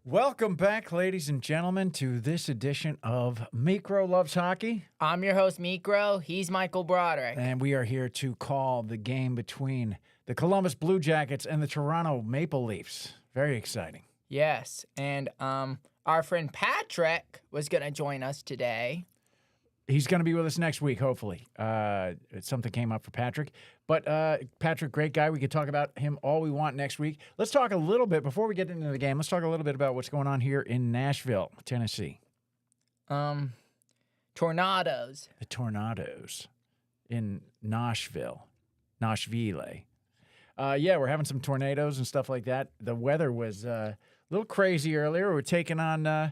Welcome back, ladies and gentlemen, to this edition of Micro Loves Hockey. I'm your host, Mikro. He's Michael Broderick. And we are here to call the game between the Columbus Blue Jackets and the Toronto Maple Leafs. Very exciting. Yes, and our friend Patrick was going to join us today. He's going to be with us next week, hopefully. Something came up for Patrick. But Patrick, great guy. We could talk about him all we want next week. Let's talk a little bit, before we get into the game, let's talk a little bit about what's going on here in Nashville, Tennessee. Tornadoes. The Tornadoes in Nashville. Yeah, we're having some tornadoes and stuff like that. The weather was a little crazy earlier. We're taking on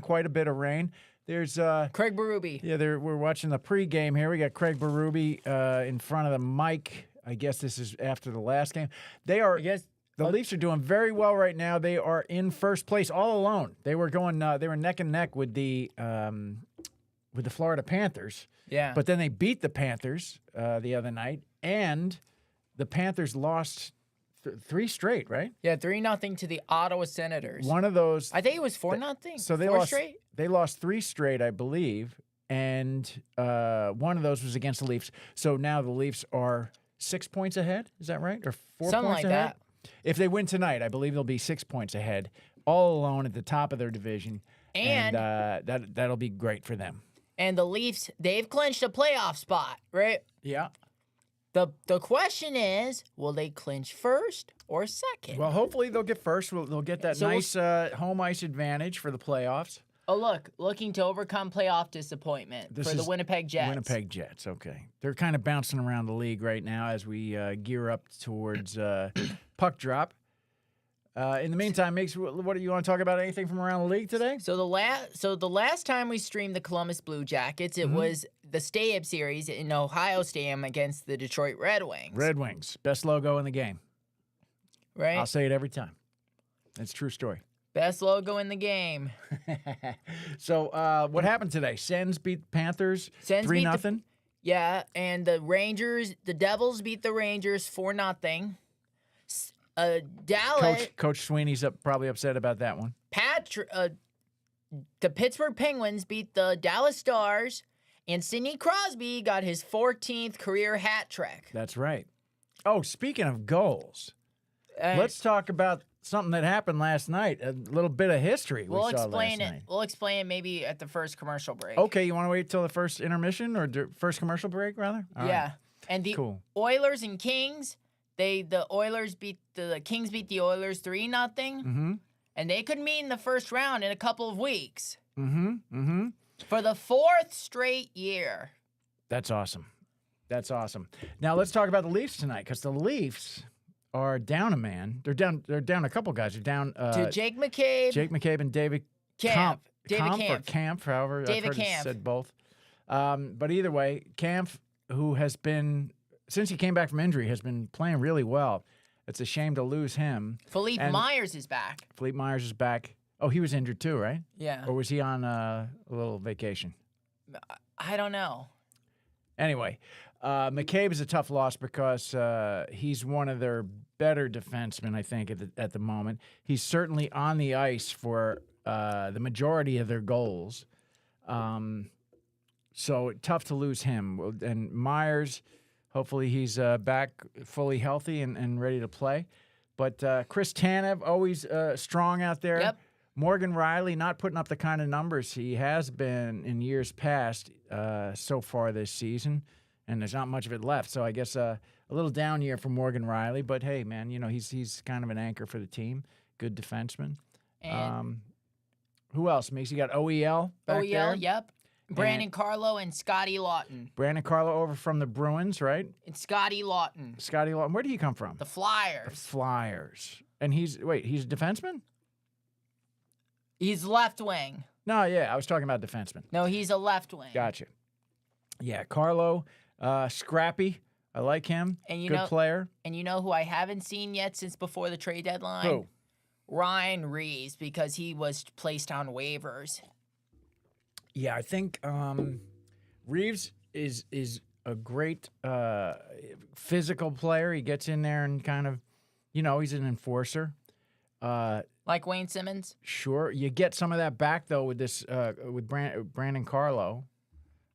quite a bit of rain. There's Craig Berube. Yeah, we're watching the pregame here. We got Craig Berube in front of the mic. I guess this is after the last game. The Leafs are doing very well right now. They are in first place all alone. They were going. They were neck and neck with the Florida Panthers. Yeah. But then they beat the Panthers the other night, and the Panthers lost three straight, right? Yeah, 3-0 to the Ottawa Senators. One of those. I think it was 4-0. So they Four lost straight. They lost three straight, I believe, and one of those was against the Leafs. So now the Leafs are 6 points ahead. Is that right? Or 4 Something points like ahead? that. If they win tonight, I believe they'll be 6 points ahead, all alone at the top of their division, and that'll be great for them. And the Leafs, they've clinched a playoff spot, right? Yeah. The question is, will they clinch first or second? Well, hopefully they'll get first. They'll get that nice home ice advantage for the playoffs. Oh, looking to overcome playoff disappointment for the Winnipeg Jets. Winnipeg Jets, okay. They're kind of bouncing around the league right now as we gear up towards puck drop. In the meantime, Mix, what do you want to talk about? Anything from around the league today? So the last time we streamed the Columbus Blue Jackets, it was the stay-up series in Ohio Stadium against the Detroit Red Wings. Red Wings, best logo in the game. Right? I'll say it every time. It's a true story. Best logo in the game. So what happened today? Sens beat Panthers 3-0. Yeah, and the Devils beat the Rangers 4-0. Dallas. Coach Sweeney's probably upset about that one. The Pittsburgh Penguins beat the Dallas Stars, and Sidney Crosby got his 14th career hat trick. That's right. Oh, speaking of goals, let's talk about something that happened last night. A little bit of history. We'll explain it. We'll explain it maybe at the first commercial break. Okay, you want to wait till the first intermission or first commercial break, rather? All yeah, right. And the Oilers and Kings. The Kings beat the Oilers 3-0, and they could meet in the first round in a couple of weeks. For the fourth straight year. That's awesome. That's awesome. Now let's talk about the Leafs tonight, because the Leafs are down a man. They're down a couple guys. They're down to Jake McCabe and David Kampf. Kampf, however David I've heard Kampf. it said both. But either way, Kampf, who has been, since he came back from injury, has been playing really well. It's a shame to lose him. Philippe Myers is back. Philippe Myers is back. Oh, he was injured too, right? Yeah. Or was he on a little vacation? I don't know. Anyway, McCabe is a tough loss because he's one of their better defensemen, I think, at the moment. He's certainly on the ice for the majority of their goals. So tough to lose him. And Myers, hopefully he's back fully healthy and ready to play. But Chris Tanev, always strong out there. Yep. Morgan Riley not putting up the kind of numbers he has been in years past so far this season, and there's not much of it left. So I guess a little down year for Morgan Riley. But, hey, man, he's kind of an anchor for the team, good defenseman. And who else, Mace? You got OEL back there? Yep. Brandon Carlo and Scotty Lawton. Brandon Carlo over from the Bruins, right? And Scotty Lawton. Scotty Lawton. Where did he come from? The Flyers. The Flyers. And he's a defenseman? He's left wing. No, yeah, I was talking about defenseman. No, he's a left wing. Gotcha. Yeah, Carlo, scrappy. I like him. And good player. And you know who I haven't seen yet since before the trade deadline? Who? Ryan Reeves, because he was placed on waivers. Yeah, I think Reeves is a great physical player. He gets in there and kind of, he's an enforcer. Like Wayne Simmons? Sure. You get some of that back, though, with this with Brandon Carlo.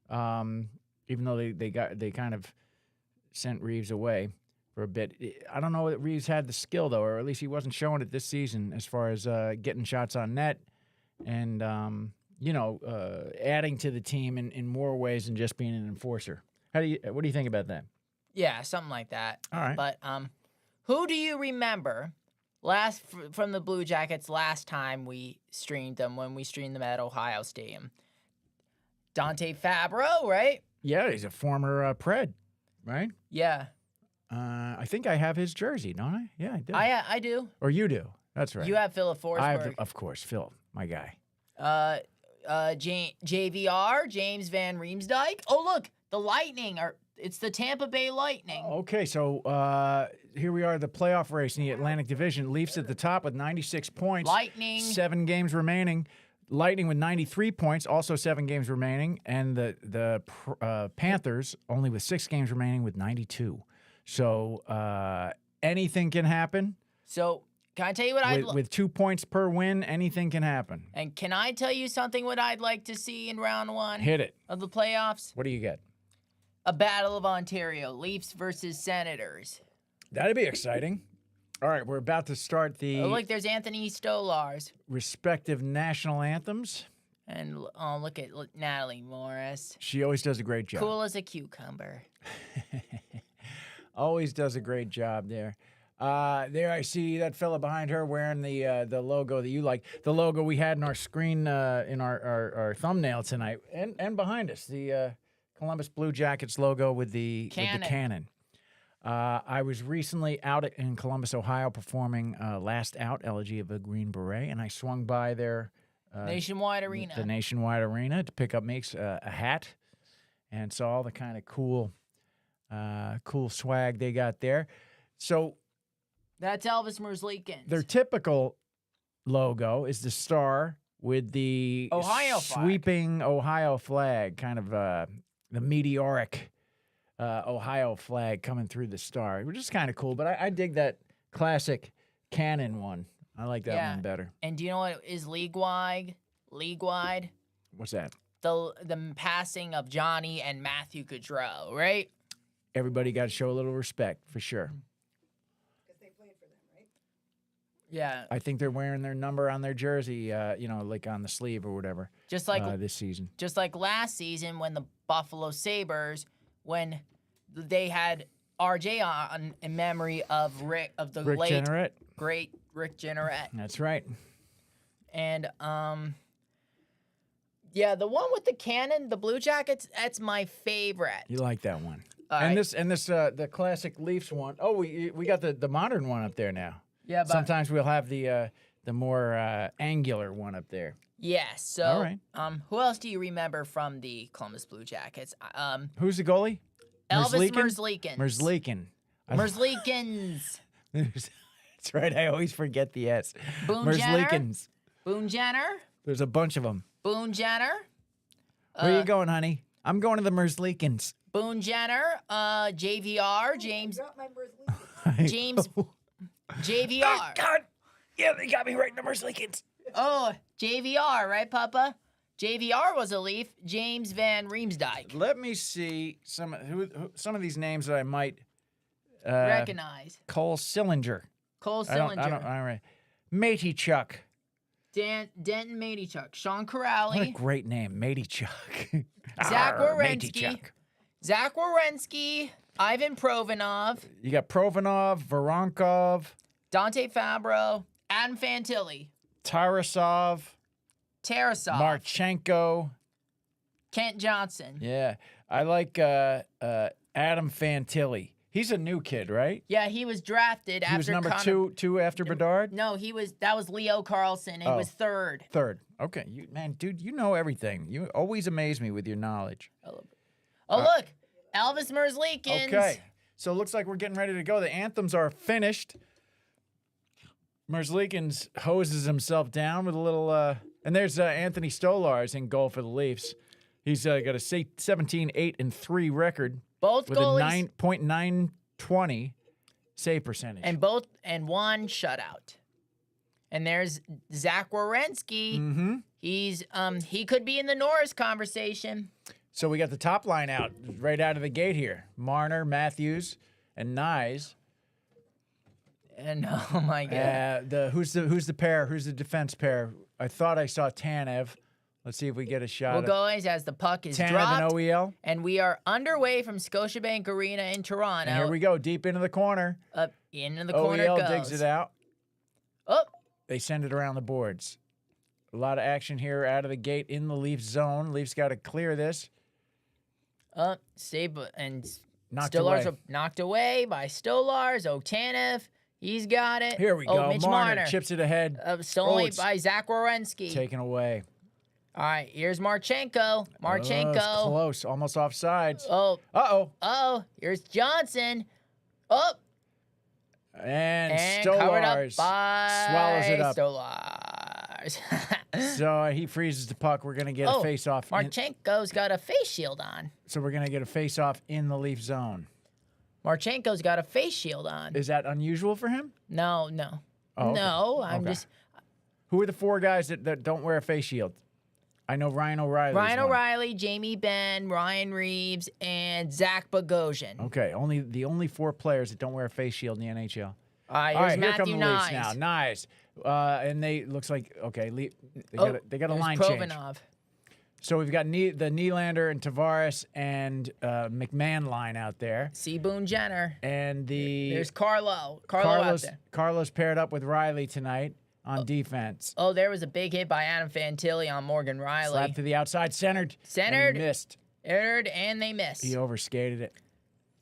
Even though they kind of sent Reeves away for a bit. I don't know that Reeves had the skill, though, or at least he wasn't showing it this season as far as getting shots on net and, adding to the team in more ways than just being an enforcer. What do you think about that? Yeah, something like that. All right. But who do you remember from the Blue Jackets last time we streamed them, when we streamed them at Ohio Stadium? Dante Fabro, right? Yeah, he's a former Pred, right? Yeah. I think I have his jersey, don't I? Yeah, I do. I do. Or you do. That's right. You have Philip Forsberg. I have, of course, Phil, my guy. JVR, James Van Riemsdyk. Oh, look, the Lightning it's the Tampa Bay Lightning. Okay, so here we are, the playoff race in the Atlantic Division. Leafs at the top with 96 points. Lightning. 7 games remaining. Lightning with 93 points, also 7 games remaining. And the Panthers only with 6 games remaining with 92. So anything can happen. So can I tell you what with 2 points per win, anything can happen. And can I tell you something what I'd like to see in round 1? Hit it. Of the playoffs? What do you get? A Battle of Ontario, Leafs versus Senators. That'd be exciting. All right, we're about to start the look, there's Anthony Stolarz. Respective national anthems. And look at Natalie Morris. She always does a great job. Cool as a cucumber. Always does a great job there. There I see that fella behind her wearing the logo that you like. The logo we had in our screen, in our thumbnail tonight. And behind us, the Columbus Blue Jackets logo with the cannon. I was recently out in Columbus, Ohio, performing Last Out, Elegy of a Green Beret, and I swung by their Nationwide Arena. The Nationwide Arena to pick up Make's a hat and saw all the kind of cool swag they got there. So that's Elvis Merzlikins. Their typical logo is the star with the sweeping Ohio flag, kind of the meteoric Ohio flag coming through the star, which is kind of cool. But I dig that classic cannon one. I like that one better. And do you know what is league-wide? League-wide? What's that? The passing of Johnny and Matthew Gaudreau, right? Everybody got to show a little respect, for sure. Because they played for them, right? Yeah. I think they're wearing their number on their jersey, like on the sleeve or whatever. Just like this season. Just like last season when the Buffalo Sabres, when they had RJ on in memory of Rick late Jeanneret. Great Rick Jeanneret. That's right. And the one with the cannon, the Blue Jackets, that's my favorite. You like that one. Right. This the classic Leafs one. Oh, we got the modern one up there now. Yeah, but sometimes we'll have the more angular one up there. Yes. So, all right. Who else do you remember from the Columbus Blue Jackets? Who's the goalie? Elvis Merzlikins. Merzlikins. That's right. I always forget the S. Merzlikins. Boone Jenner. There's a bunch of them. Boone Jenner. Where are you going, honey? I'm going to the Merzlikins. Boone Jenner. JVR. James. James. JVR. Oh, God. Yeah, they got me right in the Merzlikins. Oh, JVR, right, Papa? JVR was a Leaf. James Van Riemsdyk. Let me see some of these names that I might recognize. Cole Sillinger. Cole Sillinger. I don't. All right. Matey Chuck. Denton Mateychuk. Sean Corrali. What a great name, Mateychuk. Zach Werenski. Zach Werenski. Ivan Provanov. You got Provanov, Voronkov. Dante Fabro. Adam Fantilli. Tarasov. Marchenko. Kent Johnson. Yeah. I like Adam Fantilli. He's a new kid, right? Yeah, he was drafted after. He was number two after Bedard? No, that was Leo Carlson. He was third. Third. Okay. Dude, you know everything. You always amaze me with your knowledge. Oh, look. Elvis Merzlikins. Okay. So it looks like we're getting ready to go. The anthems are finished. Merzlikins hoses himself down with a little, and there's Anthony Stolarz in goal for the Leafs. He's got a 17-8-3 record. Both with goalies. a 9.920 save percentage. And one shutout. And there's Zach Wierenski. Mm-hmm. He's he could be in the Norris conversation. So we got the top line out right out of the gate here. Marner, Matthews, and Nyes. And oh my god. Who's the pair? Who's the defense pair? I thought I saw Tanev. Let's see if we get a shot. Well, guys, as the puck is Tanev dropped, and OEL. and we are underway from Scotiabank Arena in Toronto. And here we go, deep into the corner. Up into the corner OEL goes. digs it out. Oh, They send it around the boards. A lot of action here out of the gate in the Leafs zone. Leafs got to clear this. save and Knocked Stolarz away. knocked away by Stolarz. Tanev, he's got it. Here we go. Mitch Marner chips it ahead. Stolen it's by Zach Wierenski. Taken away. All right, here's Marchenko. Marchenko. It's close. Almost offsides. Oh, Uh-oh. Here's Johnson. Oh, And covered up Stolarz by swallows it up. Stolarz. So he freezes the puck. We're going to get a face-off. Marchenko's got a face shield on. So we're going to get a face-off in the Leaf zone. Marchenko's got a face shield on. Is that unusual for him? No. Oh, okay. No, I'm Okay. just... Who are the four guys that don't wear a face shield? I know Ryan O'Reilly. Ryan O'Reilly, Jamie Benn, Ryan Reeves, and Zach Bogosian. Okay, the only four players that don't wear a face shield in the NHL. All right, All here's right, here come Matthew the Leafs Nyes. now. Nyes. And they looks like they got a There's line change. Provenov. So we've got the Nylander and Tavares and McMahon line out there, Seaboon Jenner. and There's Carlo. Out there. Carlos paired up with Riley tonight on defense. Oh, there was a big hit by Adam Fantilli on Morgan Riley. Slap to the outside, centered. Centered. And missed. Entered, and they missed. He overskated it.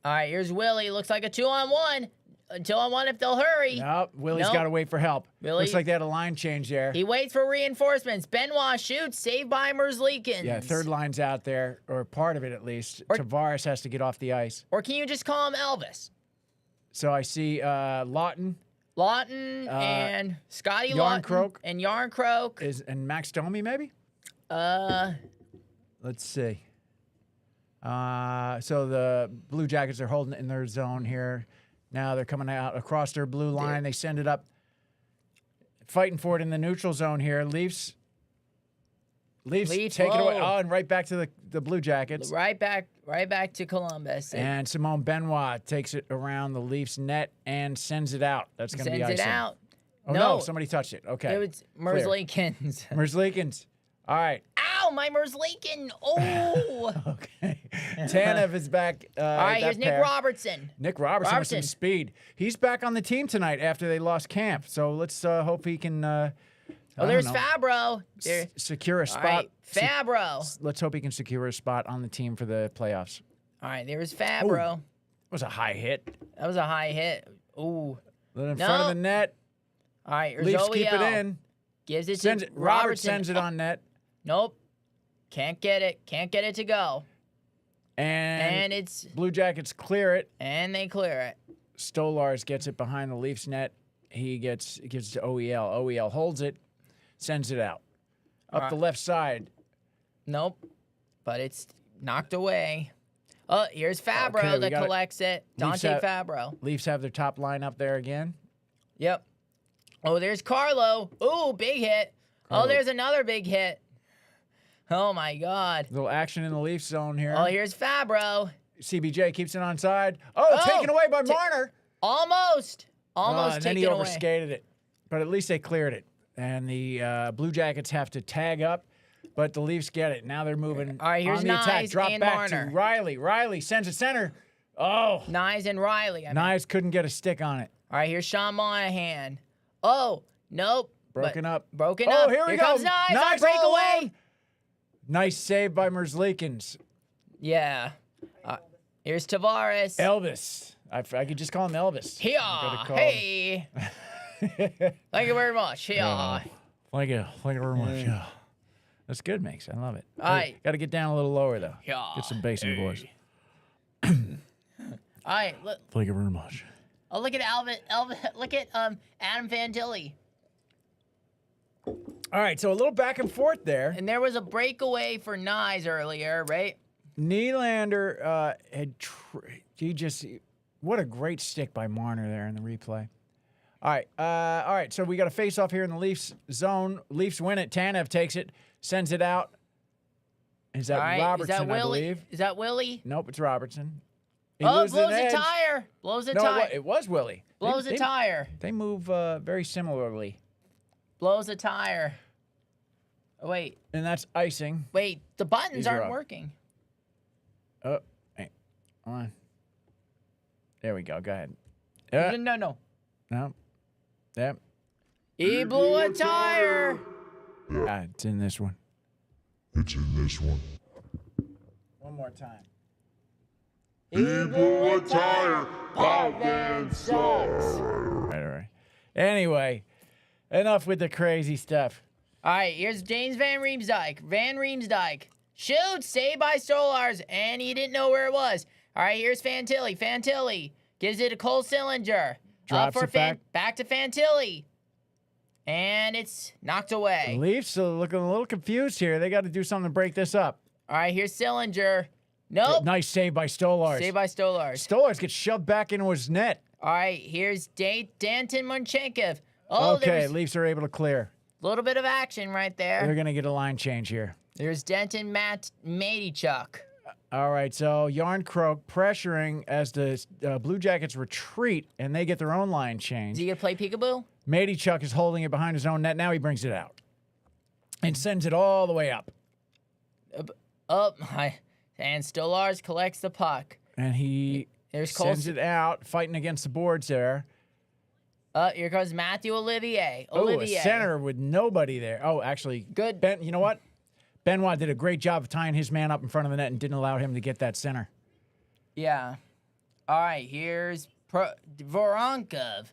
All right, here's Willie. Looks like a 2-on-1. A 2-on-1 if they'll hurry. Nope, Willie's Nope. got to wait for help. Willie- Looks like they had a line change there. He waits for reinforcements. Benoit shoots, saved by Merzlikins. Yeah, third line's out there, or part of it at least. Or- Tavares has to get off the ice. Or can you just call him Elvis? So I see Lawton And Scotty Lawton. Yarncroke. And Yarncroke. and Max Domi maybe? Let's see. So the Blue Jackets are holding it in their zone here. Now they're coming out across their blue line. They send it up, fighting for it in the neutral zone here. Leafs take it away. low. Oh, and right back to the Blue Jackets. Right back to Columbus. And Simone Benoit takes it around the Leafs net and sends it out. That's going to be icing. Sends it out. Oh, no, somebody touched it. Okay. It was Merzlikins. Merzlikins. All right. Ow, my Merzlikin. Oh. Okay. Tanev is back. All right, here's Nick Robertson. Nick Robertson with some speed. He's back on the team tonight after they lost camp. So let's hope he can. There's Fabro. There. Secure a spot. All right, Fabro. Let's hope he can secure a spot on the team for the playoffs. All right, there's Fabro. It was a high hit. That was a high hit. Ooh. In front of the net. All right, here's Leafs OEL. keep it in. Gives it Sends to it. Robert Robertson. sends it on net. Nope. Can't get it. Can't get it to go. And it's Blue Jackets clear it. and they clear it. Stolarz gets it behind the Leafs net. He gives it to OEL. OEL holds it, sends it out. Up the left side. Nope. But it's knocked away. Oh, here's Fabro Okay, we that got it. collects it. Leafs Dante have- Fabro. Leafs have their top line up there again. Yep. Oh, there's Carlo. Ooh, big hit. Carlo. Oh, there's another big hit. Oh my God. Little action in the Leafs zone here. Oh, here's Fabro. CBJ keeps it on side. Oh, taken away by Marner. Almost And then he taken away. overskated it. But at least they cleared it. And the Blue Jackets have to tag up, but the Leafs get it. Now they're moving All right, here's on the attack. Nyes Drop and back Marner. to Riley. Riley sends it center. Oh, Nyes and Riley. Nyes couldn't get a stick on it. All right, here's Sean Monahan. Oh, nope. Broken up. Broken Oh, up. here we go. Comes Nyes on Nyes all breakaway. alone. Nice save by Merzlikins. Yeah. Here's Tavares. Elvis. I could just call him Elvis. Here. I'm gonna call Hey. Thank you very much. Here. Thank you very much. Yeah. That's good, Mix. I love it. All right. Got to get down a little lower, though. Yeah. Get some bass in the voice. All right. Look. Thank you very much. Oh, look at Alvin. Look at Adam Fantilli. All right, so a little back and forth there. And there was a breakaway for Nyes earlier, right? Nylander he just what a great stick by Marner there in the replay. All right. So we got a face-off here in the Leafs zone. Leafs win it. Tanev takes it, sends it out. Is that Robertson, I believe? Is that Willie? Nope, it's Robertson. He Oh, loses blows an a edge. tire. Blows a No, tire. it was Willie. Blows a tire. They move very similarly. Blows a tire. Oh, wait. And that's icing. Wait, the buttons These are aren't up. working. Oh, hey, on. There we go. Go ahead. No. No. Yep. He blew a tire. It's in this one. It's in this one. One more time. He blew a tire. Podman sucks. All right. Anyway, enough with the crazy stuff. All right, here's James Van Riemsdyk. Van Riemsdyk shoots, saved by Stolars, and he didn't know where it was. All right, here's Fantilli. Fantilli gives it to Cole Sillinger. Drops it back to Fantilli. And it's knocked away. The Leafs are looking a little confused here. They got to do something to break this up. All right, here's Sillinger. Nope. Nice save by Stolars. Saved by Stolars. Stolars gets shoved back into his net. All right, here's Danton Munchenkov. Okay, there's Leafs are able to clear. a little bit of action right there. They're going to get a line change here. There's Denton Mateychuk. All right, so Yarncroke pressuring as the Blue Jackets retreat, and they get their own line change. Is he going to play peekaboo? Mateychuk is holding it behind his own net. Now he brings it out and sends it all the way up. And Stolars collects the puck. And he sends it out, fighting against the boards there. Here comes Matthew Olivier. Oh, a center with nobody there. Oh, actually, Good. Ben, you know what? Benoit did a great job of tying his man up in front of the net and didn't allow him to get that center. Yeah. All right, here's Voronkov.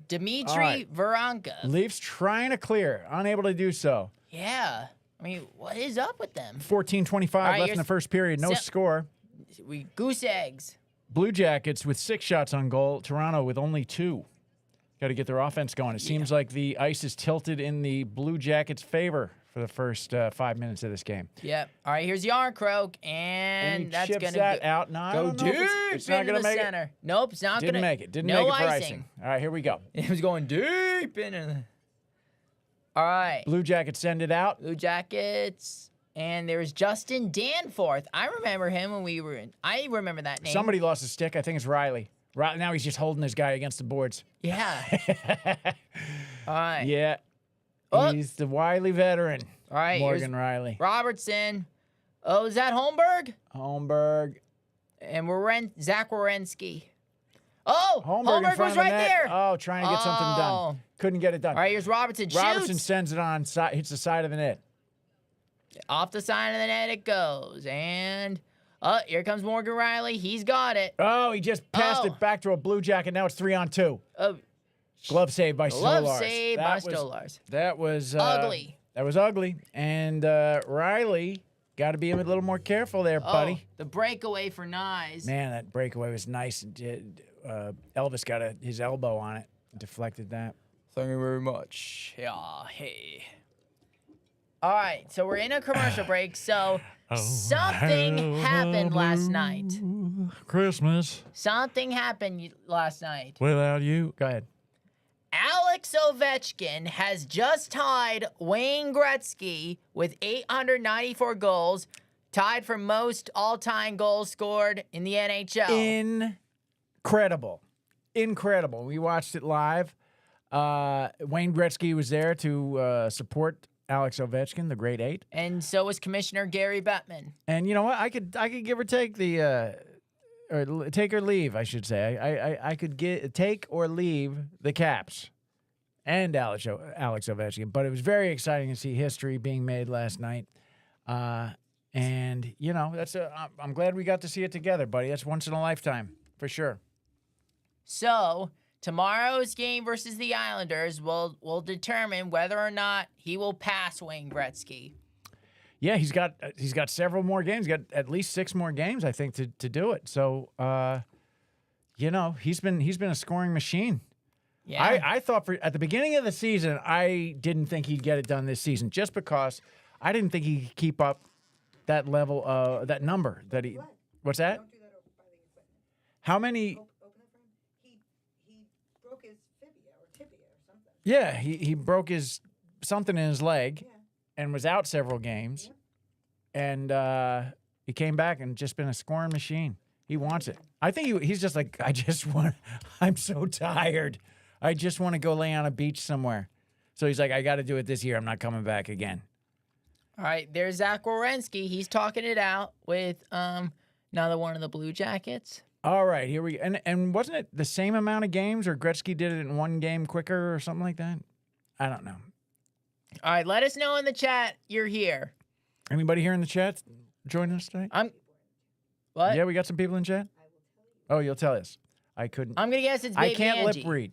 Dmitry Voronkov. Leafs trying to clear, unable to do so. Yeah. I mean, what is up with them? 14:25 left in the first period. No score. We goose eggs. Blue Jackets with 6 shots on goal. Toronto with only 2. Got to get their offense going. It seems like the ice is tilted in the Blue Jackets' favor for the first 5 minutes of this game. Yep. All right, here's Yarncroke, and he that's chips going that to out. No, I go don't know deep if it's not into going the to make center. it. Nope, it's not going to. Didn't make it. Didn't no make it for icing. icing. All right, here we go. It was going deep into the... All right. Blue Jackets send it out. Blue Jackets. And there's Justin Danforth. I remember him when we were in. I remember that name. Somebody lost a stick. I think it's Riley. Right now he's just holding this guy against the boards. Yeah. All right. Yeah. Oh. He's the wily veteran. All right. Morgan here's Riley. Robertson. Oh, is that Holmberg? Holmberg. And Zach Wierenski. Oh, Holmberg in front was of the right net. there. Oh, trying to get something done. Couldn't get it done. All right, here's Robertson. Robertson Shoots. sends it on, hits the side of the net. Off the side of the net it goes. And here comes Morgan Riley. He's got it. Oh, he just passed it back to a Blue Jacket. Now it's 3-on-2. Glove save by Stolars. Glove save by Stolars. That was ugly. That was ugly. And Riley got to be a little more careful there, buddy. The breakaway for Nyes. Man, that breakaway was nice. Elvis got his elbow on it. Deflected that. Thank you very much. Yeah, hey. All right, so we're in a commercial break. So something happened last night. Christmas. Something happened last night. Without you. Go ahead. Alex Ovechkin has just tied Wayne Gretzky with 894 goals, tied for most all-time goals scored in the NHL. Incredible. Incredible. We watched it live. Wayne Gretzky was there to support Alex Ovechkin, the great 8. And so was Commissioner Gary Bettman. And you know what? I could give or take the or take or leave, I should say. I could take or leave the Caps and Alex Ovechkin, but it was very exciting to see history being made last night. And you know, I'm glad we got to see it together, buddy. That's once in a lifetime for sure. So tomorrow's game versus the Islanders will determine whether or not he will pass Wayne Gretzky. Yeah, he's got several more games. He's got at least 6 more games, I think, to do it. So, you know, he's been a scoring machine. Yeah. I thought at the beginning of the season, I didn't think he'd get it done this season, just because I didn't think he could keep up that level, that number that he. What's that? Don't do that over by the equipment. How many? Open it for him. He broke broke his fibia or tibia or something. Yeah, he broke his something in his leg Yeah. and was out several games. And he came back and just been a scoring machine. He wants it. I think he's just like, I'm so tired. I just want to go lay on a beach somewhere. So he's like, I got to do it this year. I'm not coming back again. All right, there's Zach Werenski. He's talking it out with another one of the Blue Jackets. All right, here we go. And wasn't it the same amount of games, or Gretzky did it in one game quicker or something like that? I don't know. All right, let us know in the chat you're here. Anybody here in the chat joining us today? What? Yeah, we got some people in chat. Oh, you'll tell us. I couldn't. I'm gonna guess it's Baby I can't Angie. lip read.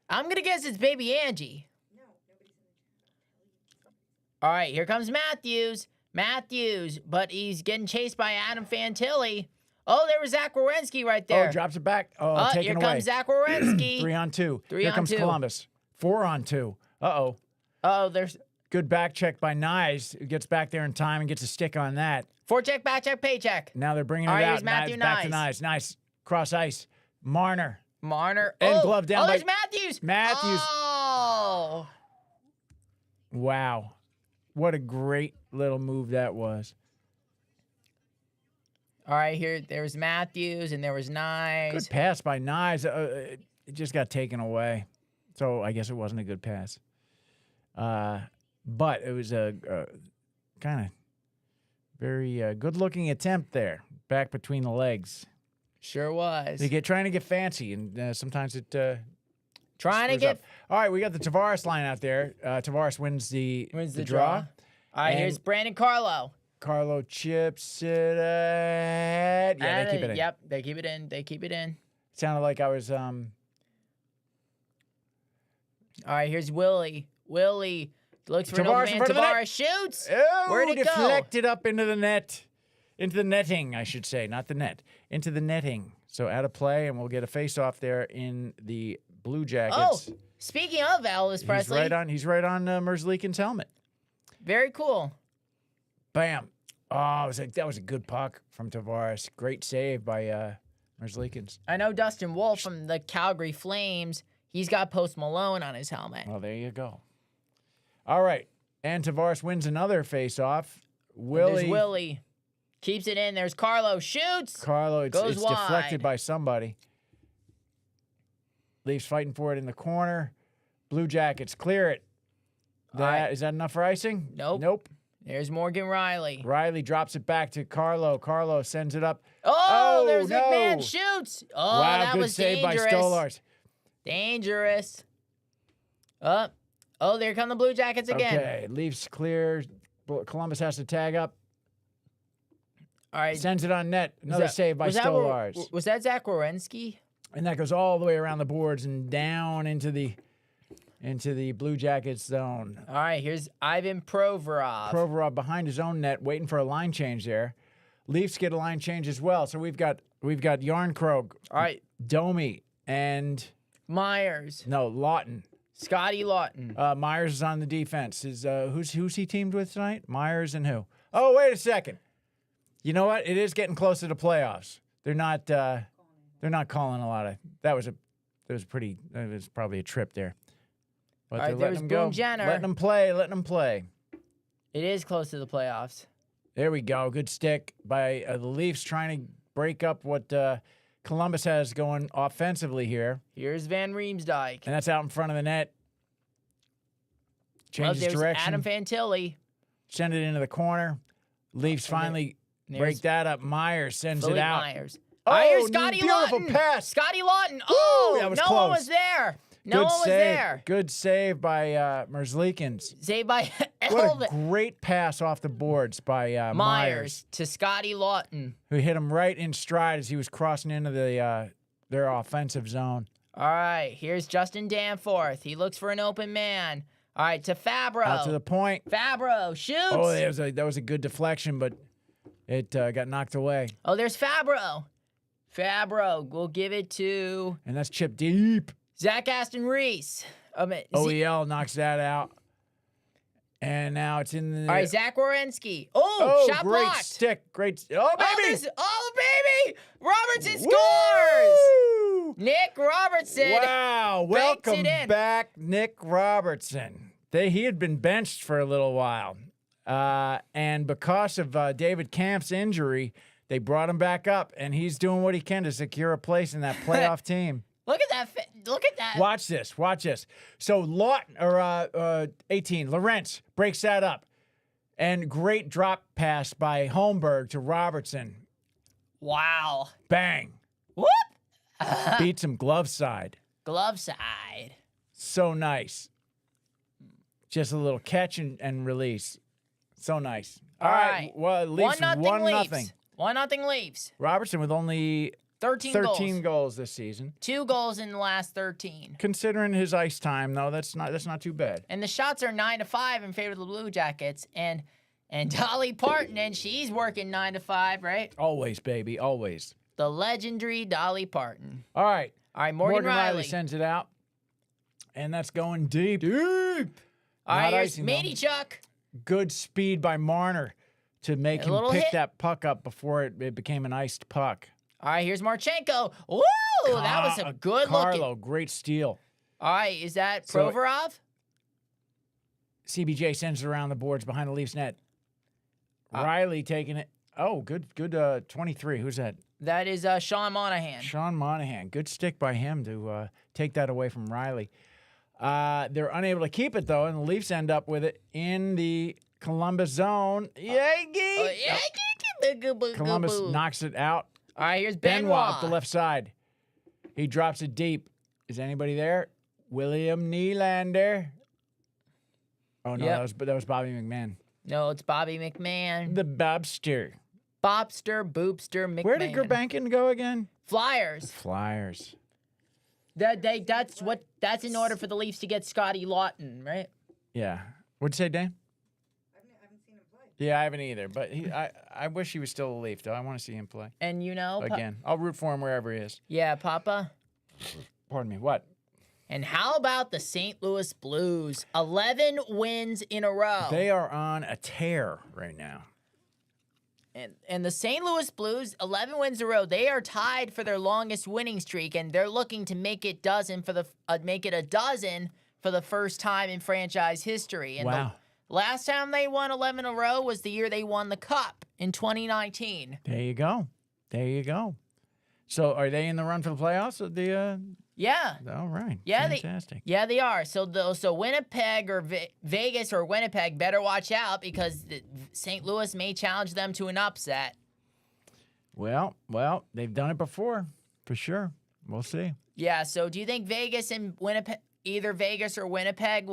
I'm gonna guess it's Baby Angie. No, nobody's in the chat. All right, here comes Matthews. But he's getting chased by Adam Fantilli. Oh, there was Zach Werenski right there. Oh, drops it back. Oh, taken here away. comes Zach Werenski. 3-on-2. Three Here on comes two. Columbus. 4-on-2. Uh-oh. Oh, there's Good back check by Nyes, who gets back there in time and gets a stick on that. forecheck, back check, paycheck. Now they're bringing it All right, out. here's Matthew Back to Nyes. Nyes. Nice. Cross ice. Marner. Marner. And oh, glove down Oh, by- there's Matthews. Matthews. Oh. Wow. What a great little move that was. All right, there's Matthews, and there was Nyes. Good pass by Nyes. It just got taken away. So I guess it wasn't a good pass. But it was a kind of very good-looking attempt there, back between the legs. Sure was. They trying to get fancy, and sometimes it Trying to screws get up. All right, we got the Tavares line out there. Tavares wins the draw. All right, And- here's Brandon Carlo. Carlo chips it at. Yeah, they keep it in. Yep, they keep it in. They keep it in. Sounded like I was All right, here's Willie. Willie looks for Tavares in an open front man. of the Tavares shoots. Oh, Where'd it go? deflected up into the net. Into the netting, I should say, not the net. Into the netting. So out of play, and we'll get a face-off there in the Blue Oh, Jackets. speaking of Elvis Presley, He's right on Merzlikins' helmet. very cool. Bam. Oh, that was a good puck from Tavares. Great save by Merzlikins. I know Dustin Wolf from the Calgary Flames. He's got Post Malone on his helmet. Well, there you go. All right. And Tavares wins another face-off. There's Willie. Keeps it in. There's Carlo. Shoots. Carlo, it's Goes deflected wide. by somebody. Leafs fighting for it in the corner. Blue Jackets clear it. Is that enough for icing? Nope. Nope. There's Morgan Riley. Riley drops it back to Carlo. Carlo sends it up. Oh, there's no. McMahon shoots. Oh, wow, that good was save dangerous. by Stolars. Dangerous. Oh, there come the Blue Jackets again. Okay, Leafs clear. Columbus has to tag up. All right. Sends it on net. Another save by was that Stolars. Was that Zach Werenski? And that goes all the way around the boards and down into the Blue Jackets zone. All right, here's Ivan Provorov. Provorov behind his own net, waiting for a line change there. Leafs get a line change as well. So we've got Yarncroke, All right, Domi, and Lawton. Scotty Lawton. Myers is on the defense. Who's he teamed with tonight? Myers and who? Oh, wait a second. You know what? It is getting closer to playoffs. They're not calling a lot of. It was probably a trip there. But All right, they're there's letting them go. Boone Jenner. Letting them play. It is close to the playoffs. There we go. Good stick by the Leafs trying to break up what Columbus has going offensively here. Here's Van Riemsdyk. And that's out in front of the net. Changes there's direction. Adam Fantilli. Send it into the corner. Leafs finally break that up. Myers sends Philippe it out. Myers. Oh, here's Scotty beautiful Lawton. pass. Scotty Lawton. Oh, that was no close. one was there. No Good one was save. there. Good save by Merzlikins. Saved by What a Elvis great pass off the boards by Myers to Scotty Lawton. who hit him right in stride as he was crossing into their offensive zone. All right, here's Justin Danforth. He looks for an open man. All right, to Fabro. Out to the point. Fabro shoots. Oh, that was a good deflection, but it got knocked away. Oh, there's Fabro. Fabro, we'll give it to And that's chipped deep. Zach Aston Reese. OEL knocks that out. And now it's in the. All right, Zach Werenski. Oh, shot great blocked. stick. Great. Oh, baby. Oh, baby. Robertson scores. Nick Robertson. Wow. banks Welcome it in. back, Nick Robertson. He had been benched for a little while. And because of David Camp's injury, they brought him back up, and he's doing what he can to secure a place in that playoff team. Look at that. Look at that. Watch this. Watch this. So Lawton, or 18, Lawrence breaks that up. And great drop pass by Holmberg to Robertson. Wow. Bang. Whoop. Beats him glove side. Glove side. So nice. Just a little catch and release. So nice. All right. Well, Leafs 1-0. 1-0 Leafs. Robertson with only 13 goals this season. 2 goals in the last 13. Considering his ice time, though, that's not too bad. And the shots are 9-5 in favor of the Blue Jackets. And Dolly Parton, and she's working 9-5, right? Always, baby, always. The legendary Dolly Parton. All right. Morgan Riley. Sends it out. And that's going deep. All right, Not here's icing, Matey Chuck. Good speed by Marner to make him pick that puck up before it became an iced puck. All right, here's Marchenko. Ooh, that was a good Carlo, looking. great steal. All right, is that Provorov? CBJ sends it around the boards behind the Leafs net. Riley taking it. Oh, good 23. Who's that? That is Sean Monahan. Sean Monahan. Good stick by him to take that away from Riley. They're unable to keep it, though, and the Leafs end up with it in the Columbus zone. Columbus knocks it out. All right, here's Benoit Benoit. up the left side. He drops it deep. Is anybody there? William Nylander. Oh, no, Yep. that was Bobby McMahon. No, it's Bobby McMahon. The Bobster. Bobster, Boopster, McMahon. Where did Gerbankin go again? Flyers. Flyers. That's in order for the Leafs to get Scotty Lawton, right? Yeah. What'd you say, Dan? I haven't seen him play. Yeah, I haven't either. But I wish he was still a Leaf, though. I want to see him play And again. I'll root for him wherever he is. Yeah, Papa. Pardon me. What? And how about the St. Louis Blues? 11 wins in a row. They are on a tear right now. And the St. Louis Blues, 11 wins in a row. They are tied for their longest winning streak, and they're looking to make it a dozen for the first time in franchise history. And Wow. the last time they won 11 in a row was the year they won the Cup in 2019. There you go. There you go. So are they in the run for the playoffs? Yeah. All right. Yeah, Fantastic. they are. So Winnipeg or Vegas or Winnipeg better watch out because St. Louis may challenge them to an upset. Well, they've done it before, for sure. We'll see. Yeah. So do you think Vegas and Winnipeg, either Vegas or Winnipeg,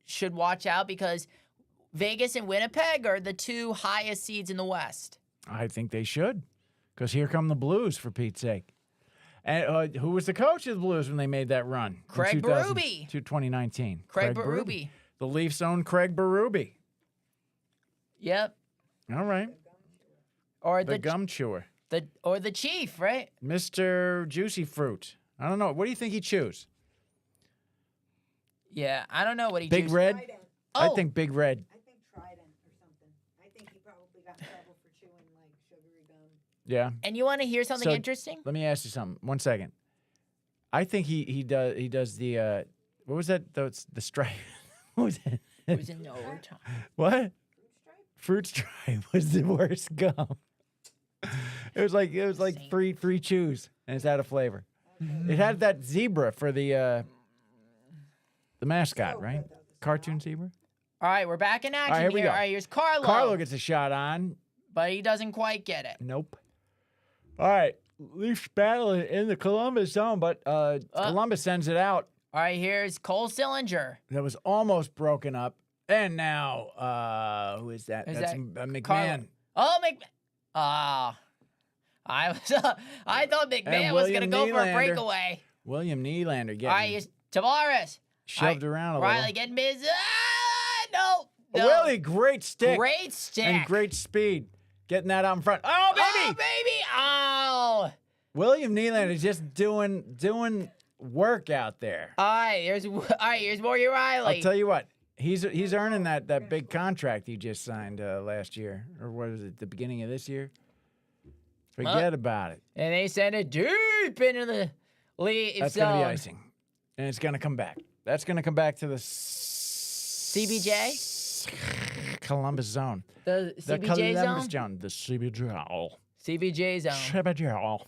should watch out because Vegas and Winnipeg are the 2 highest seeds in the West? I think they should, because here come the Blues, for Pete's sake. And who was the coach of the Blues when they made that run? Craig Berube. To 2019. Craig Berube. The Leafs own Craig Berube. Yep. All right. Or The gum chewer. the Chief, right? Mr. Juicy Fruit. I don't know. What do you think he chews? Yeah, I don't know what he Big chooses. Red? Trident. I Oh. think Big Red. I think Trident or something. I think he probably got in trouble for chewing like sugary gum. Yeah. And you want to hear something So- interesting? Let me ask you something. 1 second. I think he does the what was that? The stripe. What was it? It was in overtime. What? Fruit stripe was the worst gum. It was like Same. three chews, and it's out of flavor. It had that zebra for the mascot, right? Cartoon zebra. All right, we're back in action here we go. All right, here's Carlo. Carlo gets a shot on. But he doesn't quite get it. Nope. All right, Leafs battle in the Columbus zone, but Columbus sends it out. All right, here's Cole Sillinger. That was almost broken up, and now who is that? Is That's that McMahon. Carlo. Oh, I thought McMahon was William gonna go for a Nylander. breakaway. William Nylander All right, getting here's Tavares. shoved around a Riley little. getting busy. No. Willie, great stick. Great stick. And great speed. Getting that out in front. Oh, baby! Oh, baby! Oh! William Nylander is just doing work out there. All right, here's Morgan Riley. I'll tell you what. He's earning that big contract he just signed last year. Or what is it, the beginning of this year? Forget about it. And they send it deep into the That's going to be icing. And it's going to come back. That's going to come back to the CBJ? Columbus zone. The CBJ Columbus zone? zone. The CBJ. CBJ zone. CBJ.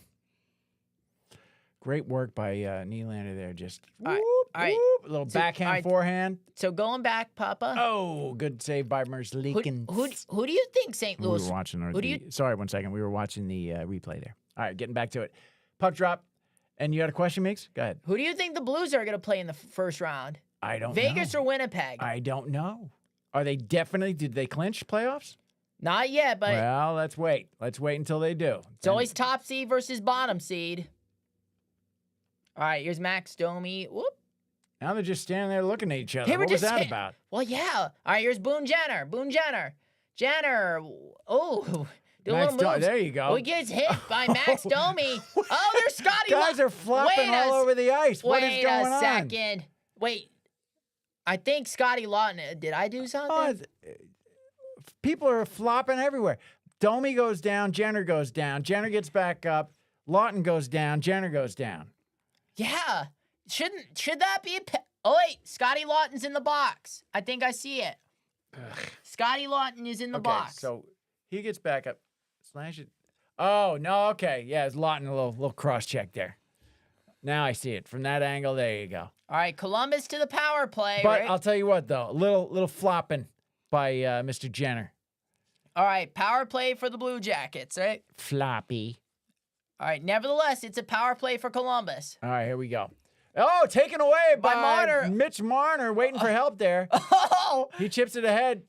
Great work by Nylander there. Just All right, whoop, all right. whoop, a little So, backhand, all right. forehand. So going back, Papa. Oh, good save by Merzlikin. Who do you think St. We Louis? were watching who do you? Sorry, 1 second. We were watching the replay there. All right, getting back to it. Puck drop. And you had a question, Meeks? Go ahead. Who do you think the Blues are going to play in the first round? I don't know. Vegas or Winnipeg? I don't know. Are they definitely, did they clinch playoffs? Not yet, but Well, let's wait. Let's wait until they do. it's always top seed versus bottom seed. All right, here's Max Domi. Whoop. Now they're just standing there looking at each other. They were What was just that hit- about? Well, yeah. All right, here's Boone Jenner. Jenner. Oh, do a Max little moves. there you go. Oh, he gets hit by Max Domi. Oh, there's Scotty. Guys are flopping all over the ice. What is going on? Wait a second. Wait. I think Scotty Lawton. Did I do something? Oh, people are flopping everywhere. Domi goes down. Jenner goes down. Jenner gets back up. Lawton goes down. Jenner goes down. Yeah. Should that be oh, wait. Scotty Lawton's in the box. I think I see it. Scotty Lawton is in the box. So he gets back up. Slash it. Oh, no. Okay. Yeah, it's Lawton, a little cross check there. Now I see it. From that angle, there you go. All right, Columbus to the power play. But right? I'll tell you what, though. A little flopping by Mr. Jenner. All right, power play for the Blue Jackets, right? Floppy. All right, nevertheless, it's a power play for Columbus. All right, here we go. Oh, taken away by Marner. Mitch Marner, waiting for help there. Oh! He chips it ahead.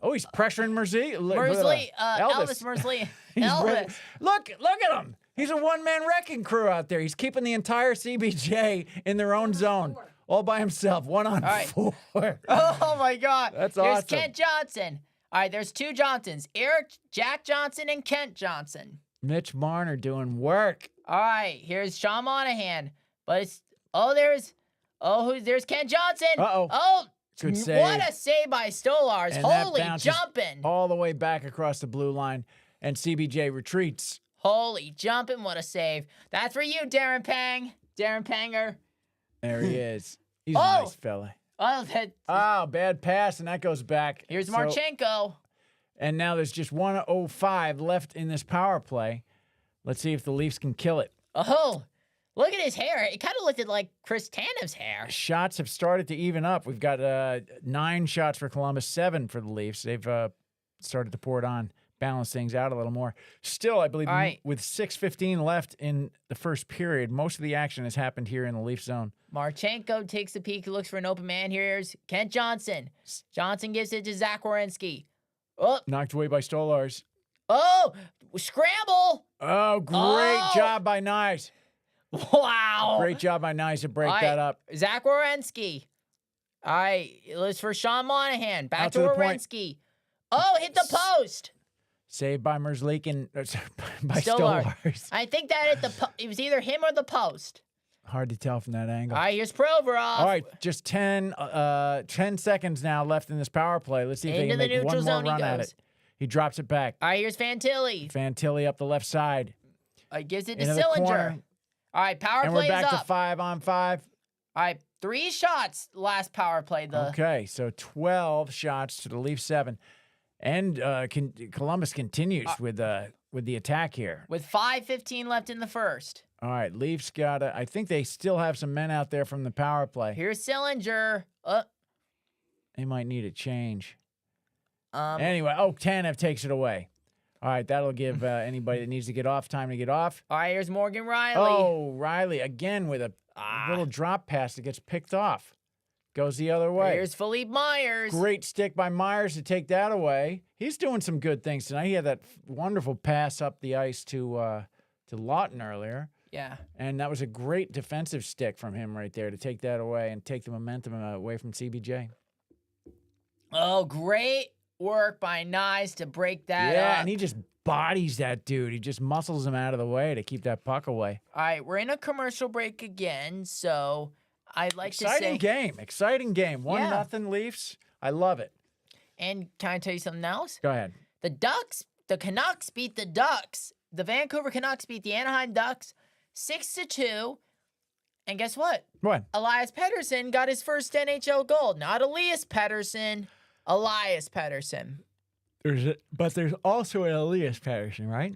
Oh, he's pressuring Elvis Mersley. Elvis. Look at him. He's a one-man wrecking crew out there. He's keeping the entire CBJ in their own zone, all by himself, 1 on 4. Oh, my God. That's Here's awesome. Kent Johnson. All right, there's 2 Johnsons. Jack Johnson and Kent Johnson. Mitch Marner doing work. All right, here's Sean Monahan. But it's, there's Kent Johnson. Uh-oh. Oh, Good save. what a save by Stolars. And that Holy bounces jumping. all the way back across the blue line, and CBJ retreats. Holy jumping, what a save. That's for you, Darren Pang. Darren Panger. There he is. He's a nice fella. Oh, Bad pass, and that goes back. here's So- Marchenko. And now there's just 1:05 left in this power play. Let's see if the Leafs can kill it. Oh, look at his hair. It kind of looked like Chris Tanev's hair. Shots have started to even up. We've got 9 shots for Columbus, 7 for the Leafs. They've started to pour it on, balance things out a little more. Still, I believe, All right. with 6:15 left in the first period, most of the action has happened here in the Leaf zone. Marchenko takes a peek, looks for an open man. Here's Kent Johnson. Johnson gives it to Zach Werenski. Oh, Knocked away by Stolars. Scramble. Oh, great job by Nyes. Wow. Great job by Nyes to break All right, that up. Zach Werenski. All right, let's for Sean Monahan. Back Out to to the point. Werenski. Oh, hit the post. Saved by Merzlikin, by Stolars. Stolars. I think that hit the it was either him or the post. Hard to tell from that angle. All right, here's Provorov. All right, just 10 seconds now left in this power play. Let's see if they Into can the make neutral one more zone he run at goes. it. He drops it back. All right, here's Fantilli. Fantilli up the left side. Gives it to Into the Sillinger. corner. All right, power And play we're back is to up. 5 on 5. All right, 3 shots last power play. Okay, so 12 shots to the Leafs 7. And Columbus continues with the attack here. With 5:15 left in the first. All right, Leafs I think they still have some men out there from the power play. Here's Sillinger. They might need a change. Anyway, Tanev takes it away. All right, that'll give anybody that needs to get off time to get off. All right, here's Morgan Riley. Oh, Riley again with a little drop pass that gets picked off. Goes the other way. Here's Philippe Myers. Great stick by Myers to take that away. He's doing some good things tonight. He had that wonderful pass up the ice to Lawton earlier. Yeah. And that was a great defensive stick from him right there to take that away and take the momentum away from CBJ. Oh, great work by Nyes to break that up. Yeah, and he just bodies that dude. He just muscles him out of the way to keep that puck away. All right, we're in a commercial break again, so I'd like to say... Exciting game. 1-0 Leafs. I love it. And can I tell you something else? Go ahead. The Canucks beat the Ducks. The Vancouver Canucks beat the Anaheim Ducks 6-2. And guess what? What? Elias Pettersson got his first NHL goal. Not Elias Pettersson. Elias Pettersson. But there's also an Elias Pettersson, right?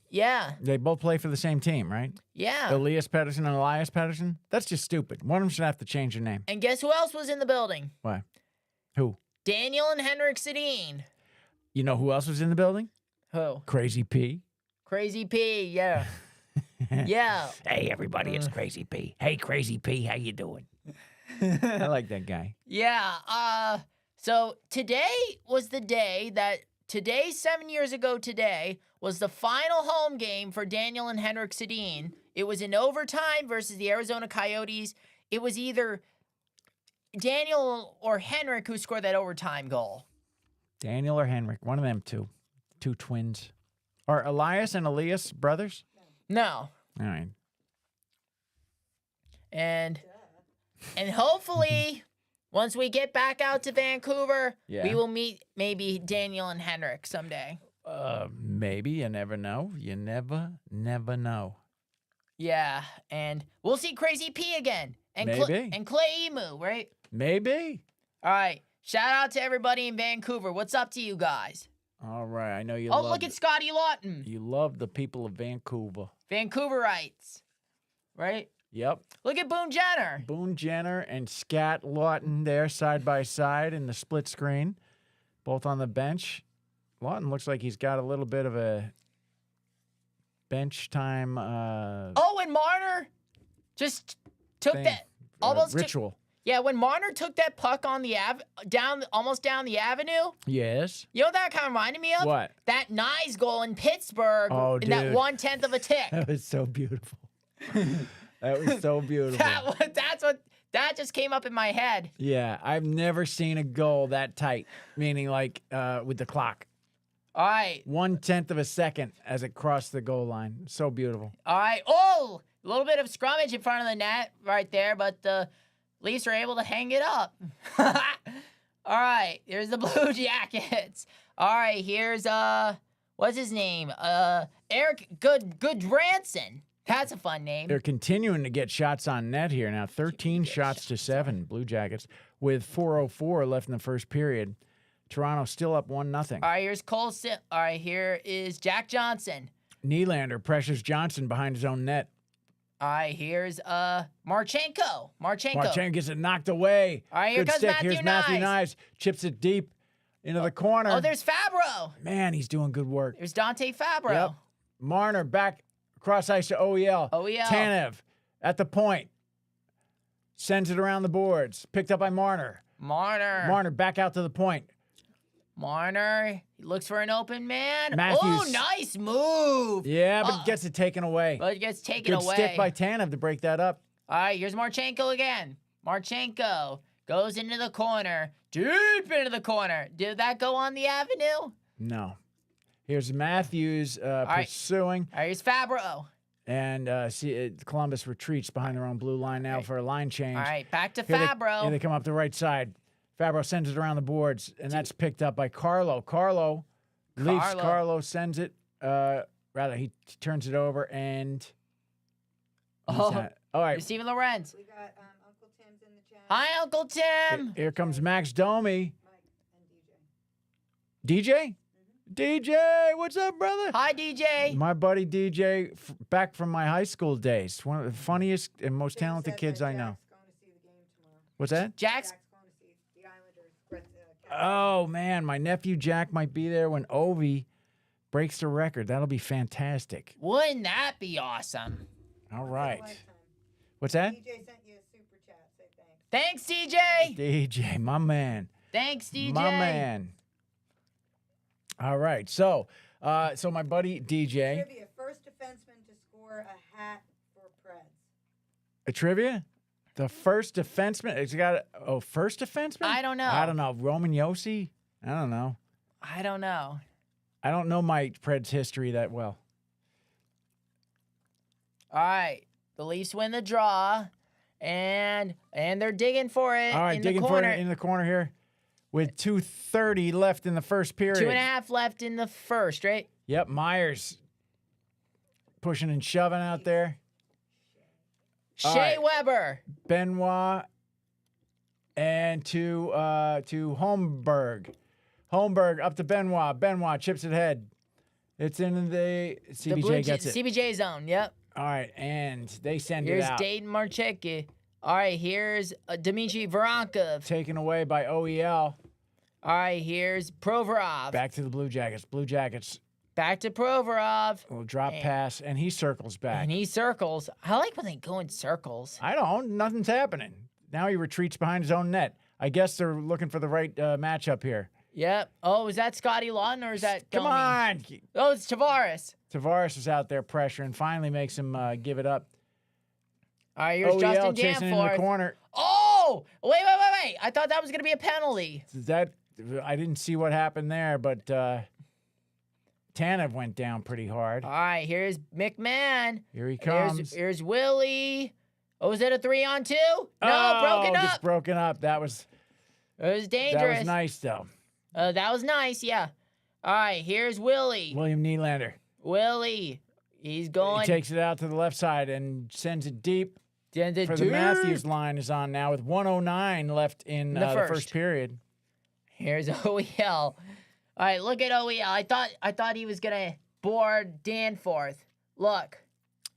Yeah. They both play for the same team, right? Yeah. Elias Pettersson and Elias Pettersson? That's just stupid. One of them should have to change their name. And guess who else was in the building? Why? Who? Daniel and Henrik Sedin. You know who else was in the building? Who? Crazy P. Crazy P, yeah. Yeah. Hey, everybody, it's Crazy P. Hey, Crazy P, how you doing? I like that guy. Yeah. So today was the day that 7 years ago today, was the final home game for Daniel and Henrik Sedin. It was in overtime versus the Arizona Coyotes. It was either Daniel or Henrik who scored that overtime goal. Daniel or Henrik, one of them two. Two twins. Are Elias and Elias brothers? No. All right. And hopefully, once we get back out to Vancouver, Yeah. we will meet maybe Daniel and Henrik someday. Maybe. You never know. You never know. Yeah, and we'll see Crazy P again. And Maybe. and Clay Emu, right? Maybe. All right. Shout out to everybody in Vancouver. What's up to you guys? All right. I know you Oh, love look at Scotty Lawton. You love the people of Vancouver. Vancouverites. Right? Yep. Look at Boone Jenner. Boone Jenner and Scat Lawton there side by side in the split screen, both on the bench. Lawton looks like he's got a little bit of a bench time Oh, and Marner just took thing, that almost took- ritual. yeah, when Marner took that puck on the almost down the avenue, Yes. you know what that kind of reminded me of? What? That Nyes goal in Pittsburgh Oh, in that dude. 1/10 of a tick. That was so beautiful. That was so beautiful. That just came up in my head. Yeah, I've never seen a goal that tight, meaning like with the clock. All right. 1/10 of a second as it crossed the goal line. So beautiful. All right. Oh, a little bit of scrummage in front of the net right there, but the Leafs are able to hang it up. All right. Here's the Blue Jackets. All right. Here's what's his name? Eric Goodranson. That's a fun name. They're continuing to get shots on net here now. 13 shots to 7, Blue Jackets, with 4:04 left in the first period. Toronto still up 1-0. All right. Here's Colson. All right. Here is Jack Johnson. Nylander pressures Johnson behind his own net. All right. Here's Marchenko. Marchand gets it knocked away. All right, here Good comes stick. Matthew Here's Matthew Nyes. Nyes. Chips it deep into the corner. Oh, there's Fabro. Man, he's doing good work. There's Dante Fabro. Yep. Marner back across ice to OEL. OEL. Tanev at the point. Sends it around the boards. Picked up by Marner. Marner. Marner back out to the point. Marner. He looks for an open man. Matthews. Oh, nice move. Yeah, but gets it taken away. But it gets taken Good away. stick by Tanev to break that up. All right, here's Marchenko again. Marchenko goes into the corner. Deep into the corner. Did that go on the avenue? No. Here's Matthews right. pursuing. All right, here's Fabro. And Columbus retreats behind their own blue line now for a line change. All right, back to Here Fabro. Here they come up the right side. Fabro sends it around the boards, and that's picked up by Carlo. Carlo leaps. Carlo sends it. Rather, he turns it over, and all right. Steven Lorenz. We got Uncle Tim's in the chat. Hi, Uncle Tim. Here comes Max Domi. Mike and DJ. DJ? DJ, what's up, brother? Hi, DJ. My buddy DJ, back from my high school days. One of the funniest and most Tim talented said kids that I know. Jack's going to see the game tomorrow. What's that? Jack's. Jack's going to see the Islanders. Oh, man, my nephew Jack might be there when Ovi breaks the record. That'll be fantastic. Wouldn't that be awesome? All right. Lifetime. What's that? DJ sent you a super chat. Say thanks. Thanks, DJ. DJ, my man. Thanks, DJ. My man. All right. So my buddy DJ. Trivia: first defenseman to score a hat for Preds. A trivia? The first defenseman? It's got first defenseman? I don't know. I don't know. Roman Yossi? I don't know. I don't know. I don't know my Preds history that well. All right. The Leafs win the draw, and they're digging for it. All right, in digging the for corner. it in the corner here with 2:30 left in the first period. 2.5 left in the first, right? Yep, Myers pushing and shoving out there. Shea right. Weber. Benoit and to Holmberg. Holmberg up to Benoit. Benoit chips it ahead. It's in the CBJ gets it. CBJ zone. Yep. All right, and they send Here's it out. Dayton Marchecki. All right, here's Dmitry Voronkov. Taken away by OEL. All right, here's Provorov. Back to the Blue Jackets. Blue Jackets. Back to Provorov. Little drop pass, and he circles back. And he circles. I like when they go in circles. I don't. Nothing's happening. Now he retreats behind his own net. I guess they're looking for the right matchup here. Yep. Oh, is that Scotty Lawton or is that Come Domi? on. Oh, it's Tavares. Tavares is out there pressuring. Finally makes him give it up. All right, here's OEL Justin chasing in the Danforth. corner. Oh! Wait. I thought that was going to be a penalty. I didn't see what happened there, but Tanev went down pretty hard. All right, here's McMahon. Here he comes. Here's Willie. Oh, is it a 3-on-2? No, broken It's up. broken up. That was Dangerous. That was nice, though. That was nice, yeah. All right, here's Willie. William Nylander. Willie. He's going. He takes it out to the left side and sends it deep. For the Matthews line is on now with 1:09 left in the first period. Here's OEL. All right, look at OEL. I thought he was gonna board Danforth. Look.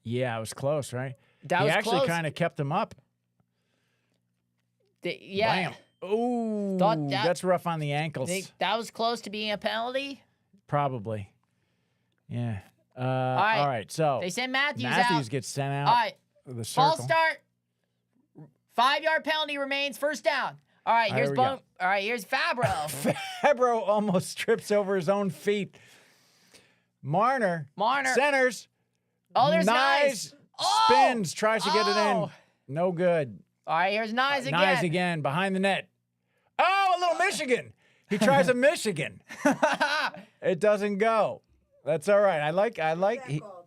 Yeah, it was close, right? That he was actually close. kind of kept him up. Yeah. Bam. Ooh, that's rough on the ankles. Think that was close to being a penalty? Probably. Yeah. All right. right. So They sent Matthews out. Matthews gets sent out. All right. The circle. False start. 5-yard penalty remains. First down. All right. Here's Here we go. All right. Here's Fabro. Fabro almost trips over his own feet. Marner. Centers. Oh, there's Nyes. Oh! Spins. Tries to get it in. Oh! No good. All right. Here's Nyes again. Nyes again behind the net. Oh, a little Michigan. He tries a Michigan. It doesn't go. That's all right. I like. What's that called?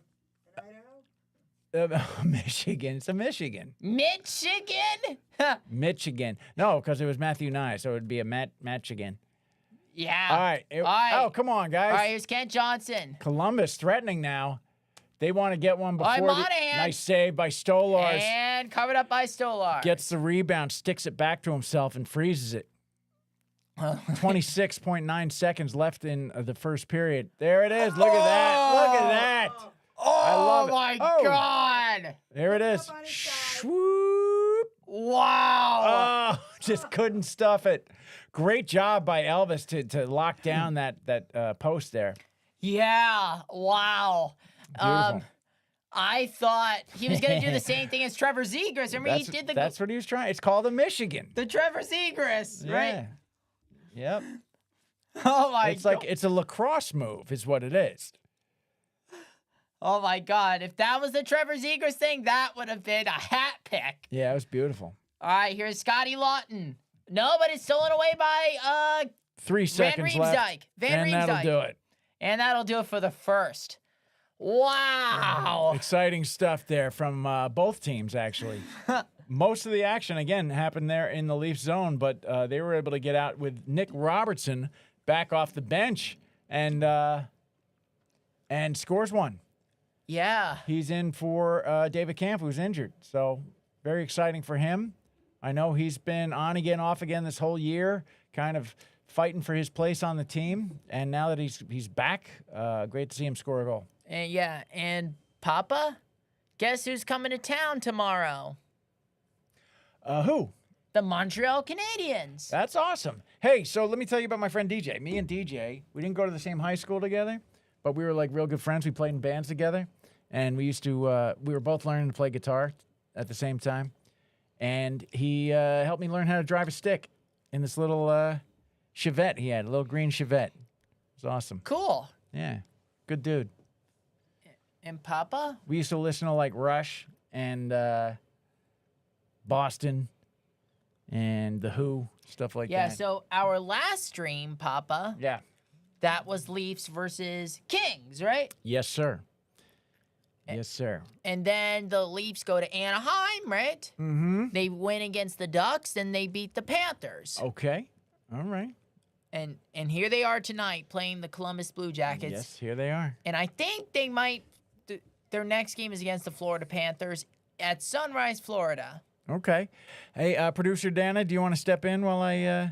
An Idaho? Michigan. It's a Michigan. Michigan? Michigan. No, because it was Matthew Nye, so it would be a Michigan. Yeah. All right. Oh, come on, guys. All right. Here's Kent Johnson. Columbus threatening now. They want to get one before. Monahan. Nice save by Stolars. And covered up by Stolar. Gets the rebound, sticks it back to himself, and freezes it. 26.9 seconds left in the first period. There it is. Look at that. Look at that. I love it. My God. There it is. Up on his side. Swoop. Wow. Oh, just couldn't stuff it. Great job by Elvis to lock down that post there. Yeah. Wow. Beautiful. I thought he was going to do the same thing as Trevor Zegras. Remember, he did That's what he was trying. It's called a Michigan. the Trevor Zegras, right? Yep. Oh, my It's God. like it's a lacrosse move, is what it is. Oh, my God. If that was the Trevor Zegras thing, that would have been a hat pick. Yeah, it was beautiful. All right, here's Scotty Lawton. No, but it's stolen away by 3 seconds left. Van and Riemsdyk. that'll do it. And that'll do it for the first. Wow. Exciting stuff there from both teams, actually. Most of the action, again, happened there in the Leafs zone, but they were able to get out with Nick Robertson back off the bench and scores one. Yeah. He's in for David Camp, who's injured. So very exciting for him. I know he's been on again, off again this whole year, kind of fighting for his place on the team. And now that he's back, great to see him score a goal. And Papa, guess who's coming to town tomorrow? Who? The Montreal Canadiens. That's awesome. Hey, so let me tell you about my friend DJ. Me and DJ, we didn't go to the same high school together, but we were like real good friends. We played in bands together, and we used to. We were both learning to play guitar at the same time, and he helped me learn how to drive a stick in this little Chevette he had, a little green Chevette. It was awesome. Cool. Yeah, good dude. And Papa? We used to listen to like Rush and Boston and The Who, stuff like that. Yeah, so our last stream, Papa, Yeah. that was Leafs versus Kings, right? Yes, sir. Yes, sir. And then the Leafs go to Anaheim, right? Mm-hmm. They win against the Ducks, and they beat the Panthers. Okay. All right. And here they are tonight playing the Columbus Blue Jackets. Yes, here they are. And I think they might. Their next game is against the Florida Panthers. at Sunrise, Florida. Okay. Hey, producer Dana, do you want to step in while I?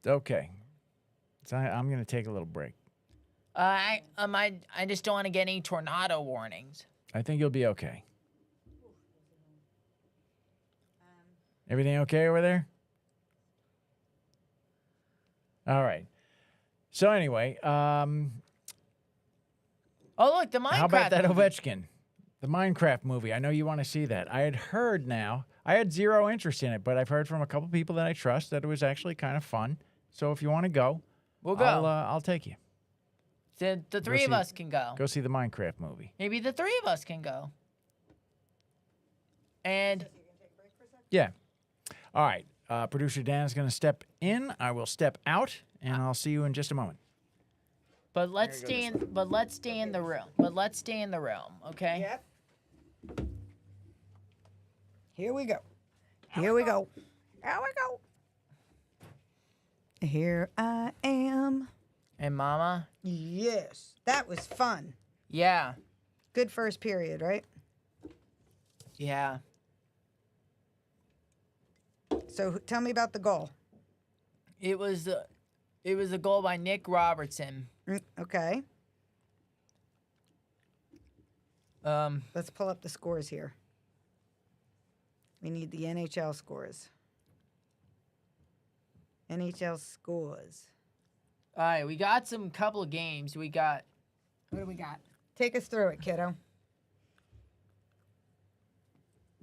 Okay. So I'm gonna take a little break. I just don't want to get any tornado warnings. I think you'll be okay. Everything okay over there? All right. So anyway, Oh, look, the Minecraft. how about that movie. Ovechkin, the Minecraft movie? I know you want to see that. I had heard now. I had zero interest in it, but I've heard from a couple people that I trust that it was actually kind of fun. So if you want to go, We'll go. I'll take you. The three of see- us can go. Go see the Minecraft movie. Maybe the three of us can go. And Yeah. All right. Producer Dan is going to step in. I will step out, and I'll see you in just a moment. but let's stay in the room. But let's stay in the room, okay? Yep. Here we go. Here we go. Here we go. Here I am. And Mama, Yes, that was fun. yeah, Good first period, right? yeah. So tell me about the goal. It was a goal by Nick Robertson. Okay, let's pull up the scores here. We need the NHL scores. NHL scores. All right, we got some couple of games. We got What do we got? Take us through it, kiddo.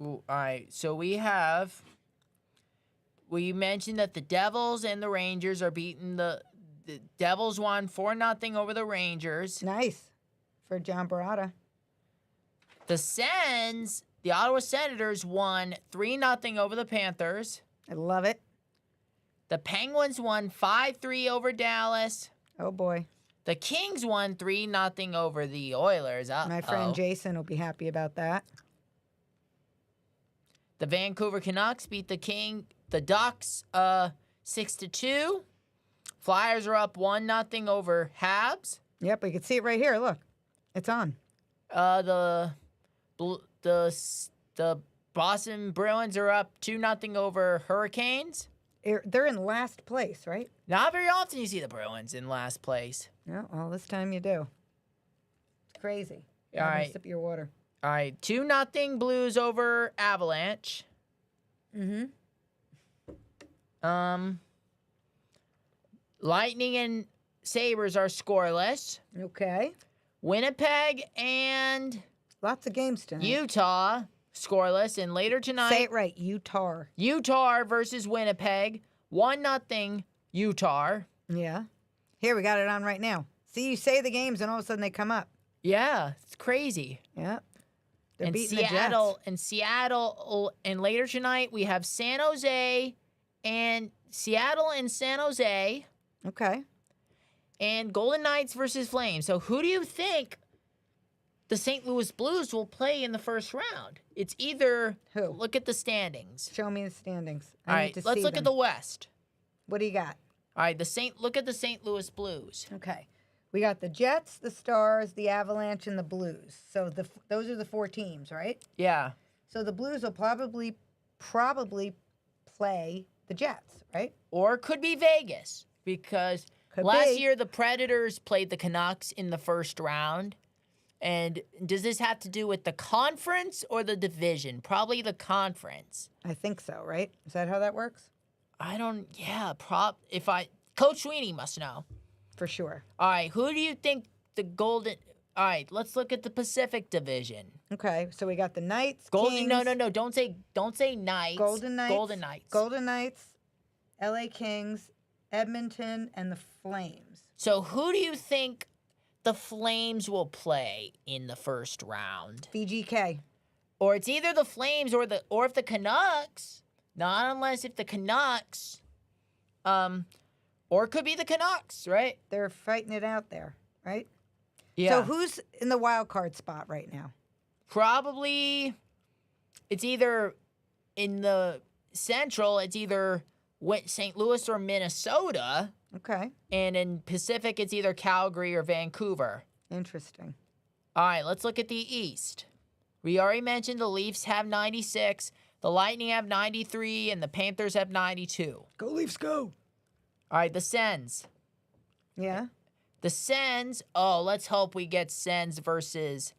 all right. So we mentioned that the Devils and the Rangers are beating the Devils won 4-0 over the Rangers. Nice for John Barada. The Sens, the Ottawa Senators won 3-0 over the Panthers. I love it. The Penguins won 5-3 over Dallas. Oh boy, The Kings won 3-0 over the Oilers. my friend Jason will be happy about that. The Vancouver Canucks beat the Ducks 6-2. Flyers are up 1-0 over Habs. Yep, we can see it right here. Look, it's on. The Boston Bruins are up 2-0 over Hurricanes. They're in last place, right? Not very often you see the Bruins in last place. Yeah, well, this time you do. It's crazy. All Have a right. sip of your water. All right, 2-0 Blues over Avalanche. Mm-hmm. Lightning and Sabres are scoreless. Okay. Winnipeg and Lots of games tonight. Utah scoreless. And later tonight, Say it right. Utah. Utah versus Winnipeg, 1-0 Utah. Yeah. Here, we got it on right now. See, you say the games and all of a sudden they come up. Yeah, it's crazy. Yeah. They're And beating Seattle, and later tonight we have Seattle and San Jose, the Jets. Okay. and Golden Knights versus Flames. So who do you think the St. Louis Blues will play in the first round? It's either Who? look at the standings. Show me the standings. All I right, need to let's see look at them. the West. What do you got? All right, look at the St. Louis Blues. Okay. We got the Jets, the Stars, the Avalanche, and the Blues. So those are the 4 teams, right? Yeah. So the Blues will probably play the Jets, right? Or it could be Vegas because Could last be. year the Predators played the Canucks in the first round. And does this have to do with the conference or the division? Probably the conference. I think so, right? Is that how that works? Coach Sweeney must know. For sure. All right, who do you think all right, let's look at the Pacific Division. Okay, so we got the Knights, Golden, Kings, no, don't say Knights. Golden Knights, Golden Knights. LA Kings, Edmonton, and the Flames. So who do you think the Flames will play in the first round? VGK. Or it's either the Flames or if the Canucks. Not unless if the Canucks, or it could be the Canucks, right? They're fighting it out there, right? Yeah. So who's in the wild card spot right now? Probably, it's either in the Central, it's either St. Louis or Minnesota, Okay, and in Pacific, it's either Calgary or Vancouver. interesting. All right, let's look at the East. We already mentioned the Leafs have 96, the Lightning have 93, and the Panthers have 92. Go Leafs, go. All right, the Sens. Yeah. The Sens, oh, let's hope we get Sens versus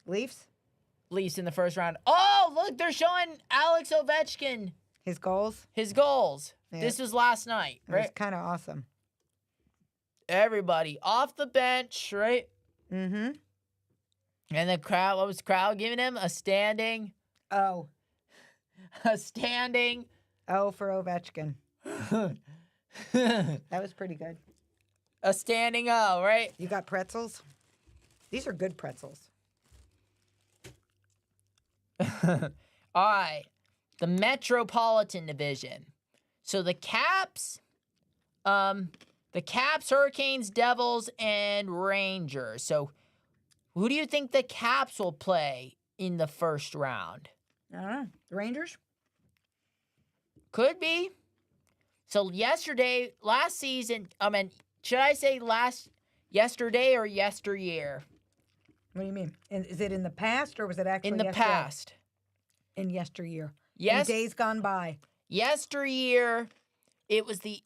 Leafs. Leafs in the first round. Oh, look, they're showing Alex Ovechkin His goals. his goals. Yeah. This was last night, It was right? kind of awesome. Everybody off the bench, right? Mm-hmm. And the crowd, what was the crowd giving him? A standing, Oh. a standing. Oh, for Ovechkin. That was pretty good. A standing O, right? You got pretzels? These are good pretzels. All right. The Metropolitan Division. So the Caps, Hurricanes, Devils, and Rangers. So who do you think the Caps will play in the first round? I don't know. The Rangers? Could be. So last season, should I say yesterday or yesteryear? What do you mean? Is it in the past or was it actually In the yesterday? past. In yesteryear. Yes. In days gone by. Yesteryear, it was the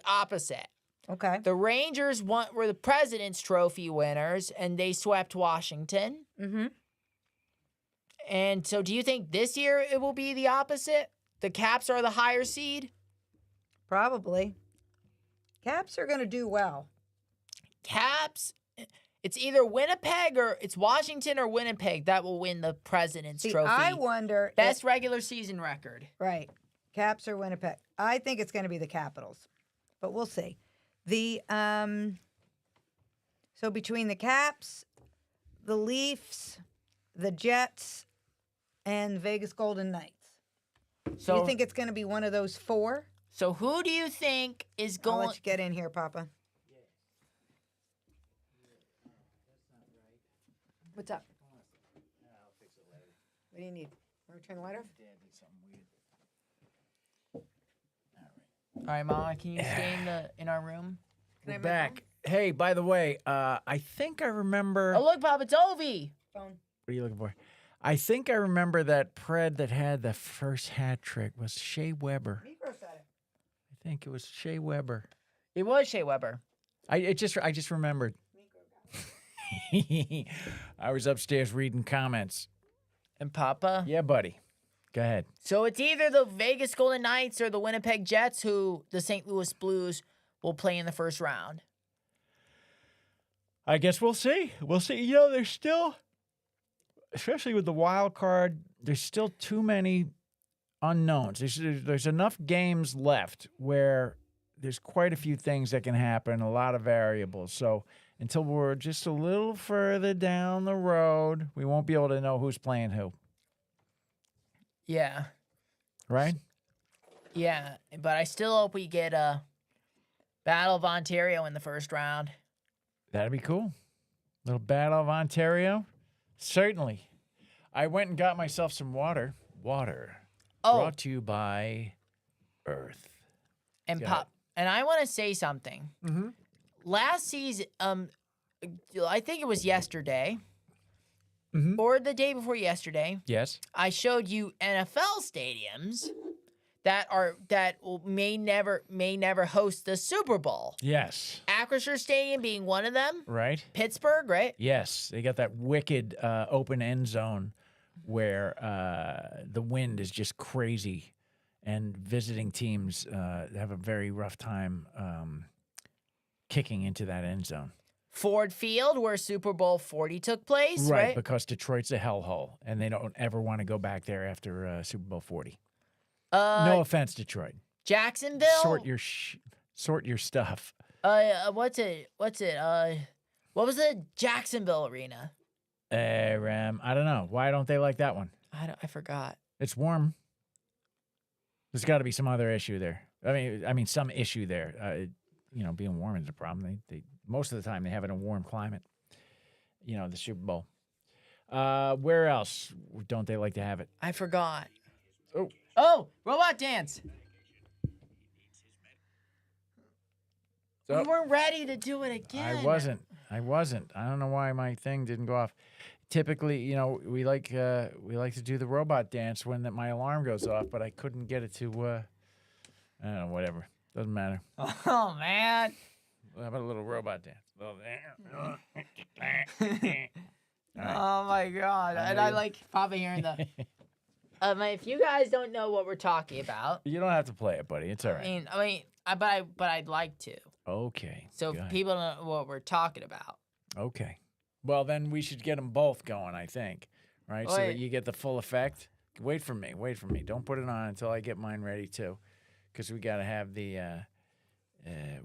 opposite. Okay. The Rangers were the President's Trophy winners, and they swept Washington. Mm-hmm. And so do you think this year it will be the opposite? The Caps are the higher seed? Probably. Caps are going to do well. Caps, it's either Winnipeg or it's Washington or Winnipeg that will win the President's See, Trophy. I wonder. Best regular season record. Right. Caps or Winnipeg. I think it's going to be the Capitals, but we'll see. So between the Caps, the Leafs, the Jets, and Vegas Golden Knights. So Do you think it's going to be one of those four? So who do you think is I'll going? let you get in here, Papa. What's up? What do you need? Want to turn the light off? All right, Mama, can you stay in our room? We're back. Hey, by the way, I think I remember. Oh, look, Papa, it's Ovi. Phone. What are you looking for? I think I remember that Pred that had the first hat trick was Shea Weber. Micro said it. I think it was Shea Weber. It was Shea Weber. I just remembered. I was upstairs reading comments. And Papa? Yeah, buddy. Go ahead. So it's either the Vegas Golden Knights or the Winnipeg Jets who the St. Louis Blues will play in the first round. I guess we'll see. We'll see. You know, there's still, especially with the wild card, there's still too many unknowns. There's enough games left where there's quite a few things that can happen, a lot of variables. So until we're just a little further down the road, we won't be able to know who's playing who. Yeah. Right? Yeah, but I still hope we get a Battle of Ontario in the first round. That'd be cool. Little Battle of Ontario. Certainly. I went and got myself some water. Water. Oh. Brought to you by Earth. And Got Pop, and I want to say something. Mm-hmm. Last season, I think it was yesterday, Mm-hmm. or the day before yesterday. Yes. I showed you NFL stadiums that may never host the Super Bowl. Yes. Acrisure Stadium being one of them. Right? Pittsburgh, right? Yes. They got that wicked open end zone where the wind is just crazy and visiting teams have a very rough time kicking into that end zone. Ford Field, where Super Bowl 40 took place, right? Because Detroit's a hellhole, and they don't ever want to go back there after Super Bowl 40. No offense, Detroit. Jacksonville. Sort your stuff. What's it? What was the Jacksonville arena? I don't know. Why don't they like that one? I forgot. It's warm. There's got to be some other issue there. I mean, some issue there. Being warm is a problem. They most of the time they have it in a warm climate. The Super Bowl. Where else don't they like to have it? I forgot. Oh, Robot Dance. So, We weren't ready to do it again. I wasn't. I don't know why my thing didn't go off. typically, you know, we like to do the robot dance when my alarm goes off, but I couldn't get it to. I don't know, whatever. Doesn't matter. Oh man. How about a little robot dance? Oh my god. And I like Papa hearing the. If you guys don't know what we're talking about, You don't have to play it, buddy. It's all right. but I'd like to. Okay. So go if ahead. people know what we're talking about. Okay. Well, then we should get them both going, I think. Right? So that Wait. you get the full effect. Wait for me. Don't put it on until I get mine ready, too. Because we got to have the...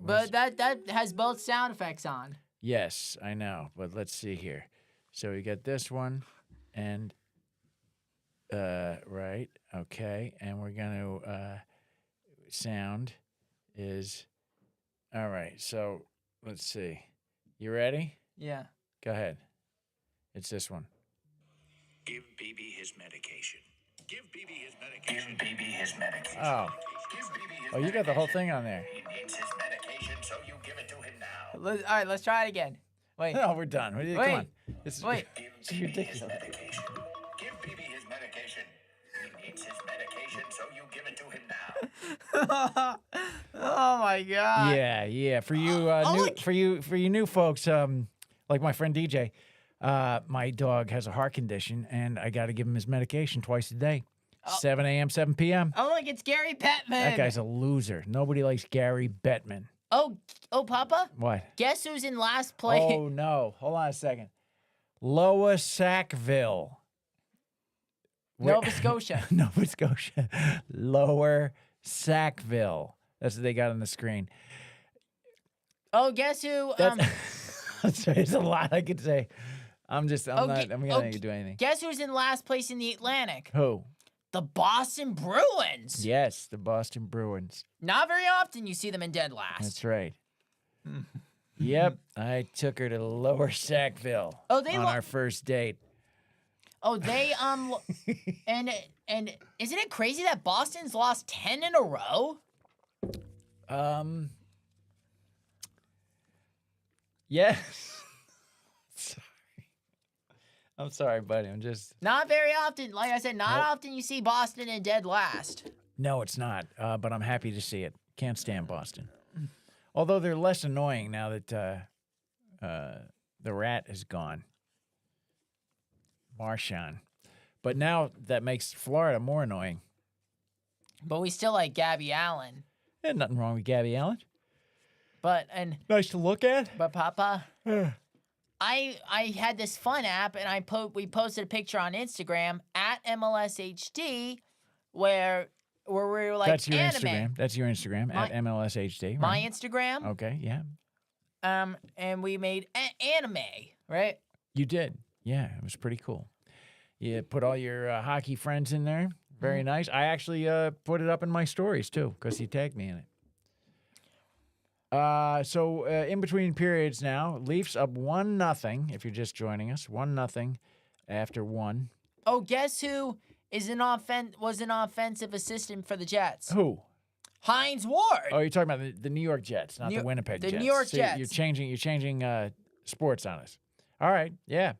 But that has both sound effects on. Yes, I know. But let's see here. So we got this one. And... right. Okay. And we're going to... sound is... All right. So, let's see. You ready? Yeah. Go ahead. It's this one. Give BB his medication. Give BB his medication. Give BB his medication. Oh. Give BB his Oh, you got the whole thing on there. He needs his medication, so you give it to him now. All right, let's try it again. Wait. No, we're done. Come Wait. on. This is, Wait. Give It's BB ridiculous. his medication. Give BB his medication. He needs his medication, so you give it to him now. Oh my god. Yeah. For you, look. for you new folks, like my friend DJ, my dog has a heart condition, and I got to give him his medication twice a day, 7 a.m., 7 p.m. Oh look, it's Gary Bettman. That guy's a loser. Nobody likes Gary Bettman. Oh, Papa. What? Guess who's in last place? Oh no! Hold on a second. Lower Sackville. Nova Scotia. Nova Scotia. Lower Sackville. That's what they got on the screen. Oh, guess who? That's there's a lot I could say. I'm not gonna do anything. Guess who's in last place in the Atlantic? Who? The Boston Bruins. Yes, the Boston Bruins. Not very often you see them in dead last. That's right. Yep, I took her to Lower Sackville Oh, they on lo- our first date. Oh, they and isn't it crazy that Boston's lost 10 in a row? Yes. Sorry. I'm sorry, buddy. I'm just... Not very often. Like I said, not often you see Boston in dead last. No, it's not. But I'm happy to see it. Can't stand Boston. Although they're less annoying now that the rat is gone. Marshawn. But now that makes Florida more annoying. But we still like Gabby Allen. There's nothing wrong with Gabby Allen. But Nice to look at. Papa, I had this fun app and we posted a picture on Instagram at MLSHD where we were like That's your anime. Instagram. That's your Instagram at MLSHD. My Right? Instagram. Okay, yeah. And we made anime, right? You did. Yeah, it was pretty cool. You put all your hockey friends in there. Very nice. I actually put it up in my stories, too, because he tagged me in it. So in between periods now, Leafs up 1-0, if you're just joining us. 1-0 after 1. Oh, guess who was an offensive assistant for the Jets? Who? Hines Ward. Oh, you're talking about the New York Jets, not the Winnipeg the Jets. New York So Jets. You're changing sports on us. All right, yeah.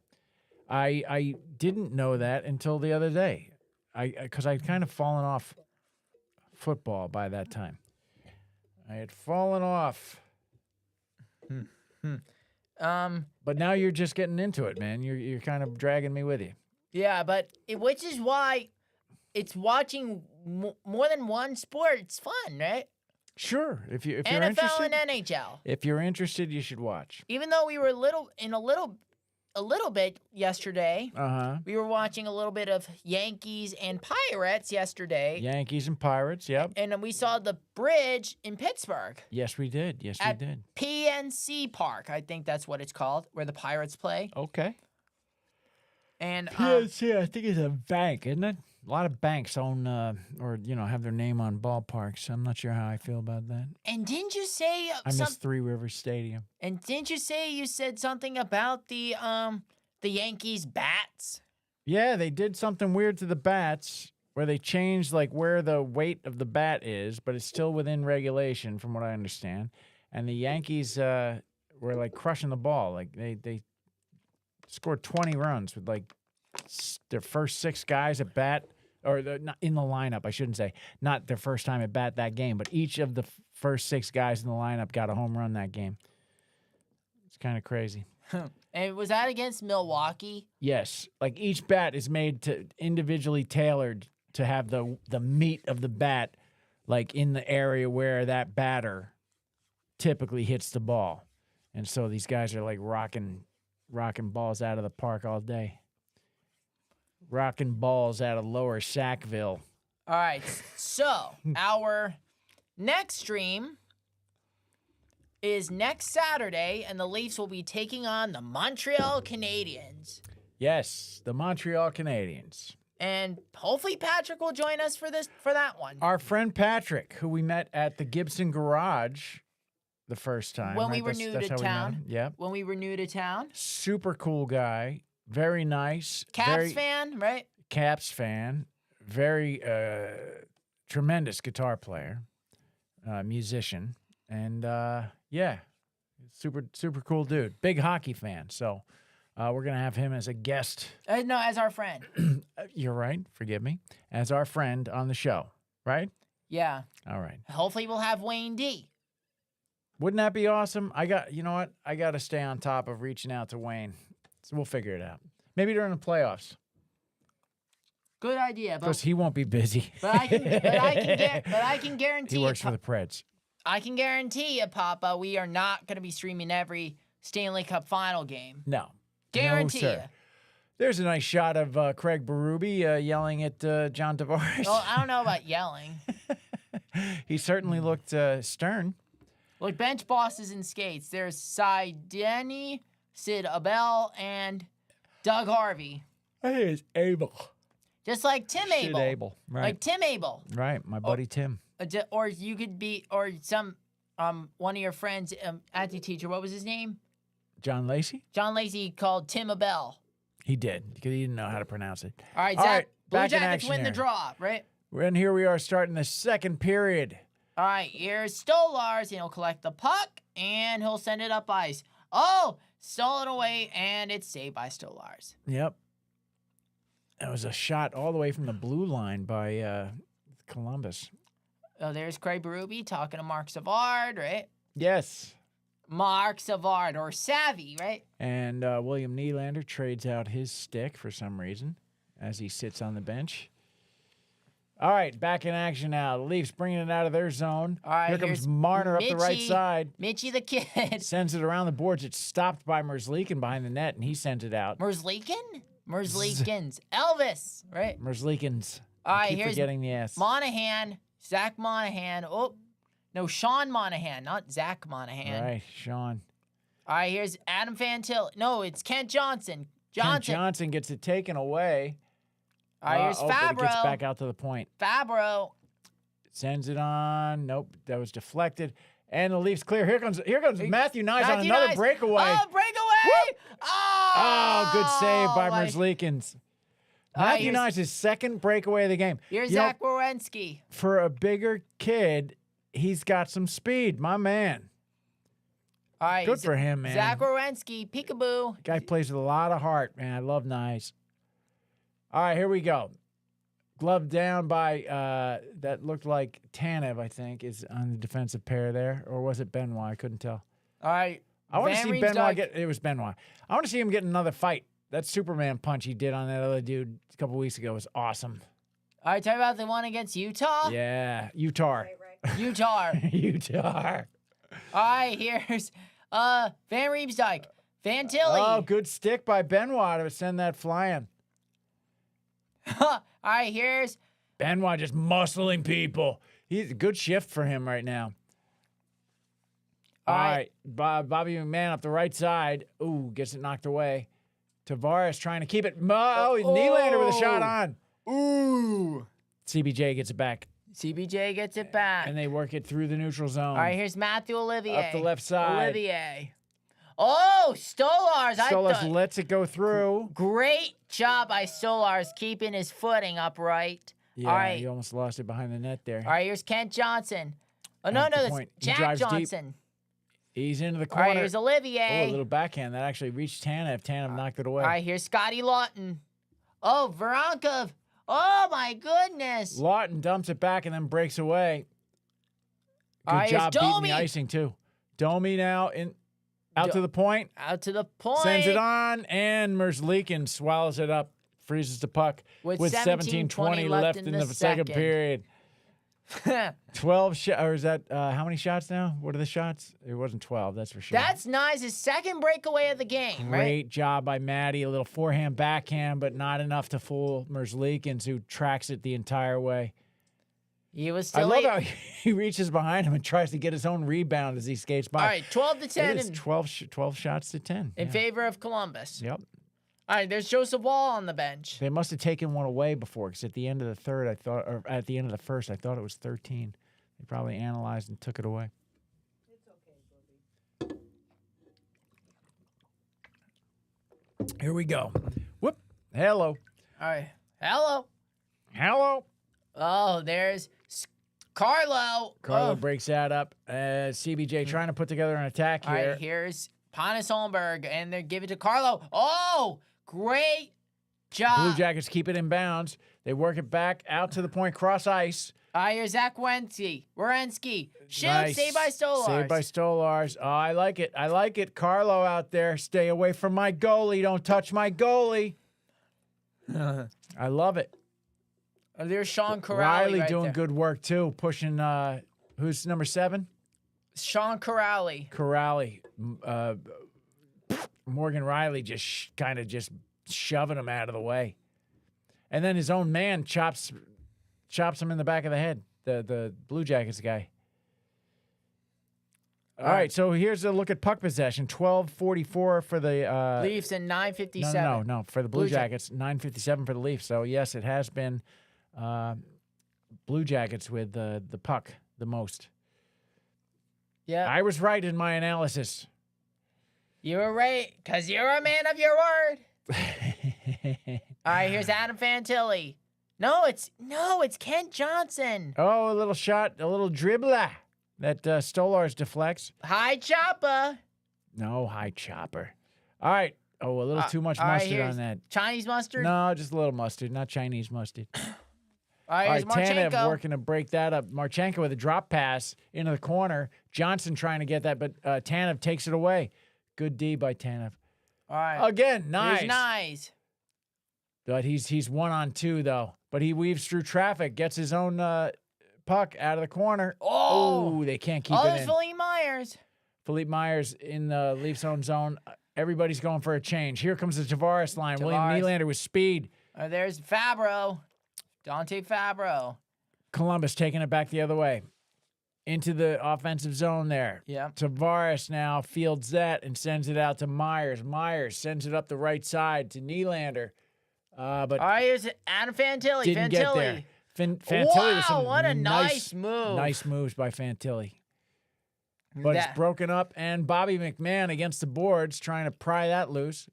I didn't know that until the other day. Because I'd kind of fallen off football by that time. I had fallen off. But now you're just getting into it, man. You're kind of dragging me with you. Yeah, but which is why it's watching more than one sport. It's fun, right? Sure, if you're NFL interested, and NHL. if you're interested, you should watch. Even though we were a little bit yesterday, we were watching a little bit of Yankees and Pirates yesterday, Yankees and Pirates. Yep. and then we saw the bridge in Pittsburgh Yes, we did. Yes, at we did. PNC Park. I think that's what it's called, where the Pirates play. Okay. And PNC, I think it's a bank, isn't it? A lot of banks own or have their name on ballparks. I'm not sure how I feel about that. and didn't you say I miss Three Rivers Stadium. And didn't you say you said something about the Yankees bats? Yeah, they did something weird to the bats where they changed like where the weight of the bat is, but it's still within regulation from what I understand. And the Yankees were like crushing the ball. Like they scored 20 runs with like their first 6 guys at bat, or not in the lineup, I shouldn't say. Not their first time at bat that game, but each of the first 6 guys in the lineup got a home run that game. It's kind of crazy. And was that against Milwaukee? Yes. Like each bat is made to individually tailored to have the meat of the bat like in the area where that batter typically hits the ball. And so these guys are like rocking balls out of the park all day. Rocking balls out of Lower Sackville. All right. So our next stream is next Saturday, and the Leafs will be taking on the Montreal Canadiens. Yes, the Montreal Canadiens. And hopefully Patrick will join us for that one. Our friend Patrick, who we met at the Gibson Garage the first time. When right? we were new to town. Yeah. When we were new to town. Super cool guy. Very nice. Caps fan, right? Caps fan. Very tremendous guitar player. Musician. And yeah, super cool dude. Big hockey fan. So we're going to have him as a guest. No, as our friend. You're right. Forgive me. As our friend on the show, right? Yeah. All right. Hopefully we'll have Wayne D. Wouldn't that be awesome? You know what? I got to stay on top of reaching out to Wayne. So we'll figure it out. Maybe during the playoffs. Good idea. Because he won't be busy. But I can guarantee. He works for the Preds. I can guarantee you, Papa, we are not going to be streaming every Stanley Cup final game. No. Guarantee no, you. sir. There's a nice shot of Craig Berube yelling at John Tavares. Well, I don't know about yelling. He certainly looked stern. Look, bench bosses in skates. There's Cy Denny, Sid Abel, and Doug Harvey. I think it's Abel. Just like Tim Sid Abel. Abel. Right. Like Tim Abel. Right, my buddy Tim. Or you could be, or some, one of your friends, anti-teacher, what was his name? John Lacey? John Lacey called Tim Abel. He did, because he didn't know how to pronounce it. All right, Zach, Blue back in Jackets action win the here. draw, right? And here we are starting the second period. All right, here's Stolars, and he'll collect the puck, and he'll send it up ice. Oh, stolen away, and it's saved by Stolars. Yep. That was a shot all the way from the blue line by Columbus. Oh, there's Craig Berube talking to Mark Savard, right? Yes. Mark Savard, or Savvy, right? And William Nylander trades out his stick for some reason as he sits on the bench. All right, back in action now. The Leafs bringing it out of their zone. All right, here comes here's Marner up the right Mitchie- side. Mitchie the kid. Sends it around the boards. It's stopped by Merzlikin behind the net, and he sends it out. Merzlikins? Elvis, right? Merzlikins. All right, Keep here's forgetting the S. Monahan, Zach Monahan. Oh, no, Sean Monahan, not Zach Monahan. Right, Sean. All right, here's Adam Fantilli. No, it's Kent Johnson. Kent Johnson gets it taken away. All right, here's But it gets Fabro. back out to the point. Fabro. Sends it on. Nope, that was deflected. And the Leafs clear. Here comes Matthew Nyes on Matthew another Nyes. breakaway. Oh, breakaway! Oh, good save by my- Merzlikins. All right, Matthew Nyes' second breakaway of the game. Here's You know, Zach Werenski. for a bigger kid, he's got some speed, my man. All right, Good for him, man. Zach Werenski, peekaboo. Guy plays with a lot of heart, man. I love Nyes. All right, here we go. Glove down by, that looked like Tanev, I think, is on the defensive pair there. Or was it Benoit? I couldn't tell. All right. I want to Van see Riemsdyk- Benoit get, it was Benoit. I want to see him get another fight. That Superman punch he did on that other dude a couple weeks ago was awesome. All right, talk about the one against Utah. Yeah, Utah. Utah. Utah. All right, here's Van Riemsdyk. Fantilli. Oh, good stick by Benoit to send that flying. All right, here's Benoit just muscling people. He's a good shift for him right now. All right. Bobby McMahon up the right side. Ooh, gets it knocked away. Tavares trying to keep it. Nylander with a shot on. Ooh. CBJ gets it back, CBJ gets it back. and they work it through the neutral zone. All right, here's Matthew Olivier. Up the left side. Olivier. Oh, Stolars. Stolas lets it go through. Great job by Stolars keeping his footing upright. Yeah, All right. he almost lost it behind the net there. All right, here's Kent Johnson. Oh, no, At the that's point. He Jack drives deep. Johnson. He's into the All corner. right, here's Oh, Olivier. a little backhand that actually reached Tanev. Tanev knocked it away. All right, here's Scotty Lawton. Oh, Voronkov. Oh, my goodness. Lawton dumps it back and then breaks away. Good All right, here's job beating Domi. the icing, too. Domi now out to the point. Out to the point. Sends it on, and Merzlikin swallows it up. Freezes the puck With 17:20 left in the second period. 12 shots, or is that how many shots now? What are the shots? It wasn't 12, that's for sure. That's nice. His second breakaway of the game, right? Great job by Matty. A little forehand, backhand, but not enough to fool Merzlikins, who tracks it the entire way. He was I still. love how he reaches behind him and tries to get his own rebound as he skates by. All right, 12 to 10 It is 12 shots to 10. in favor of Columbus. Yep. All right, there's Joseph Wall on the bench. They must have taken one away before, because at the end of the third, or at the end of the first, I thought it was 13. They probably analyzed and took it away. It's okay, Bobby. Here we go. Whoop. Hello. All right, hello. Hello. Oh, there's Carlo. Carlo Oh. breaks that up. CBJ trying to put together an attack All here. right, here's Pontus Holmberg, and they give it to Carlo. Oh, great job. Blue Jackets keep it in bounds. They work it back out to the point, cross ice. All right, here's Zach Wierenski. Shoot, Nice. saved by Stolars. Saved by Stolars. Oh, I like it. I like it. Carlo out there. Stay away from my goalie. Don't touch my goalie. I love it. Oh, there's Sean Corrali Riley right doing there. good work, too. Pushing, who's number 7? Sean Corrali. Corrali. Morgan Riley just kind of just shoving him out of the way. And then his own man chops him in the back of the head, the Blue Jackets guy. All right, so here's a look at puck possession. 12:44 for the Leafs in 9:57. No, for the Blue Blue Jackets. 9:57 for the Leafs. So yes, it has been Blue Jackets with the puck the most. Yeah, I was right in my analysis. you were right, because you're a man of your word. All right, here's Adam Fantilli. No, it's Kent Johnson. Oh, a little shot, a little dribbler that Stolars deflects. Hi, Choppa. No, high chopper. All right. Oh, a little too much all right, mustard here's on that. Chinese mustard. No, just a little mustard, not Chinese mustard. All right, All here's right, Tanev Marchenko. working to break that up. Marchenko with a drop pass into the corner. Johnson trying to get that, but Tanev takes it away. Good D by Tanev. All right, Again, nice. here's Nice. But he's 1-on-2 though. But he weaves through traffic, gets his own puck out of the corner. Oh, They can't keep oh, it there's in. Philippe Myers. Philippe Myers in the Leafs own zone. Everybody's going for a change. Here comes the Tavares line. William Tavares. Nylander with speed. There's Fabro. Dante Fabro. Columbus taking it back the other way. Into the offensive zone there. Yeah. Tavares now fields that and sends it out to Myers. Myers sends it up the right side to Nylander. But All right, here's Adam Fantilli. didn't get there. Fantilli with some Wow, what a nice move. Nice moves by Fantilli. But it's broken up, and Bobby McMahon against the boards trying to pry that loose.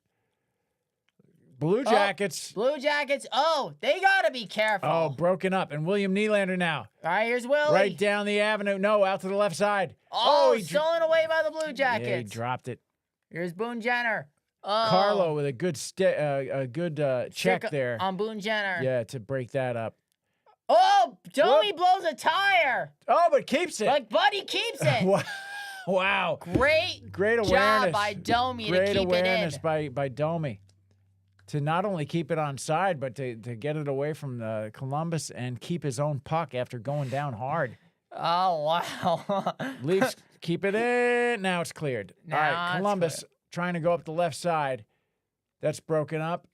Blue Jackets. Blue Jackets. Oh, they got to be careful. Oh, broken up. And William Nylander now. All right, here's Willie. Right down the avenue. No, out to the left side. Oh, he stolen away by the Blue Yeah, he Jackets. dropped it. Here's Boone Jenner. Oh, Carlo with a good check stick there. on Boone Jenner. Yeah, to break that up. Oh, Domi blows a tire. Oh, but keeps it. Like Buddy keeps it. Wow. Great awareness. job by Domi to Great keep awareness it in. by Domi. To not only keep it on side, but to get it away from Columbus and keep his own puck after going down hard. Oh, wow. Leafs keep it in. Now it's cleared. All Now right, it's Columbus trying to go up the left side. That's broken up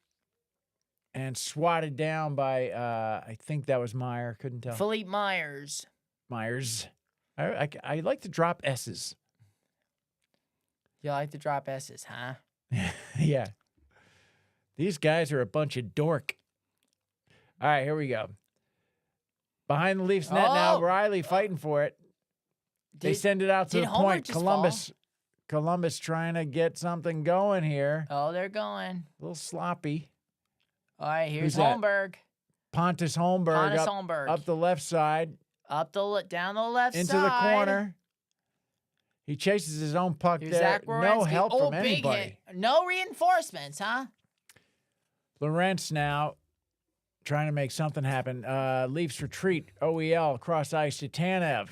and swatted down by, I think that was Meyer. Couldn't tell. Philippe Myers. Myers. I like to drop S's. You like to drop S's, huh? Yeah. These guys are a bunch of dork. All right, here we go. Behind the Leafs net now. Oh! Riley fighting for it. They send it out to did the Homer point. just Columbus trying to get something going here. Oh, they're going. A little sloppy. All right, here's Who's that? Holmberg. Pontus Holmberg, Holmberg. up the left side Down the left into side. the corner. He chases his own puck Here's there. Zach No Werenski. help Oh, from big anybody. hit. No reinforcements, huh? Lorentz now trying to make something happen. Leafs retreat. OEL cross ice to Tanev.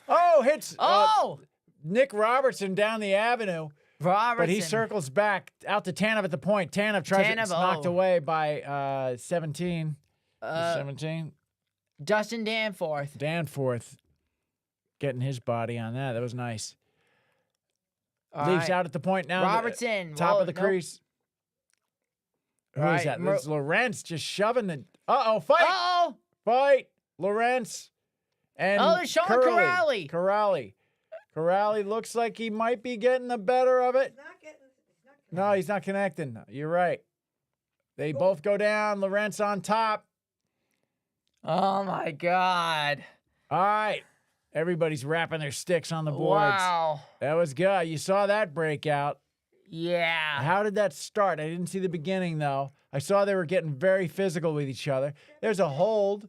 Oh, hits Nick Robertson down the avenue. Robertson. But he circles back out to Tanev at the point. Tanev tries it. It's knocked away by 17. 17. Justin Danforth. Danforth getting his body on that. That was nice. All Leafs right. out at the point now. Robertson. Top Whoa, of the nope. crease. Who All is right, that? It's Lorentz just shoving the... Uh-oh, fight! Uh-oh. Fight! Lorentz and there's Sean Corrali. Corrali looks like he might be getting the better of it. No, he's not connecting. You're right. They both go down. Lorentz on top. Oh, my God. All right. Everybody's wrapping their sticks on the boards. Wow. That was good. You saw that breakout. Yeah. How did that start? I didn't see the beginning, though. I saw they were getting very physical with each other. There's a hold.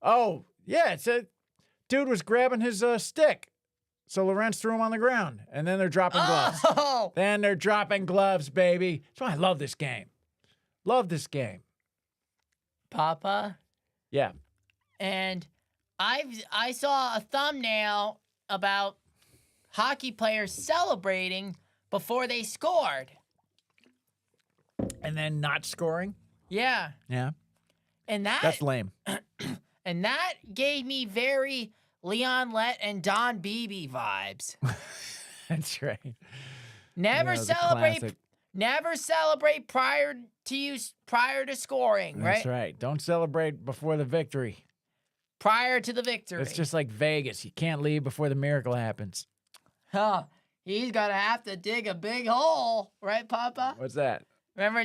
Oh, yeah. It's a dude was grabbing his stick. So Lorentz threw him on the ground. And then they're dropping gloves. Oh. Then they're dropping gloves, baby. That's why I love this game. Love this game. Papa. Yeah. And I saw a thumbnail about hockey players celebrating before they scored. And then not scoring? Yeah. Yeah. And That's lame. and that gave me very Leon Lett and Don Beebe vibes. That's right. Never Yeah, the celebrate classic. never celebrate prior to scoring, right? That's right. Don't celebrate before the victory. Prior to the victory. It's just like Vegas. You can't leave before the miracle happens. Huh. He's gonna have to dig a big hole, right, Papa? What's that? Remember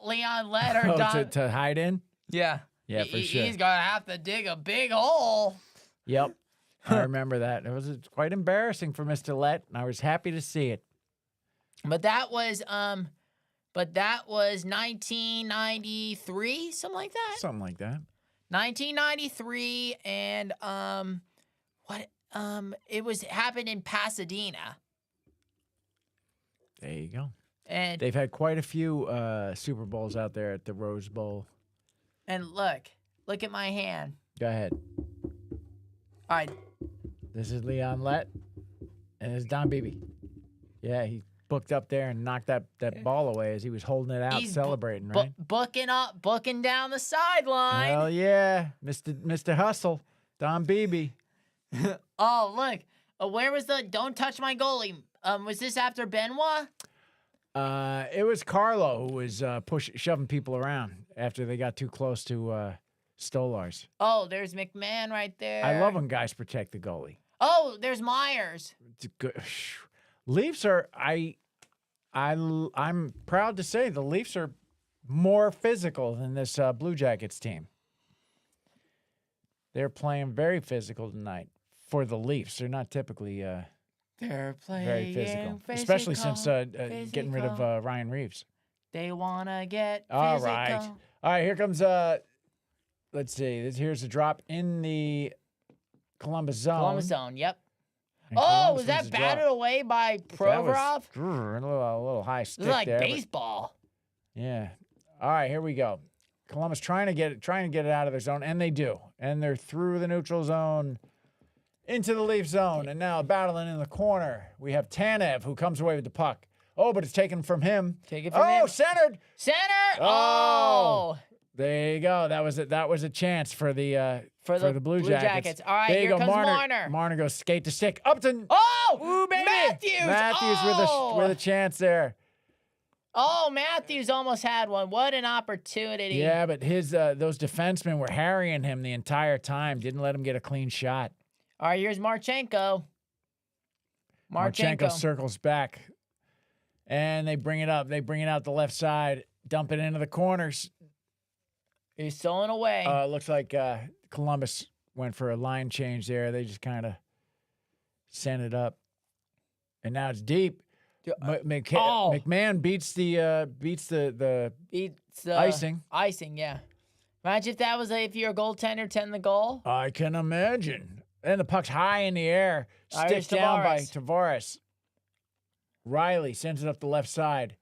Leon Lett or Oh, Don? to hide in? Yeah. Yeah, for sure. He's gonna have to dig a big hole. Yep. I remember that. It was quite embarrassing for Mr. Lett, and I was happy to see it. But that was 1993, something like that. Something like that. 1993, and it happened in Pasadena. There you go. And They've had quite a few Super Bowls out there at the Rose Bowl. look at my hand. Go ahead. All right, This is Leon Lett, and it's Don Beebe. Yeah, he booked up there and knocked that ball away as he was holding it out, he's celebrating, right? booking down the sideline. Hell yeah, Mr. Hustle, Don Beebe. Oh, look, where was the "Don't touch my goalie"? Was this after Benoit? It was Carlo who was shoving people around after they got too close to Stolars. Oh, there's McMahon right there. I love when guys protect the goalie. Oh, there's Myers. It's a good. Leafs are I'm proud to say the Leafs are more physical than this Blue Jackets team. They're playing very physical tonight for the Leafs. They're not typically They're playing very physical, especially since getting rid of Ryan Reeves. They wanna get All physical. right. All right, here comes let's see. Here's a drop in the Columbus zone. Columbus zone. Yep. And Oh, Columbus was that wins the drop. batted away by That was Provorov? a little high stick This is like there. but- baseball. Yeah. All right, here we go. Columbus trying to get it out of their zone, and they do. And they're through the neutral zone into the Leaf zone. And now battling in the corner. We have Tanev, who comes away with the puck. Oh, but it's taken from him. Take it from him. Centered. Center. Oh. There you go. That was a chance for the Blue Jackets. All right, there you here go. comes Marner. Marner goes skate to stick. Upton. Oh, Ooh, baby. Matthews. Matthews Oh. with a chance there. Oh, Matthews almost had one. What an opportunity. Yeah, but his those defensemen were harrying him the entire time. Didn't let him get a clean shot. All right, here's Marchenko. Marchenko circles back, and they bring it up. They bring it out the left side, dump it into the corners. He's stolen away. Looks like Columbus went for a line change there. They just kind of sent it up, and now it's deep. McMahon beats the icing. Icing, yeah. Imagine if that was if you're a goaltender, 10 the goal. I can imagine. And the puck's high in the air. All right, Stick down by Tavares. Tavares. Riley sends it up the left side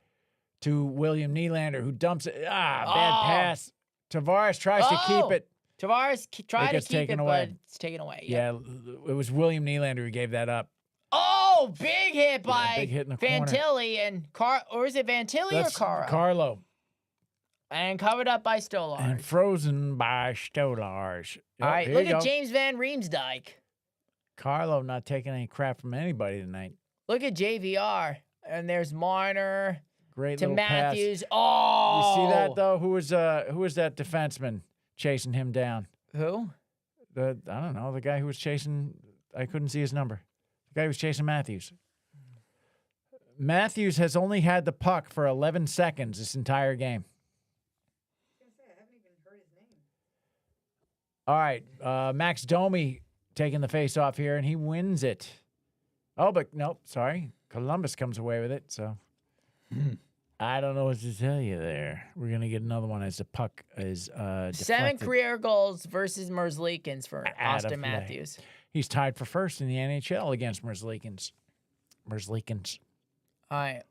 to William Nylander, who dumps it. Bad Oh. pass. Tavares tries to keep it. Tavares tried to gets keep taken it, away. but it's taken away. Yeah, it was William Nylander who gave that up. Oh, big hit by big hit in the corner. Fantilli and or is it Fantilli or Caro? Carlo. And covered up by Stolar. And frozen by Stolars. All right, here look you at go. James Van Riemsdyk. Carlo not taking any crap from anybody tonight. Look at JVR. And there's Marner Great to little Matthews. pass. Oh, You see that though? Who was that defenseman chasing him down? Who? I don't know, the guy who was chasing. I couldn't see his number. The guy who was chasing Matthews. Matthews has only had the puck for 11 seconds this entire game. All right, Max Domi taking the face off here, and he wins it. Oh, but nope, sorry. Columbus comes away with it, so I don't know what to tell you there. We're going to get another one as the puck is deflected. 7 career goals versus Merzlikins for Out of Austin play. Matthews. He's tied for first in the NHL against Merzlikins. All right.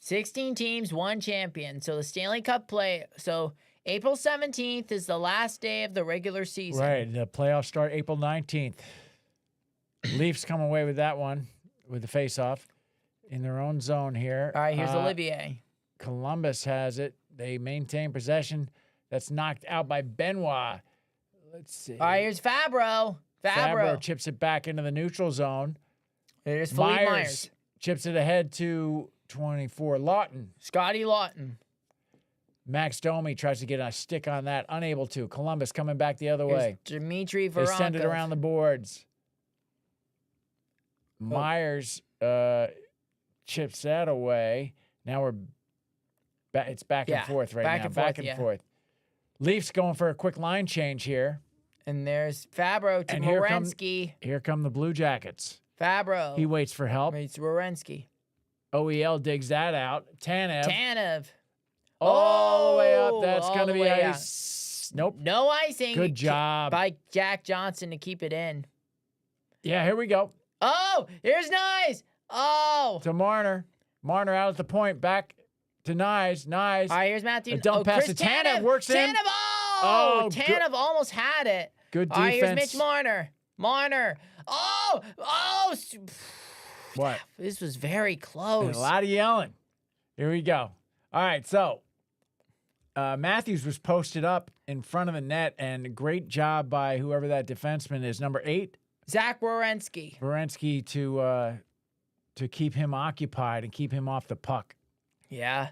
16 teams, 1 champion. So the Stanley Cup play. So April 17th is the last day of the regular season. Right. The playoffs start April 19th. Leafs come away with that one with the face-off in their own zone here. All right, here's Olivier. Columbus has it. They maintain possession. That's knocked out by Benoit. Let's see. All right, here's Fabro. Fabro chips it back into the neutral zone. Here's Philippe Myers Myers. chips it ahead to 24. Lawton. Scotty Lawton. Max Domi tries to get a stick on that. Unable to. Columbus coming back the other Here's way. Dmitry They send it Voronkov. around the boards. Myers chips that away. Now we're back. It's back and forth right now. Back and forth. Leafs going for a quick line change here. And there's Fabro to And Morensky. Here come the Blue Jackets. Fabro. He waits for help. It's Morensky. OEL digs that out. Tanev. Oh, All the way up. That's all going to the be way ice. Nope. No icing. Good job. By Jack Johnson to keep it in. Yeah, here we go. Oh, here's Nyes. Oh. To Marner. Marner out at the point. Back to Nyes. Nyes. All right, here's Matthew. A dump pass Chris to Tanev. Works in. Tanev. Oh, good. Tanev almost had it. Good All right, here's defense. Mitch Marner. Marner. Oh. What? This was very And close. a lot of yelling. Here we go. All right, so Matthews was posted up in front of the net, and great job by whoever that defenseman is, number 8, Zach Werenski. Werenski, to keep him occupied and keep him off the puck. Yeah.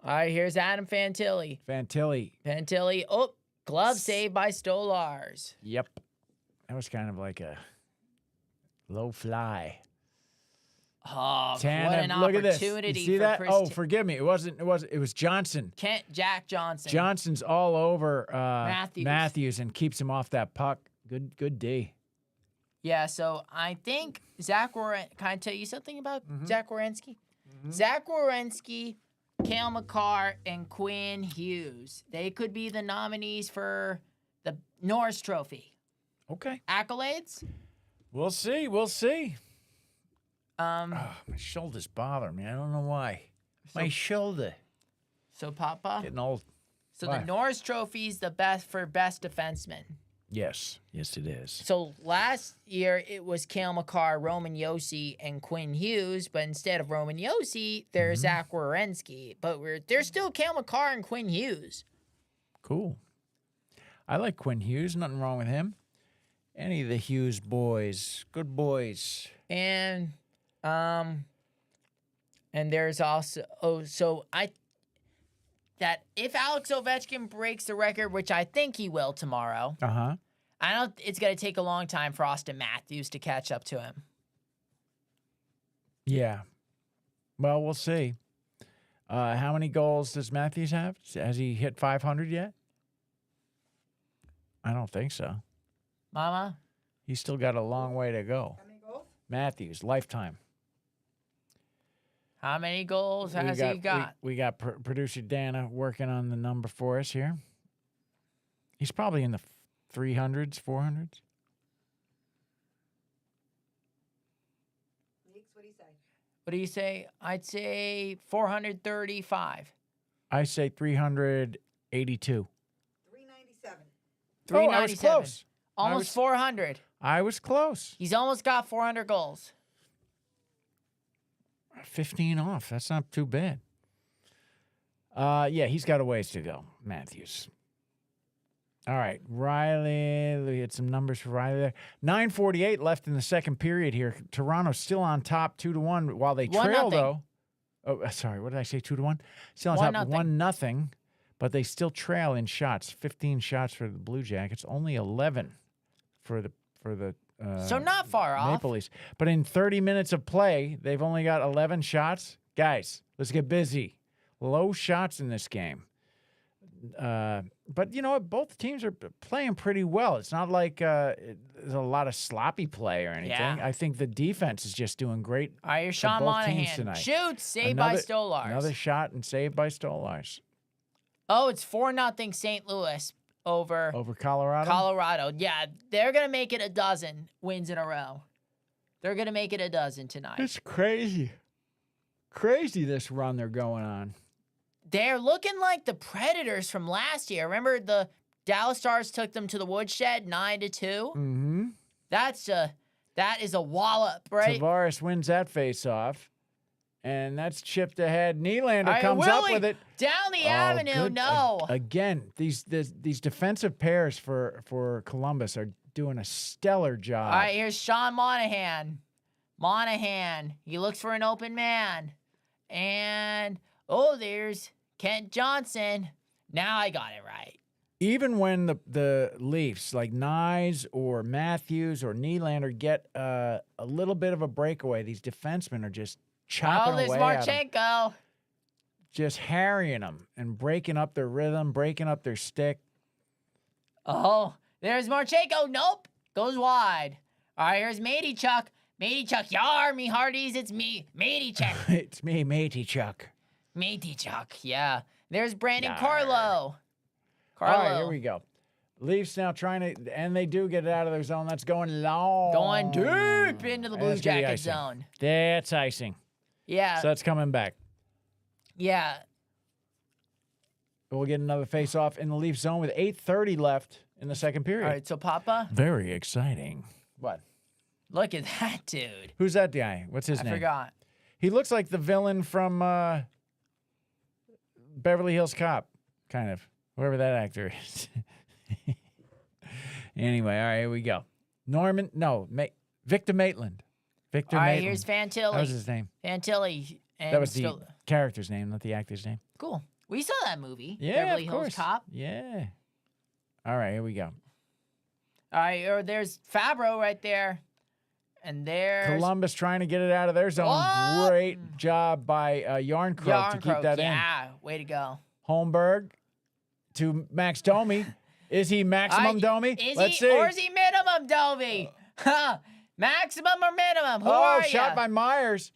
All right, here's Adam Fantilli. Fantilli. Oh, glove save by Stolars. Yep. That was kind of like a low fly. Oh, Tanev, what an look at this. opportunity You see for that? Chris Oh, forgive me. It was Johnson. Jack Johnson. Johnson's all over Matthews. and keeps him off that puck. Good D. Yeah, so I think Zach Can I tell you something about Mm-hmm. Zach Werenski? Zach Werenski, Cale Makar, and Quinn Hughes. They could be the nominees for the Norris Trophy. Okay. Accolades? We'll see. My shoulders bother me. I don't know why. My shoulder. So, Papa? Getting old. So why? the Norris Trophy's the best for best defenseman. Yes. Yes, it is. So last year it was Cale Makar, Roman Yossi, and Quinn Hughes, but instead of Roman Yossi, there's Zach Werenski. But there's still Cale Makar and Quinn Hughes. Cool. I like Quinn Hughes. Nothing wrong with him. Any of the Hughes boys. Good boys. And there's also that if Alex Ovechkin breaks the record, which I think he will tomorrow, Uh-huh. it's going to take a long time for Austin Matthews to catch up to him. Yeah. Well, we'll see. How many goals does Matthews have? Has he hit 500 yet? I don't think so. Mama? He's still got a long way to go. How many goals? Matthews, lifetime. How many goals has he got? We got producer Dana working on the number for us here. He's probably in the 300s, 400s. Meeks, what do you say? What do you say? I'd say 435. I say 382. 397. 397. I was close. Almost 400. I was close. He's almost got 400 goals. 15 off. That's not too bad. Yeah, he's got a ways to go, Matthews. All right, Riley. We had some numbers for Riley there. 9:48 left in the second period here. Toronto's still on top, 2-1, while they trail 1-0. though. Oh, sorry. What did I say? 2-1. Still on top, 1-0. But they still trail in shots. 15 shots for the Blue Jackets. Only 11 for the So not far off. Maple Leafs. But in 30 minutes of play, they've only got 11 shots. Guys, let's get busy. Low shots in this game. But you know what? Both teams are playing pretty well. It's not like there's a lot of sloppy play or anything. Yeah. I think the defense is just doing great. All right, here's for Sean both teams Monahan. tonight. Shoots, saved by Stolars. Another shot and saved by Stolars. Oh, it's 4-0 St. Louis over Colorado? Colorado. Yeah, they're going to make it a dozen wins in a row. They're going to make it a dozen tonight. It's crazy. Crazy this run they're going on. They're looking like the Predators from last year. Remember the Dallas Stars took them to the woodshed 9-2? Mm-hmm. That is a wallop, right? Tavares wins that face-off. And that's chipped ahead. Nylander comes up with it. Down the avenue, good. no. Again, these defensive pairs for Columbus are doing a stellar job. All right, here's Sean Monahan. Monahan, he looks for an open man. And, there's Kent Johnson. Now I got it right. Even when the Leafs, like Nyes or Matthews or Nylander, get a little bit of a breakaway, these defensemen are just chopping there's away at 'em, Marchenko. just harrying them and breaking up their rhythm, breaking up their stick. Oh, there's Marchenko. Nope. Goes wide. All right, here's Matey Chuck. Matey Chuck. Yar, me hearties. It's me. Matey Chuck. It's me, Matey Chuck. Matey Chuck. Yeah. There's Brandon Yar. Carlo. All right, here we go. Leafs now trying to, and they do get it out of their zone. That's going long. Going deep into the Blue That's gonna be Jacket icing. zone. That's icing. Yeah. So that's coming back. Yeah. We'll get another face-off in the Leaf zone with 8:30 left in the second period. All right, so Papa, Very exciting. What? look at that dude. Who's that guy? What's his I name? forgot. He looks like the villain from Beverly Hills Cop, kind of. Whoever that actor is. Anyway, all right, here we go. Victor Maitland. Victor All right, Maitland. here's Fantilli. That was his name. Fantilli. And That was the character's name, not the actor's name. Cool. We saw that movie. Yeah, Beverly of Hills course. Cop. Yeah. All right, here we go. All right, or there's Fabro right there. And there's Columbus trying to get it out of their zone. Whoa! Great job by Yarncroke to keep that in. Yeah, way to go. Holmberg to Max Domi. Is he maximum Domi? Let's see. Or is he minimum Domi? Maximum or minimum? Who Oh, are shot ya? by Myers.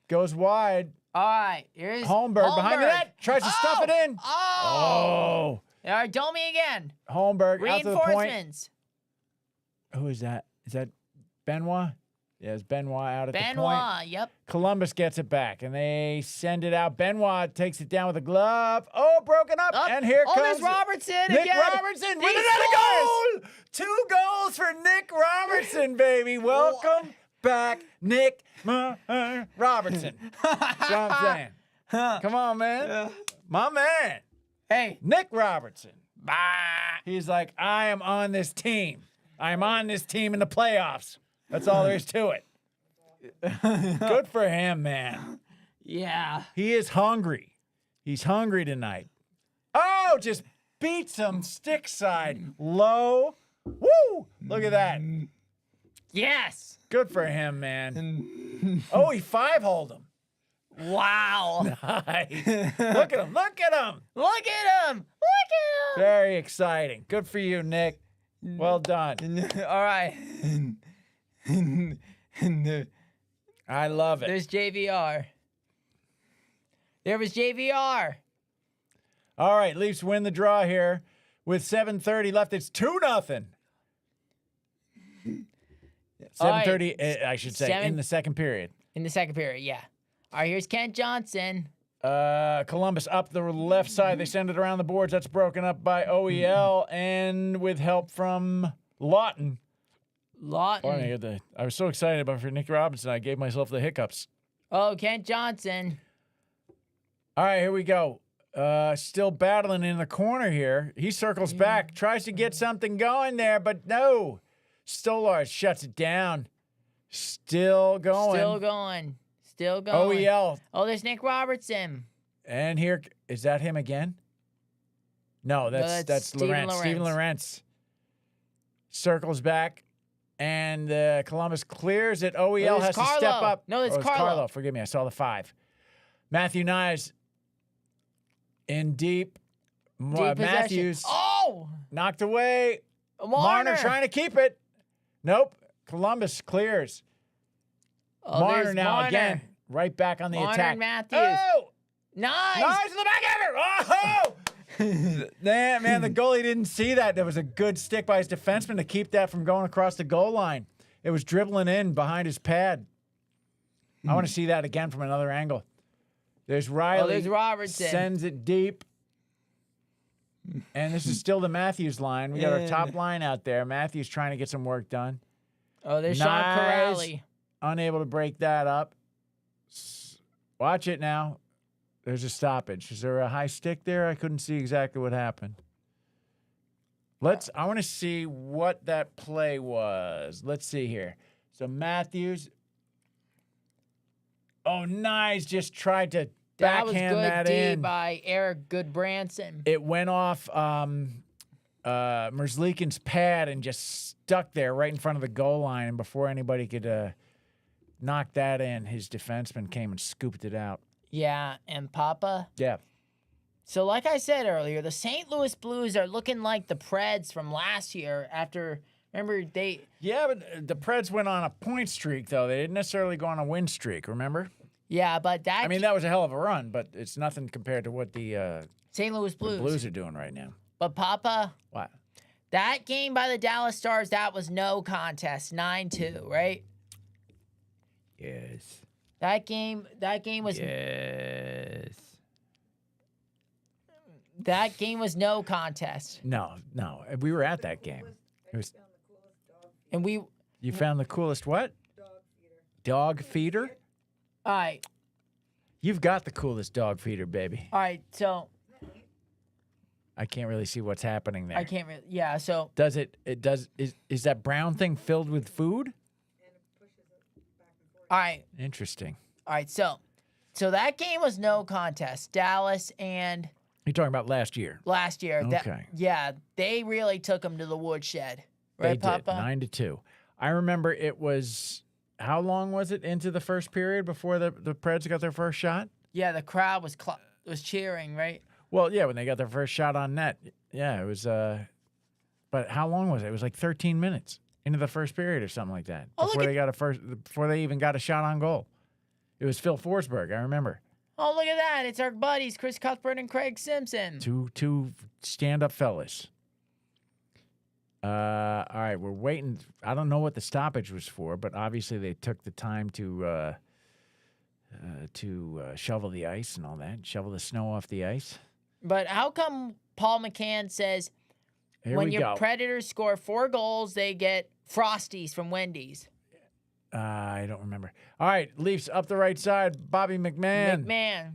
Goes wide. All right, here's Holmberg behind the net. Tries to stuff it in. Oh! Oh. All right, Domi again. Holmberg out to the point. Reinforcements. Who is that? Is that Benoit? Yeah, it's Benoit out at the point. Benoit, yep. Columbus gets it back, and they send it out. Benoit takes it down with a glove. Oh, broken up. And here comes there's Robertson Nick again. Robertson with He another scores! goal. 2 goals for Nick Robertson, baby. Welcome back, Nick Robertson. That's what I'm saying. Come on, man. My man. Hey. Nick Robertson. Bah. He's like, I am on this team. I am on this team in the playoffs. That's all there is to it. Good for him, man. Yeah. He is hungry. He's hungry tonight. Oh, just beats him stick side low. Woo! Look at that. Yes. Good for him, man. Oh, he 5-holed him. Wow. Nice. Look at him. Look at him. Look at him. Look at him. Very exciting. Good for you, Nick. Well done. All right. I love it. There's JVR. There was JVR. All right, Leafs win the draw here with 7:30 left. It's 2-0. 7:30, I should say, in the second period. In the second period, yeah. All right, here's Kent Johnson. Columbus up the left side. They send it around the boards. That's broken up by OEL and with help from Lawton. Lawton. I was so excited about for Nick Robinson. I gave myself the hiccups. Oh, Kent Johnson. All right, here we go. Still battling in the corner here. He circles back, tries to get something going there, but no. Stolar shuts it down. Still going. Still going. OEL. Oh, there's Nick Robertson. And here, is that him again? No, that's Steven Steven Lorentz. Circles back, and Columbus clears it. OEL has to step up. No, it's Carlo. Forgive me, I saw the 5. Matthew Nyes in deep. Matthews. Oh! Knocked away. Marner trying to keep it. Nope. Columbus clears. Oh, Marner now again. Right back on the Marner attack. And Matthews. Oh! Nice. Nice in the back of it. Oh! Man, the goalie didn't see that. There was a good stick by his defenseman to keep that from going across the goal line. It was dribbling in behind his pad. I want to see that again from another angle. There's Riley. Oh, there's Robertson. Sends it deep. And this is still the Matthews line. We got our top line out there. Matthews trying to get some work done. Oh, there's Sean Corrali. Unable to break that up. Watch it now. There's a stoppage. Is there a high stick there? I couldn't see exactly what happened. I want to see what that play was. Let's see here. So Matthews. Oh, Nyes just tried to backhand that was good in. D by Eric Goodbranson. It went off Merzlikin's pad and just stuck there right in front of the goal line. And before anybody could knock that in, his defenseman came and scooped it out. Yeah, and Papa. Yeah. So like I said earlier, the St. Louis Blues are looking like the Preds from last year after, remember, they... Yeah, but the Preds went on a point streak, though. They didn't necessarily go on a win streak, remember? Yeah, but that... I mean, that was a hell of a run, but it's nothing compared to what the St. Louis Blues are doing right now. But Papa... What? That game by the Dallas Stars, that was no contest, 9-2, right? Yes. That game was... Yes. That game was no contest. No. We were at that game. It was... And we... You found the coolest what? Dog feeder? All right. You've got the coolest dog feeder, baby. All right, so... I can't really see what's happening there. I can't really... Yeah, so... Is that brown thing filled with food? All right. Interesting. All right, so that game was no contest. Dallas and... You're talking about last year? Last year. Okay. Yeah, they really took them to the woodshed. Right, they Papa? Did, 9-2. I remember it was... How long was it into the first period before the Preds got their first shot? Yeah, the crowd was cheering, right? Well, yeah, when they got their first shot on net. Yeah, it was... But how long was it? It was like 13 minutes into the first period or something like that. Before they even got a shot on goal. It was Phil Forsberg, I remember. Oh, look at that. It's our buddies, Chris Cuthbert and Craig Simpson. Two stand-up fellas. All right, we're waiting. I don't know what the stoppage was for, but obviously they took the time to shovel the ice and all that, shovel the snow off the ice. But how come Paul McCann says when your Predators score 4 goals, they get Frosties from Wendy's? I don't remember. All right, Leafs up the right side. Bobby McMahon.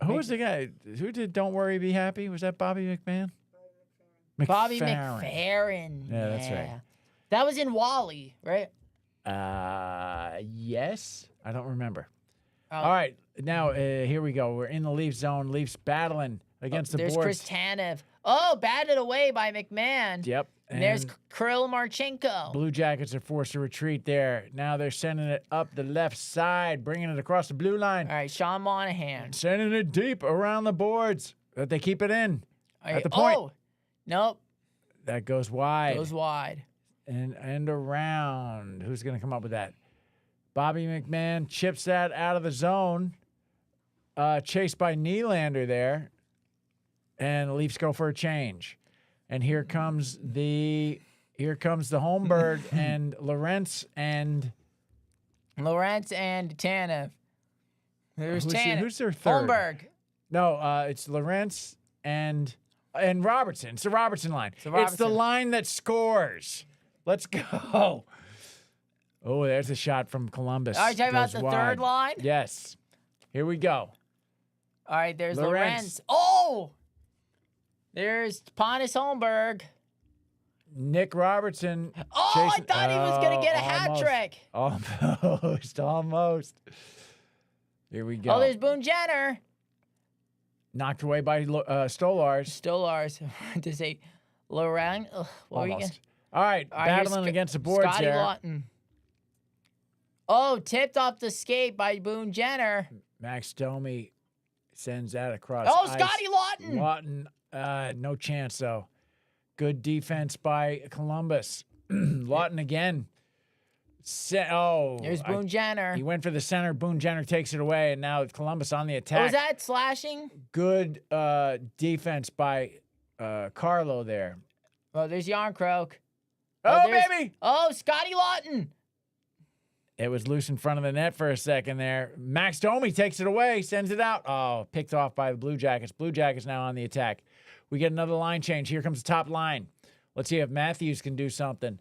Who was the guy? Who did Don't Worry, Be Happy? Was that Bobby McMahon? Bobby McFerrin. Yeah, that's right. That was in Wally, right? Yes. I don't remember. Oh. All right, now here we go. We're in the Leaf zone. Leafs battling against the boards. There's Chris Tanev. Oh, batted away by McMahon. Yep. And there's Kirill Marchenko. Blue Jackets are forced to retreat there. Now they're sending it up the left side, bringing it across the blue line. All right, Sean Monahan. Sending it deep around the boards. That they keep it in at the point. Oh, nope. That goes wide. Goes wide. And around. Who's going to come up with that? Bobby McMahon chips that out of the zone. Chased by Nylander there. And the Leafs go for a change. And here comes the Holmberg and Lorentz and Lawrence and Tanev. There's Tanev. Who's their third? Holmberg. No, it's Lawrence and Robertson. It's the Robertson line. It's the Robertson. line that scores. Let's go. Oh, there's a shot from Columbus. Are you talking about Goes the wide. third line? Yes. Here we go. All right, there's Lawrence. Lawrence. Oh! There's Pontus Holmberg. Nick Robertson. Oh, chasing- I thought he was going to get a hat almost. trick. Almost. Here we go. Oh, there's Boone Jenner. Knocked away by Stolars. Stolars. To say Laurent. What were you Almost. gonna- All right, All right, here's battling against the boards Scotty there. Lawton. Oh, tipped off the skate by Boone Jenner. Max Domi sends that across. Oh, ice. Scotty Lawton. Lawton, no chance though. Good defense by Columbus. Lawton again. There's Boone Jenner. He went for the center. Boone Jenner takes it away, and now Columbus on the attack. Oh, was that slashing? Good defense by Carlo there. Oh, there's Yarncroak. Oh, there's- baby! Oh, Scotty Lawton. It was loose in front of the net for a second there. Max Domi takes it away, sends it out. Oh, picked off by the Blue Jackets. Blue Jackets now on the attack. We get another line change. Here comes the top line. Let's see if Matthews can do something.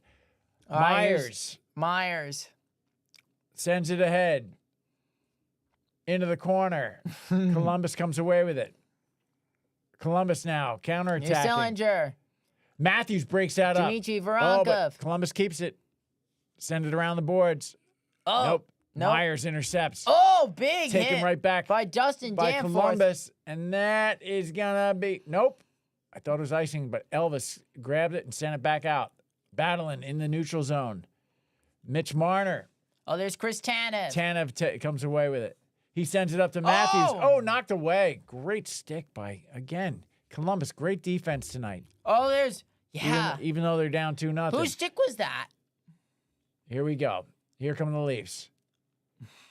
All right, here's Myers Myers. sends it ahead into the corner. Columbus comes away with it. Columbus now Here's counterattacking. Sillinger. Matthews breaks that up. Dmitry Oh, Voronkov. but Columbus keeps it. Send it around the boards. Oh, Nope. nope. Myers intercepts. Oh, big Take hit him right back by Justin by Danforth. Columbus. And that is going to be... Nope. I thought it was icing, but Elvis grabbed it and sent it back out. Battling in the neutral zone. Mitch Marner. Oh, there's Chris Tanev. Tanev comes away with it. He sends it up to Matthews. Oh! Oh, knocked away. Great stick by, again, Columbus. Great defense tonight. Oh, there's... Yeah. Even though they're down 2-0. Whose stick was that? Here we go. Here come the Leafs.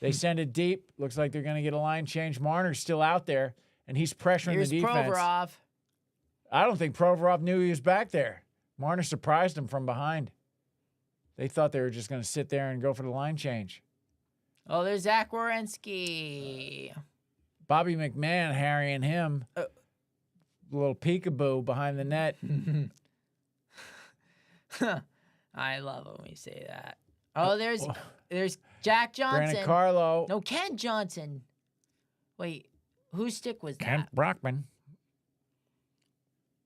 They send it deep. Looks like they're going to get a line change. Marner's still out there, and he's pressuring Here's the defense. Provorov. I don't think Provorov knew he was back there. Marner surprised him from behind. They thought they were just going to sit there and go for the line change. Oh, there's Zach Werenski. Bobby McMahon harrying him. A little peekaboo behind the net. I love it when we say that. Oh, there's Jack Johnson. Brandon Carlo. No, Ken Johnson. Wait, whose stick was that? Kent Brockman.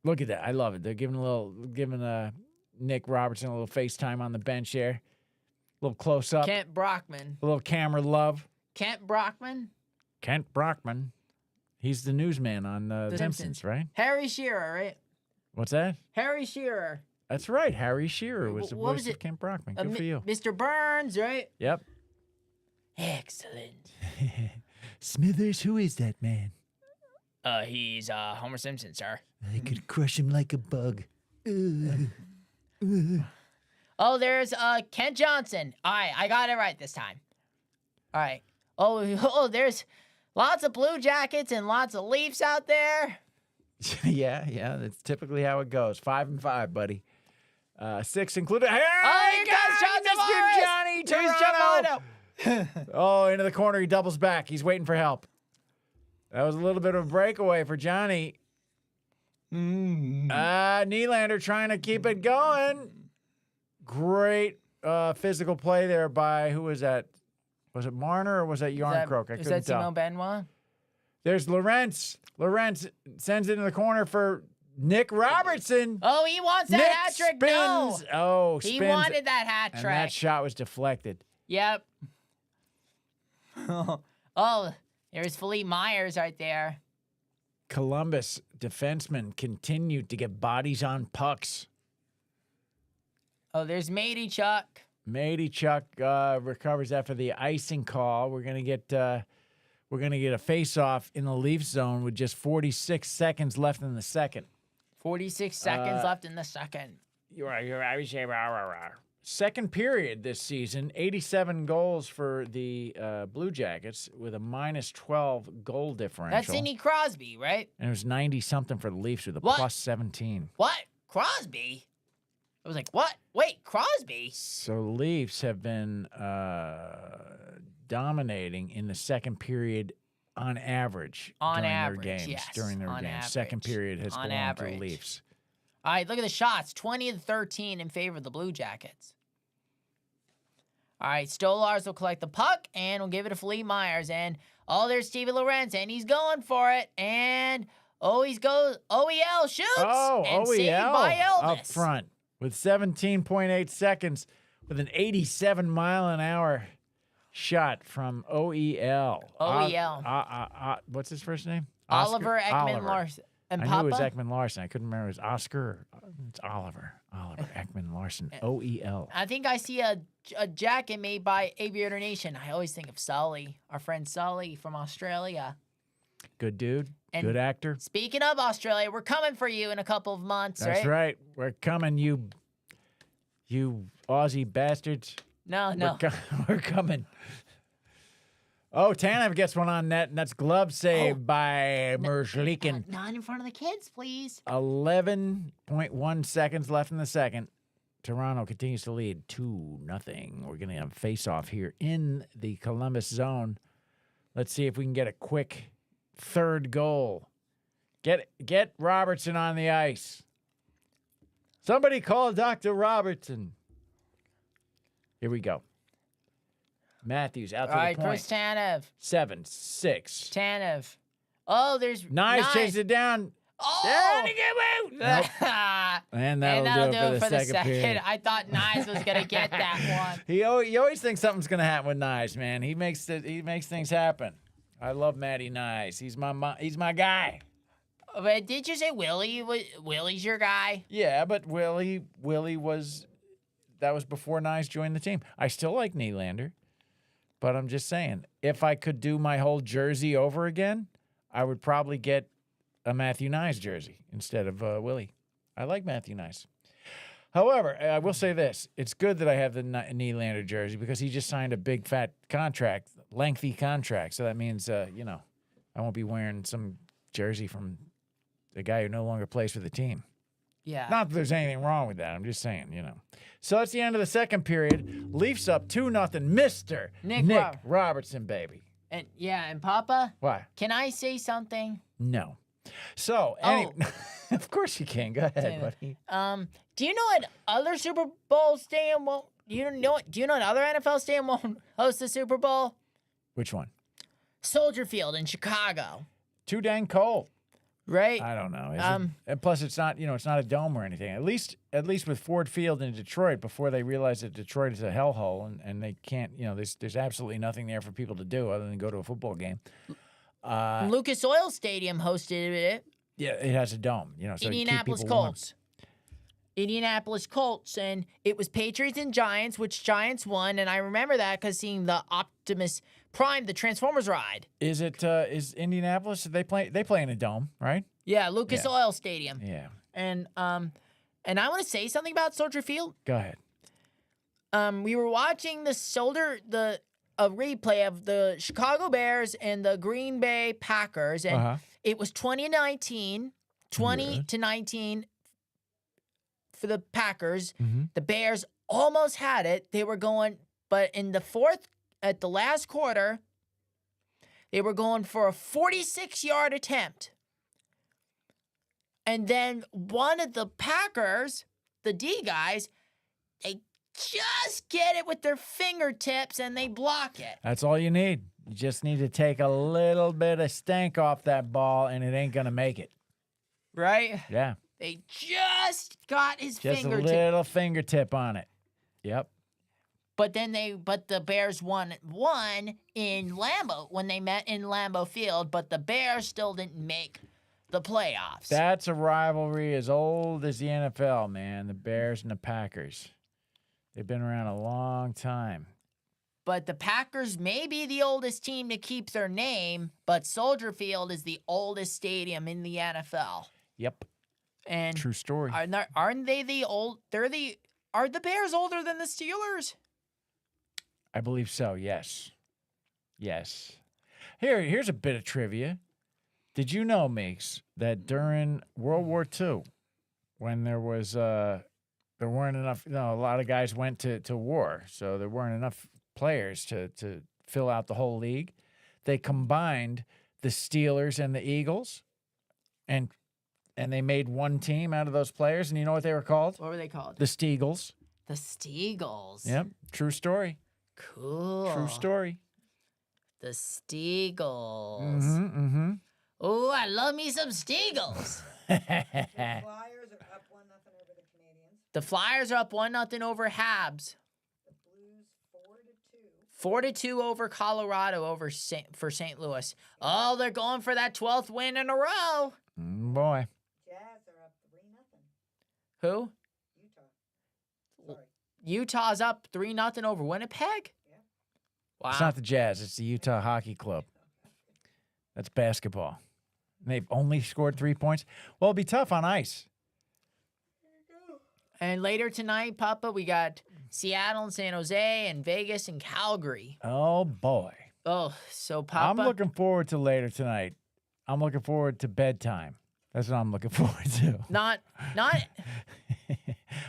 Look at that. I love it. They're giving Nick Robertson a little FaceTime on the bench there. A little close up. Kent Brockman. A little camera love. Kent Brockman? Kent Brockman. He's the newsman on The Simpsons, right? Harry Shearer, right? What's that? Harry Shearer. That's right. Harry Shearer was the What voice was of Kent Brockman. Good for you. Mr. Burns, right? Yep. Excellent. Smithers, who is that man? He's Homer Simpson, sir. I could crush him like a bug. Oh, there's Kent Johnson. All right, I got it right this time. All right. Oh, there's lots of Blue Jackets and lots of Leafs out there. yeah. That's typically how it goes. 5-5, buddy. 6 included. Hey, Here comes John Mr. Tavares. Johnny Here's Toronto. Giovanni. Oh, into the corner. He doubles back. He's waiting for help. That was a little bit of a breakaway for Johnny. Nylander trying to keep it going. Great physical play there by, who was that? Was it Marner or was that Yarncroak? I Is couldn't that tell. Simon Benoit? There's Lawrence. Lawrence sends it in the corner for Nick Robertson. Oh, he wants that Nick hat trick. No. spins. Oh, He spins. wanted that hat And trick. that shot was deflected. Yep. Oh, there's Philippe Myers right there. Columbus defensemen continued to get bodies on pucks. Oh, there's Matey Chuck. Matey Chuck recovers after the icing call. We're gonna get a face-off in the Leaf zone with just 46 seconds left in the second. 46 seconds left in the second. You're right. Second period this season, 87 goals for the Blue Jackets with a -12 goal differential. That's Sidney Crosby, right? And it was 90-something for the Leafs with a What? +17. What? Crosby? I was like, what? Wait, Crosby? So Leafs have been dominating in the second period on average On during average, their games. yes, During their on games, second average, period has on belonged to the average. Leafs. All right, look at the shots. 20-13 in favor of the Blue Jackets. All right, Stolars will collect the puck and will give it to Philippe Myers. And, there's Steven Lorenz, and he's going for it. And, he's goes. OEL shoots. And saved by OEL Elvis. up front with 17.8 seconds with an 87-mile-an-hour shot from OEL. OEL. What's his first name? Oliver Ekman Oliver. Larson. And I Papa? knew it was Ekman Larson. I couldn't remember. It was Oscar. It's Oliver. Oliver Ekman Larson. OEL. I think I see a jacket made by Aviator Nation. I always think of Sully, our friend Sully from Australia. Good dude. And good actor. Speaking of Australia, we're coming for you in a couple of months, That's right. We're coming, you Aussie bastards. No. We're coming. Oh, Tanev gets one on net, and that's glove save by Merzlikin. Not in front of the kids, please. 11.1 seconds left in the second. Toronto continues to lead 2-0. We're going to have face-off here in the Columbus zone. Let's see if we can get a quick third goal. Get Robertson on the ice. Somebody call Dr. Robertson. Here we go. Matthews out to All the right, point. Chris Tanev. 7-6. Tanev. There's Knives chased it down. Oh, Nope. And that'll do it for the second period. I thought Knives was gonna get that one. You always think something's gonna happen with Knives, man. He makes things happen. I love Matty Knives. He's my guy. But did you say Willie? Willie's your guy? Yeah, but Willie was before Knives joined the team. I still like Nylander, but I'm just saying, if I could do my whole jersey over again, I would probably get a Matthew Knies jersey instead of Willie. I like Matthew Knies. However, I will say this. It's good that I have the Nylander jersey because he just signed a big, fat contract, lengthy contract. So that means, I won't be wearing some jersey from the guy who no longer plays for the team. Yeah. Not that there's anything wrong with that. I'm just saying, So that's the end of the second period. Leafs up 2-0. Mr. Nick Robertson, baby. And Papa? Why? Can I say something? No. So, of course you can. Go ahead, buddy. Do you know what other Super Bowl stadium won't? Do you know what other NFL stadium won't host the Super Bowl? Which one? Soldier Field in Chicago. Too dang cold. Right? I don't know. And plus, it's not it's not a dome or anything. At least with Ford Field in Detroit, before they realize that Detroit is a hellhole and they can't, there's absolutely nothing there for people to do other than go to a football game. Lucas Oil Stadium hosted it. Yeah, it has a dome. So Indianapolis keep people warm. Colts. Indianapolis Colts, and it was Patriots and Giants, which Giants won, and I remember that because seeing the Optimus Prime, the Transformers ride. Is Indianapolis? They play in a dome, right? Yeah, Lucas Oil Stadium. Yeah. And I want to say something about Soldier Field. Go ahead. We were watching a replay of the Chicago Bears and the Green Bay Packers, and it was 20-19 for the Packers. Mm-hmm. The Bears almost had it. They were going, but in the fourth, at the last quarter, they were going for a 46-yard attempt. And then one of the Packers, the D guys, they just get it with their fingertips and they block it. That's all you need. You just need to take a little bit of stank off that ball, and it ain't going to make it. Right? Yeah. They just got his Just fingertip. a little fingertip on it. Yep. But the Bears won in Lambeau when they met in Lambeau Field, but the Bears still didn't make the playoffs. That's a rivalry as old as the NFL, man. The Bears and the Packers. They've been around a long time. But the Packers may be the oldest team to keep their name, but Soldier Field is the oldest stadium in the NFL. Yep. And true story. Aren't they the old? Are the Bears older than the Steelers? I believe so. Yes. Yes. Here's a bit of trivia. Did you know, Meeks, that during World War II, when there was there weren't enough. A lot of guys went to war, so there weren't enough players to fill out the whole league. They combined the Steelers and the Eagles, and they made one team out of those players. And you know what they were called? What were they called? The Steagles. The Steagles. Yep, true story. Cool. True story. The Steagles. Mm-hmm. Oh, I love me some Steagles. Flyers are up 1-0 over the Canadians. The Flyers are up 1-0 over Habs. The Blues 4-2. 4-2 over Colorado for St. Louis. Oh, they're going for that 12th win in a row. Boy. Jazz are up 3-0. Who? Utah. Sorry. Utah's up 3-0 over Winnipeg? Yeah. Wow. It's not the Jazz. It's the Utah Hockey Club. That's basketball. They've only scored 3 points. Well, it'll be tough on ice. And later tonight, Papa, we got Seattle and San Jose and Vegas and Calgary. Oh, boy. Oh, so Papa. I'm looking forward to later tonight. I'm looking forward to bedtime. That's what I'm looking forward to. Not I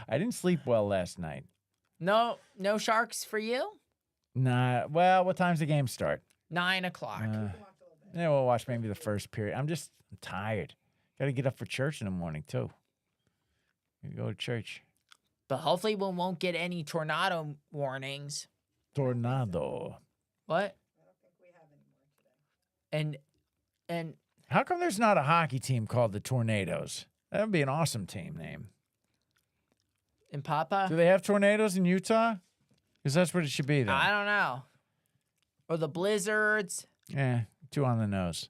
didn't sleep well last night. no Sharks for you? Nah. Well, what time's the game start? 9 o'clock. Yeah, we'll watch maybe the first period. I'm tired. Got to get up for church in the morning, too. You go to church. But hopefully we won't get any tornado warnings. Tornado. What? I don't think we have any more today. And How come there's not a hockey team called the Tornadoes? That would be an awesome team name. Papa? Do they have tornadoes in Utah? Because that's what it should be, then. I don't know. Or the blizzards. Yeah, too on the nose.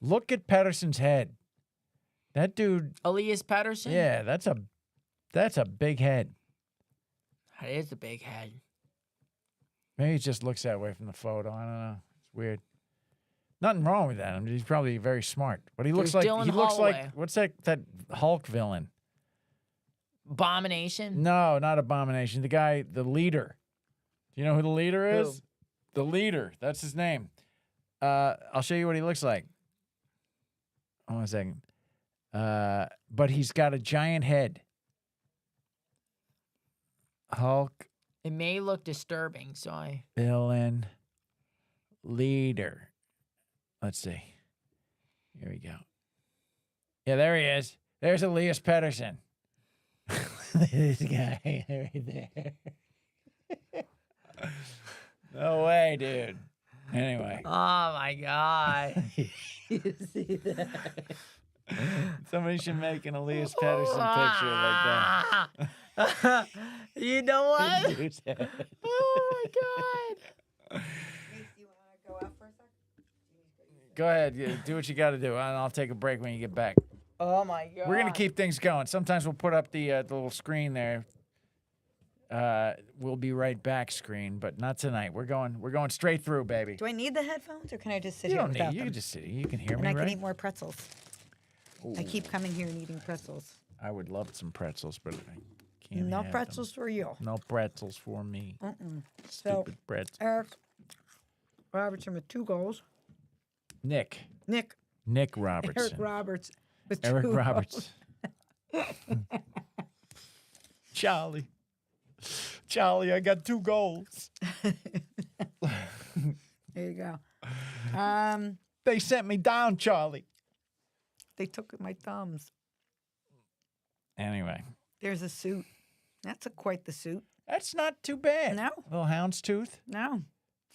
Look at Pedersen's head. That dude, Elias Pettersson? yeah, that's a big head. That is a big head. Maybe he just looks that way from the photo. I don't know. It's weird. Nothing wrong with that. I mean, he's probably very smart. But he looks There's like Dylan he looks Holloway. like what's that Hulk villain? Abomination? No, not Abomination. The guy, the leader. Do you know who the leader is? Who? The leader. That's his name. I'll show you what he looks like. Hold on a second. But he's got a giant head. Hulk, It may look disturbing, so I... villain, leader. Let's see. Here we go. Yeah, there he is. There's Elias Pettersson. This guy right there. No way, dude. Anyway. Oh, my God. You see that? Somebody should make an Elias Pettersson picture like that. You know what? Dude's head. Oh, my God. Mace, you want to go out for a sec? Go ahead. Do what you got to do. And I'll take a break when you get back. Oh, my God. We're going to keep things going. Sometimes we'll put up the little screen there. We'll be right back screen, but not tonight. We're going straight through, baby. Do I need the headphones, or can I just sit You here don't need. without You them? can just sit. You can hear And me, I can right? eat more pretzels. I keep coming here and eating pretzels. I would love some pretzels, but I can't. No have pretzels for you. Them. No pretzels for me. So, Stupid pretzels. Eric Robertson with 2 goals. Nick Nick Robertson. Eric Roberts with 2 Eric goals. Roberts. Charlie, I got 2 goals. There you go. They sent me down, Charlie. They took my thumbs. Anyway, There's a suit. That's quite the suit. that's not too bad. No. Little houndstooth. No.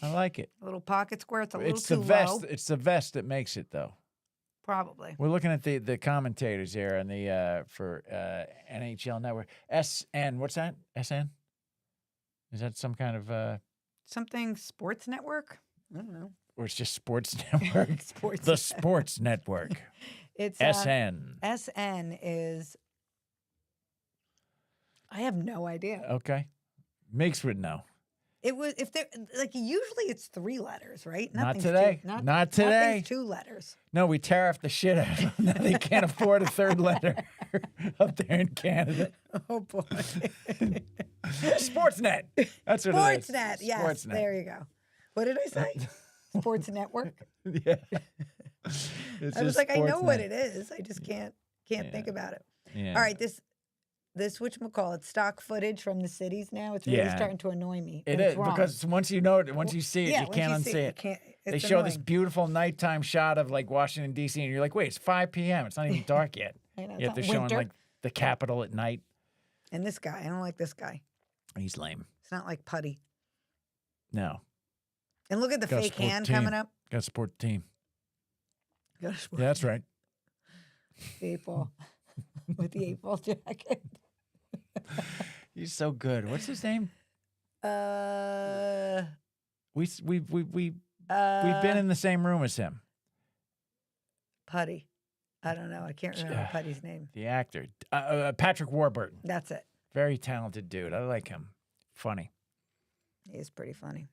I like it. A little pocket square. It's a little It's the too vest. low. It's the vest that makes it, though. Probably. We're looking at the commentators here on the for NHL Network. SN. What's that? SN? Is that some kind of Something sports network? I don't know. or it's just Sports Network? Sports. The Sports Network. It's SN. SN is. I have no idea. Okay. Meeks would know. It was if there like usually it's 3 letters, right? Not Nothing's today. Two, Not today. Nothing's 2 letters. No, we tariffed the shit out of them. They can't afford a 3rd letter up there in Canada. Oh boy. Sportsnet. That's what it is. Sportsnet. Yes. Sportsnet. There you go. What did I say? Sports Network. Yeah. I was like, I know what it is. I just can't think about it. Yeah. All right, this whatchamacallit, stock footage from the cities now. It's really starting to annoy me. It and it's is wrong. because once you know it, once you see it, Yeah, you once can't you unsee see it, you it. can't- They it's show this annoying. beautiful nighttime shot of like Washington D.C. and you're like, wait, it's 5 p.m. It's not even dark yet. I know, Yet it's they're not showing winter. like the Capitol at night. And this guy, I don't like this guy. He's lame. It's not like Putty. No, And look at the Gotta fake support the hand team. coming up. got to support the team. Gotta support Yeah, that's right. the 8-ball with the 8-ball jacket. He's so good. What's his name? Uh, We've been in the same room as him. Putty. I don't know. I can't remember Putty's name. The actor, Patrick Warburton. That's it. Very talented dude. I like him. Funny. He is pretty funny.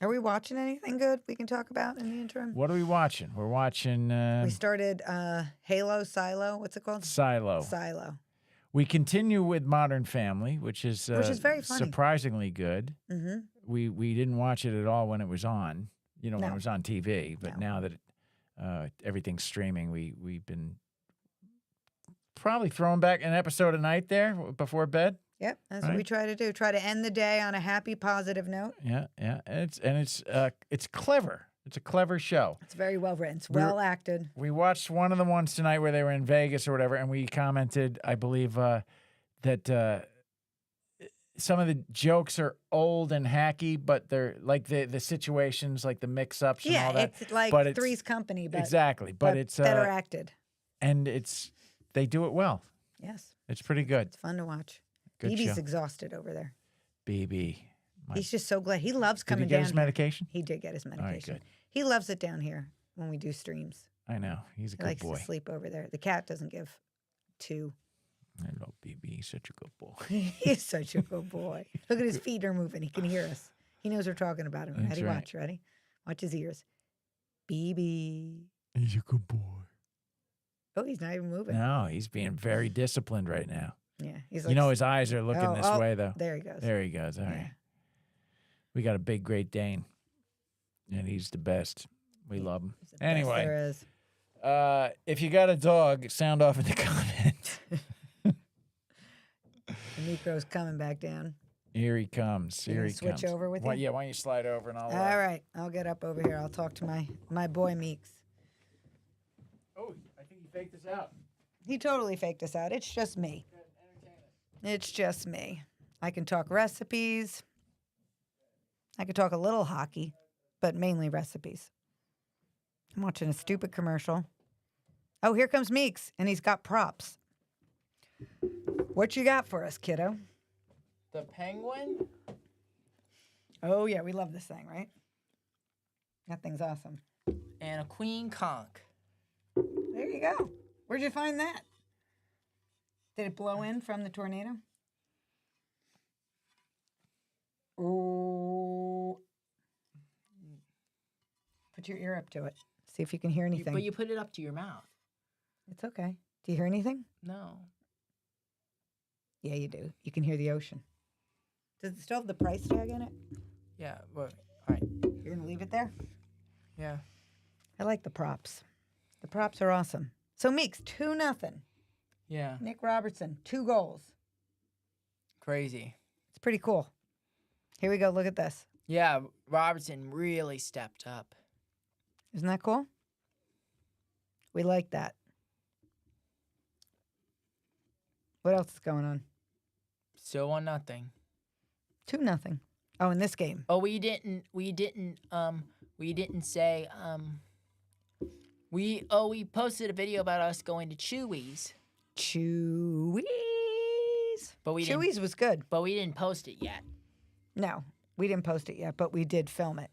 Are we watching anything good we can talk about in the interim? What are we watching? We're watching We started Silo. What's it called? Silo. Silo. We continue with Modern Family, which is very funny. surprisingly good. Mm-hmm. We didn't watch it at all when it was on, when No. it was on TV. But No. now that everything's streaming, we've been probably throwing back an episode a night there before bed. Yep, that's what we Right. try to do. Try to end the day on a happy, positive note. Yeah, and it's clever. It's a clever show. It's very well written. It's We're- well acted. We watched one of the ones tonight where they were in Vegas or whatever, and we commented, I believe, that some of the jokes are old and hacky, but they're like the situations, like the mix-ups and all Yeah, that. it's like but Three's Company, but exactly, but it's better acted. and they do it well. Yes, It's pretty good. it's fun to watch. Good BB's show. exhausted over there. BB. He's just so glad. He loves Did he coming get down his here. medication? He did get his right, medication. good. He loves it down here when we do streams. I know. He's a He good likes boy. to sleep over there. The cat doesn't give two. I love BB. He's such a good boy. He's such a good boy. Look at his feet are moving. He can hear us. He knows we're talking about him. That's Ready? right. Watch. Ready? Watch his ears. BB. He's a good boy. Oh, he's not even moving. No, he's being very disciplined right now. Yeah, he's like. His eyes are looking this way, though. There he goes. There he goes. All right. Yeah. We got a big Great Dane, and he's the best. We love him. He's the best Anyway, there is. if you got a dog, sound off in the comments. The Necro's coming back down. Here he comes. You Here gonna he switch comes. over with Why, you? yeah, why don't you slide over and I'll. All right, I'll get up over here. I'll talk to my boy Meeks. Oh, I think he faked us out. He totally faked us out. It's just me. It's just me. I can talk recipes. I can talk a little hockey, but mainly recipes. I'm watching a stupid commercial. Oh, here comes Meeks, and he's got props. What you got for us, kiddo? The penguin? Oh, yeah, we love this thing, right? That thing's awesome. And a queen conch. There you go. Where'd you find that? Did it blow in from the tornado? Oh. Put your ear up to it. See if you can hear anything. But you put it up to your mouth. It's okay. Do you hear anything? No. Yeah, you do. You can hear the ocean. Does it still have the price tag in it? Yeah. Well, all right. You're going to leave it there? Yeah. I like the props. The props are awesome. So, Meeks, 2-0. Yeah. Nick Robertson, 2 goals. Crazy. It's pretty cool. Here we go. Look at this. Yeah. Robertson really stepped up. Isn't that cool? We like that. What else is going on? Still 1-0. 2-0. Oh, in this game. Oh, we didn't say, we posted a video about us going to Chewy's, Chewy's. but we didn't, Chewy's was good. but we didn't post it yet. No, we didn't post it yet, but we did film it.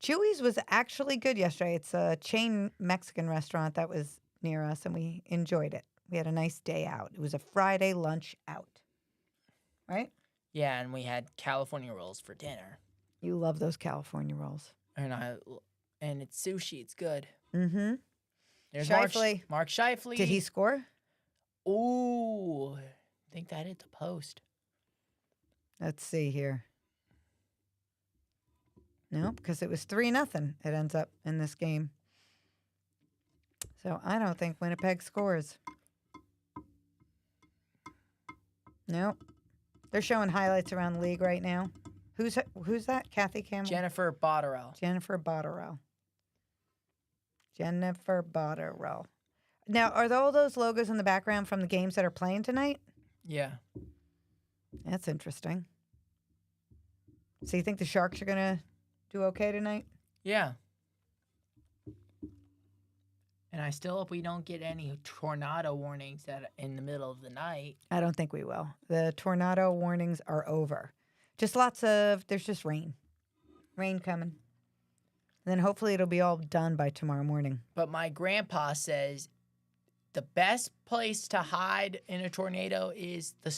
Chewy's was actually good yesterday. It's a chain Mexican restaurant that was near us, and we enjoyed it. We had a nice day out. It was a Friday lunch out. Right? Yeah, and we had California rolls for dinner. You love those California rolls. And it's sushi. It's good. Mm-hmm. There's Scheifele. Mark Scheifele. Did he score? Ooh, I think that hit the post. Let's see here. No, because it was 3-0. It ends up in this game. So I don't think Winnipeg scores. No. They're showing highlights around the league right now. Who's that? Kathy Campbell? Jennifer Botterill. Jennifer Botterill. Jennifer Botterill. Now, are all those logos in the background from the games that are playing tonight? Yeah. That's interesting. So you think the Sharks are going to do okay tonight? Yeah. And I still hope we don't get any tornado warnings in the middle of the night. I don't think we will. The tornado warnings are over. There's just rain. Rain coming. And then hopefully it'll be all done by tomorrow morning. But my grandpa says the best place to hide in a tornado is the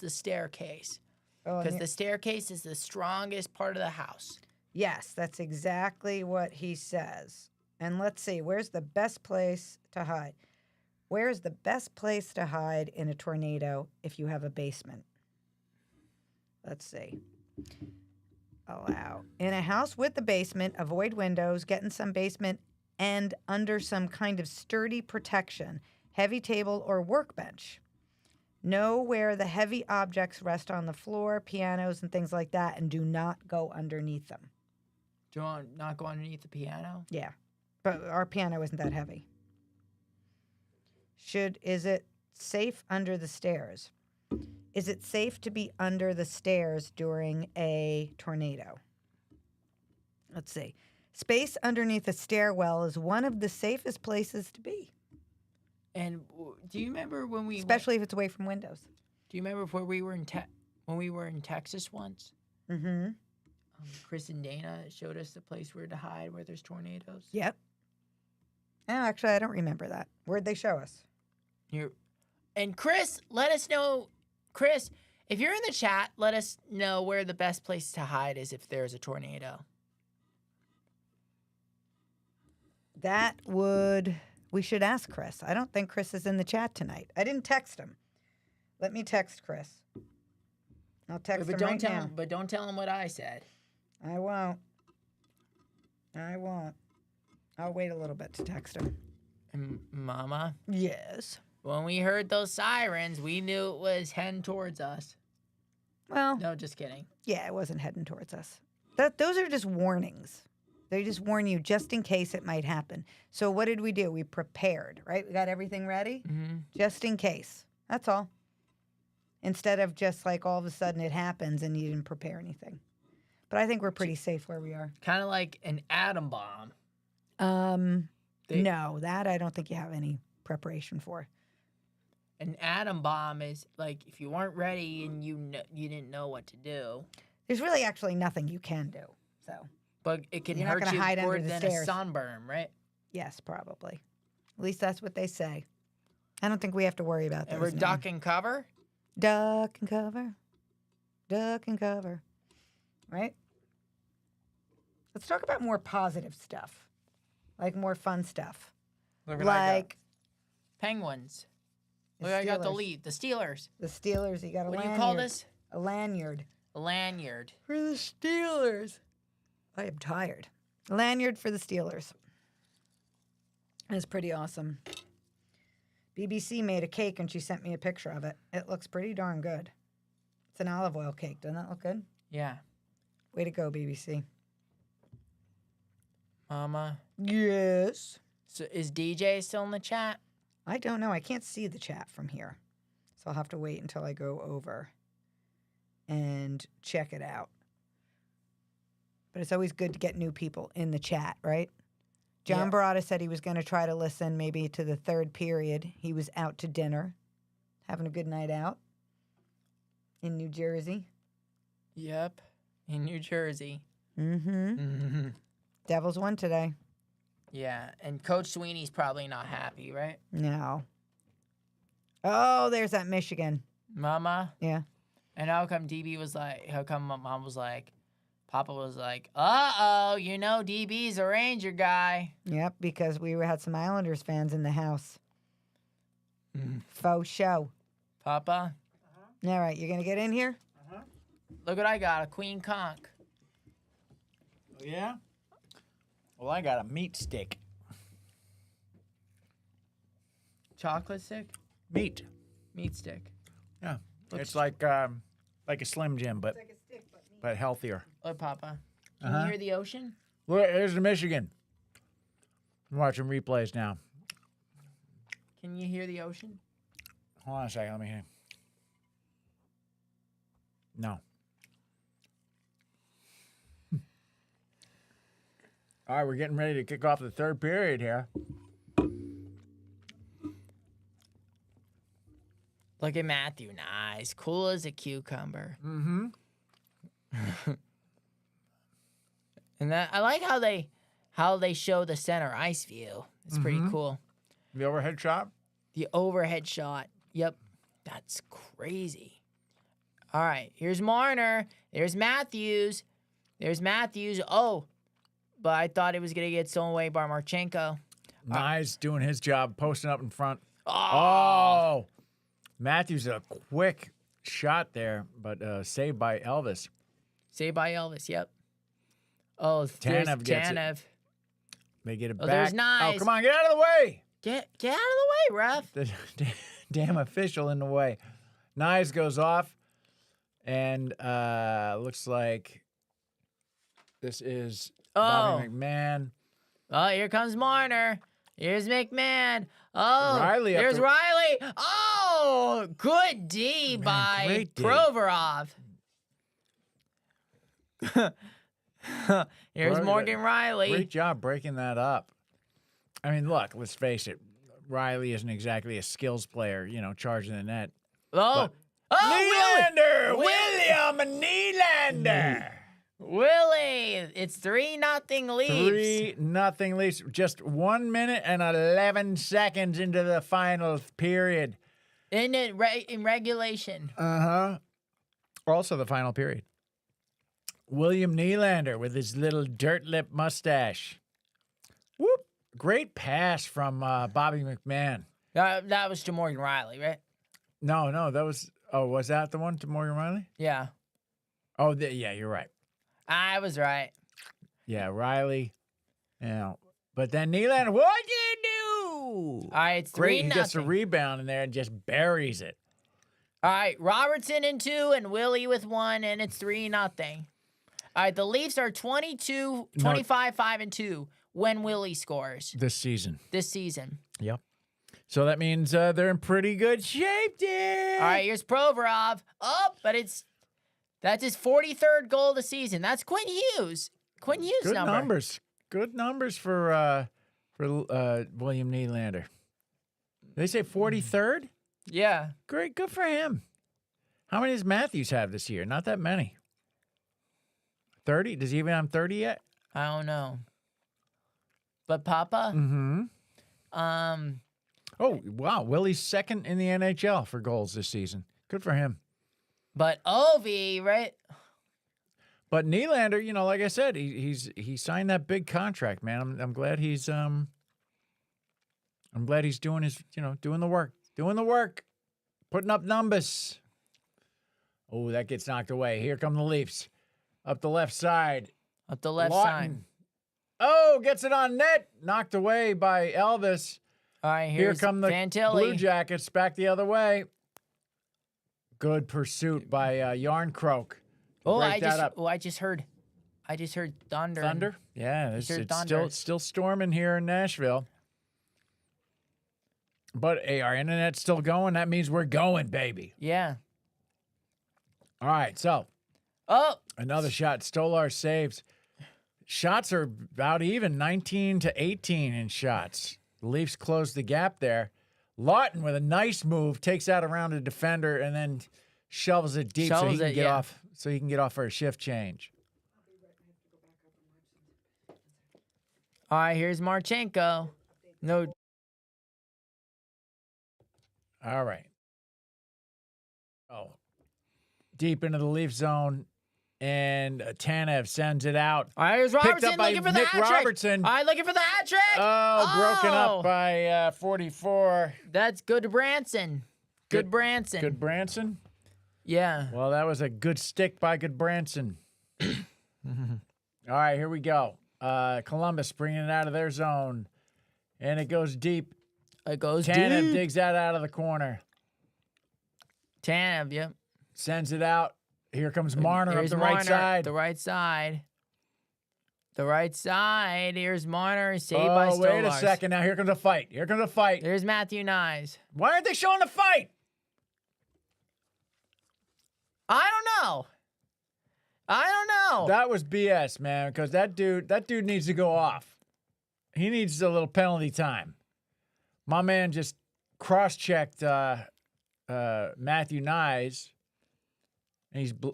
staircase. Because the staircase is the strongest part of the house. Yes, that's exactly what he says. And let's see, where's the best place to hide? Where is the best place to hide in a tornado if you have a basement? Let's see. Allow. In a house with a basement, avoid windows, get in some basement and under some kind of sturdy protection, heavy table or workbench. Know where the heavy objects rest on the floor, pianos and things like that, and do not go underneath them. Do you want not go underneath the piano? Yeah. But our piano isn't that heavy. Is it safe under the stairs? Is it safe to be under the stairs during a tornado? Let's see. Space underneath a stairwell is one of the safest places to be. And do you remember when we especially if it's away from windows? Do you remember where we were when we were in Texas once? Mm-hmm. Chris and Dana showed us the place where to hide where there's tornadoes. Yep. Oh, actually, I don't remember that. Where'd they show us? And Chris, let us know. Chris, if you're in the chat, let us know where the best place to hide is if there's a tornado. We should ask Chris. I don't think Chris is in the chat tonight. I didn't text him. Let me text Chris. I'll text him right now. But don't tell him what I said. I won't. I'll wait a little bit to text him. Mama? Yes? When we heard those sirens, we knew it was heading towards us. Well. No, just kidding. Yeah, it wasn't heading towards us. Those are just warnings. They just warn you just in case it might happen. So what did we do? We prepared, right? We got everything ready? Mm-hmm. Just in case. That's all. Instead of just like all of a sudden it happens and you didn't prepare anything. But I think we're pretty safe where we are. Kind of like an atom bomb. No, that I don't think you have any preparation for. An atom bomb is like if you weren't ready and you didn't know what to do. There's really actually nothing you can do. So. But it can You're hurt not you hide more under the than stairs. a sunburn, right? Yes, probably. At least that's what they say. I don't think we have to worry about that. And we're duck and cover? Duck and cover. Duck and cover. Right? Let's talk about more positive stuff. Like more fun stuff. Like Penguins. Look, I got the lead. The Steelers. The Steelers. You got a lanyard. What do you call this? A lanyard. A lanyard. For the Steelers. I am tired. Lanyard for the Steelers. That's pretty awesome. BBC made a cake and she sent me a picture of it. It looks pretty darn good. It's an olive oil cake. Doesn't that look good? Yeah. Way to go, BBC. Mama. Yes. So is DJ still in the chat? I don't know. I can't see the chat from here. So I'll have to wait until I go over and check it out. But it's always good to get new people in the chat, right? John Barada said he was going to try to listen maybe to the third period. He was out to dinner, having a good night out in New Jersey. Yep, in New Jersey. Mm-hmm. Devils won today. Yeah, and Coach Sweeney's probably not happy, right? No. Oh, there's that Michigan. Mama? Yeah. And how come my mom was like, Papa was like, uh-oh, you know DB's a Ranger guy. Yep, because we had some Islanders fans in the house. Faux show. Papa? All right, you going to get in here? Look what I got, a Queen Conch. Oh, yeah? Well, I got a meat stick. Chocolate stick? Meat. Meat stick. Yeah. It's like a Slim Jim, but healthier. Oh, Papa. Can you hear the ocean? Look, here's the Michigan. I'm watching replays now. Can you hear the ocean? Hold on a second. Let me hear. No. All right, we're getting ready to kick off the third period here. Look at Matthew. Nice. Cool as a cucumber. Mm-hmm. And I like how they show the center ice view. It's pretty cool. The overhead shot? The overhead shot. Yep. That's crazy. All right. Here's Marner. There's Matthews. There's Matthews. Oh, but I thought it was going to get stolen away by Marchenko. Nice doing his job, posting up in front. Oh. Matthews, a quick shot there, but saved by Elvis. Saved by Elvis, yep. Oh, Tanev gets Tanev. it. They get it back. There's Nice. Oh, come on, get out of the way. Get out of the way, ref. The damn official in the way. Nyes goes off, and looks like this is Bobby McMahon. Oh, here comes Marner. Here's McMahon. Oh, Riley up there's the- Riley. Oh, good D by great D. Provorov. Here's Provorov, Morgan Riley. Great job breaking that up. I mean, look, let's face it. Riley isn't exactly a skills player, charging the net. Oh, Willie. William Nylander. Willie. It's 3-0 Leafs. 3-0 Leafs. Just 1 minute and 11 seconds into the final period. In regulation. Uh-huh. Also the final period. William Nylander with his little dirt lip mustache. Whoop. Great pass from Bobby McMahon. That was to Morgan Riley, right? No, that was... Oh, was that the one to Morgan Riley? Yeah. Oh, yeah, you're right. I was right. Yeah, Riley. But then Nylander, what'd you do? All right, it's 3-0. Great, he gets a rebound in there and just buries it. All right, Robertson in 2 and Willie with 1, and it's 3-0. All right, the Leafs are 25-5-2 when Willie scores This season. this season. Yep. So that means they're in pretty good shape, dude. All right, here's Provorov. Oh, but that's his 43rd goal of the season. That's Quinn Hughes. Quinn Hughes Good number. numbers. Good numbers for William Nylander. They say 43rd? Yeah. Great, good for him. How many does Matthews have this year? Not that many. 30? Does he even have 30 yet? I don't know. But Papa, Mm-hmm. Oh, wow. Willie's second in the NHL for goals this season. Good for him. but Ovi, right? But Nylander, like I said, he signed that big contract, man. I'm glad he's doing his, doing the work, putting up numbers. Oh, that gets knocked away. Here come the Leafs, up the left side. Up the left Lawton. side. Oh, gets it on net, knocked away by Elvis. All right, Here here's come the Fantilli. Blue Jackets back the other way. Good pursuit by Yarncroak. Oh, Break that up. I just heard thunder. Thunder? Yeah, it's heard still thunder. still storming here in Nashville. But hey, our internet's still going. That means we're going, baby. Yeah. All right, so Oh, another shot. Stolar saves. Shots are about even, 19-18 in shots. The Leafs close the gap there. Lawton with a nice move takes out around a defender and then shovels it deep so he can get off. So he can get off for a shift change. all right, here's Marchenko. No. All right. Oh, deep into the Leaf zone, and Tanev sends it out. All right, here's Picked Robertson up by looking for the Nick hat trick. Robertson. All right, looking for the hat trick. Oh, broken up by 44. That's good Branson. Good Branson. Good Branson. Yeah. Well, that was a good stick by Good Branson. All right, here we go. Columbus bringing it out of their zone, and it goes deep. It goes Tanev deep. digs that out of the corner. Tanev, yep. Sends it out. Here comes Marner up Here's the right Marner, side. The right side. The right side. Here's Marner. Saved by Stolarz. Wait a second. Now here comes a fight. Here comes a fight. There's Matthew Nyes. Why aren't they showing the fight? I don't know. That was BS, man, because that dude needs to go off. He needs a little penalty time. My man just cross-checked Matthew Nyes, and he's It's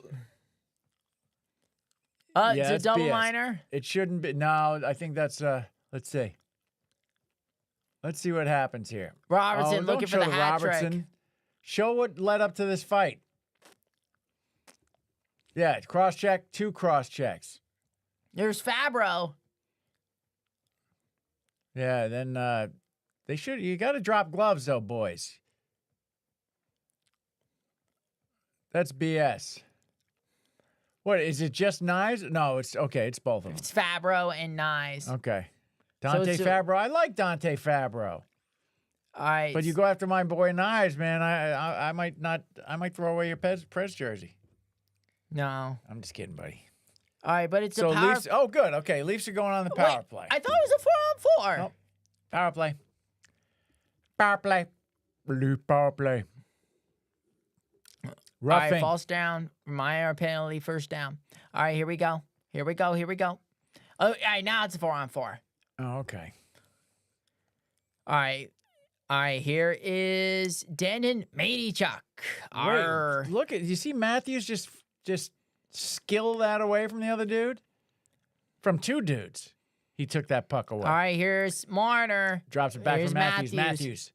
a it's double BS. minor. It shouldn't be. No, I think that's let's see. Let's see what happens here. Robertson don't looking for show the hat trick. Robertson. Show what led up to this fight. Yeah, cross-check, 2 cross-checks. There's Fabro. Yeah, then they should. You got to drop gloves, though, boys. That's BS. What is it? Just Nyes? No, it's okay. It's both of them. It's Fabro and Nyes. Okay, Dante it's Fabro. I like Dante Fabro, All right. but you go after my boy Nyes, man. I might not. I might throw away your Prez jersey. No. I'm just kidding, buddy. All right, but it's So a power. Leafs. Oh, good. Okay, Leafs are going on the power Wait, play. I thought it was a 4-on-4. Nope. Power play. Power play. Blue power play. All Roughing. right, false down. Minor penalty, first down. All right, here we go. Here we go. Oh, all right, now it's a 4-on-4. Oh, okay. All right, here is Denton Matichuk. Wait, look at you see Matthews just skill that away from the other dude? From 2 dudes. He took that puck away. All right, here's Marner. Drops it back Here's for Matthews.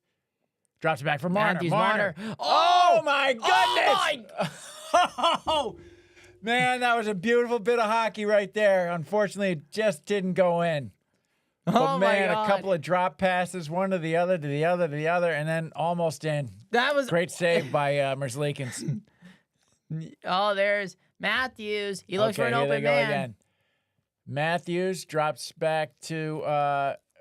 Drops it back for Marner. Matthews, Marner. Marner. Oh my goodness! Oh, Oh, man, that was a beautiful bit of hockey right there. Unfortunately, it just didn't go in. But Oh, my man, God. a couple of drop passes, one to the other, and then almost in. That was Great save by Merzlikins. Oh, there's Matthews. He looks for an here open they go man. again. Matthews drops back to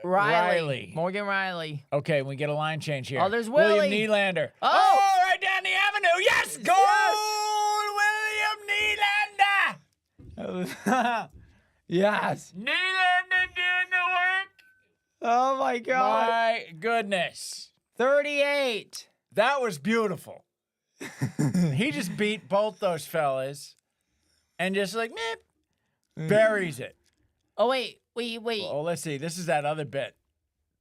Riley. Morgan Riley. Okay, we get a line change here. Oh, there's Willie. William Nylander. Oh! Right down the avenue. Yes, goal! William Nylander. Yes. Nylander doing the work. Oh, my God. My goodness. 38. That was beautiful. He just beat both those fellas and just like, meh, buries it. Oh, wait. Oh, let's see. This is that other bit.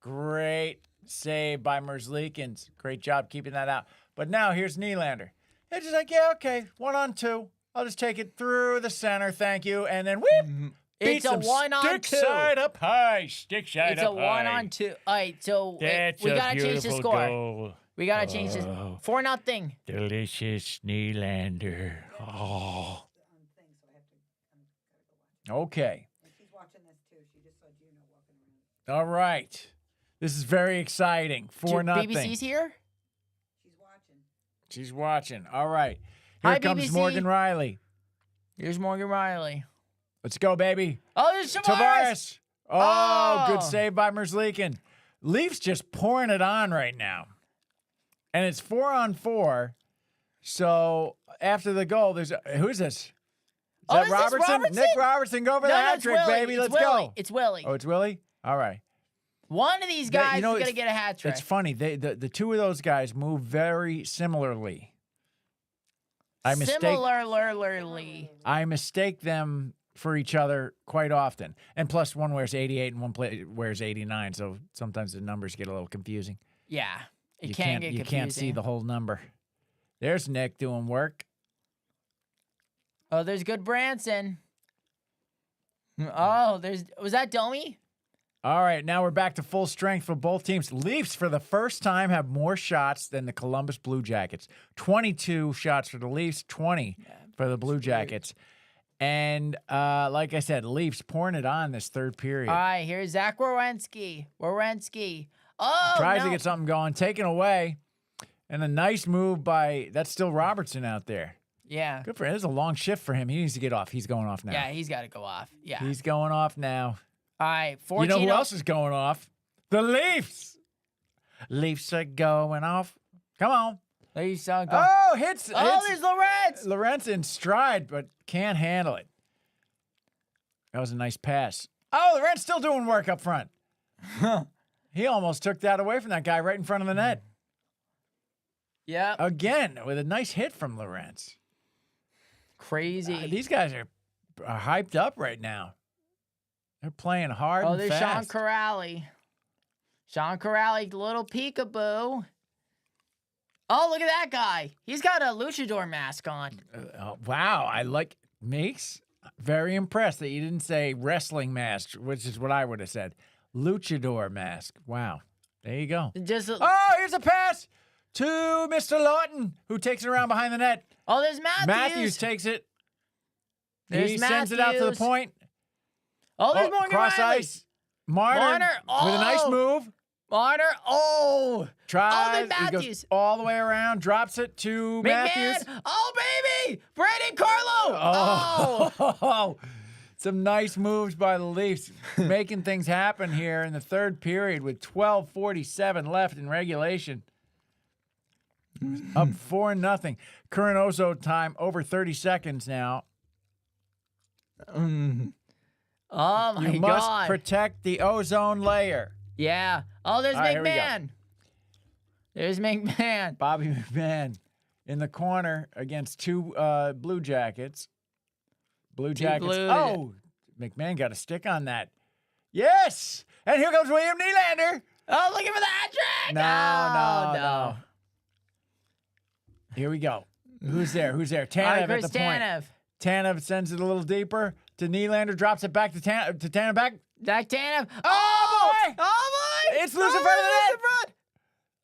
Great save by Merzlikins. Great job keeping that out. But now here's Nylander. It's just like, yeah, okay, 1-on-2. I'll just take it through the center. Thank you. And then whip. It's a 1-on-2. Stick side up high. Stick side It's up a high. 1-on-2. All right, so That's we a got to change the beautiful score. goal. We got to change this. 4-0. Delicious Nylander. Oh. Okay. She's watching this too. She just saw Juno walking around. All right. This is very exciting. 4-0. BBC's here? She's watching. She's watching. All right. Here Hi, comes BBC. Morgan Riley. Here's Morgan Riley. Let's go, baby. Oh, there's Tavares. Tavares. Oh, good Oh. save by Merzlikins. Leafs just pouring it on right now. And it's 4-on-4. So after the goal, there's who's this? Is that is this Robertson? Robertson? Nick Robertson, go for the hat it's trick, Willie. baby. It's Let's Willie. go. It's Willie. Oh, it's Willie? All right. One of these guys is going to it's- get a hat trick. It's funny. The 2 of those guys move very similarly. Similarly. I mistake them for each other quite often. And plus, one wears 88 and one wears 89, so sometimes the numbers get a little confusing. Yeah. It You can get you confusing. can't see the whole number. There's Nick doing work. Oh, there's good Branson. Oh, was that Domi? All right, now we're back to full strength for both teams. Leafs, for the first time, have more shots than the Columbus Blue Jackets. 22 shots for the Leafs, 20 for the Blue Jackets. And like I said, Leafs pouring it on this third period. All right, here's Zach Werenski. Oh, Tries no. to get something going, taken away. And a nice move by, that's still Robertson out there. Yeah. Good for him. This is a long shift for him. He needs to get off. He's going off now. Yeah, he's got to go off. Yeah. He's going off now. All right, 14. You know who else is going off? The Leafs. Leafs are going off. Come on. Go. Oh, hits. Oh, there's Lawrence. Lawrence in stride, but can't handle it. That was a nice pass. Oh, Lawrence still doing work up front. He almost took that away from that guy right in front of the net. Yep. Again, with a nice hit from Lawrence. Crazy. These guys are hyped up right now. They're playing hard and there's fast. Sean Corrali. Sean Corrali, little peekaboo. Oh, look at that guy. He's got a luchador mask on. Wow, I like Meeks. Very impressed that you didn't say wrestling mask, which is what I would have said. Luchador mask. Wow. There you go. Oh, here's a pass to Mr. Lawton, who takes it around behind the net. Oh, there's Matthews. Matthews takes it. There's sends it out to the point. Oh, there's Morgan cross Riley. ice. Marner with a nice move. Marner. Oh. Tries. then He Matthews. goes all the way around. Drops it to Matthews. Oh, baby. Brandon Carlo. Oh. Some nice moves by the Leafs, making things happen here in the third period with 12:47 left in regulation. Up 4-0. Current Ozo time over 30 seconds now. Oh, my God. You must protect the ozone layer. Yeah. Oh, there's All right, here we go. McMahon. There's McMahon. Bobby McMahon in the corner against two Blue Jackets. Blue Jackets. blue. Oh, McMahon got a stick on that. Yes! And here comes William Nylander. Oh, looking for the hat trick. No. Here we go. Who's there? Tanev at Chris the point. Tanev. Tanev sends it a little deeper to Nylander, drops it back to Tanev back. Zach Tanev. Oh, boy! Oh, boy! It's loose in front of the net.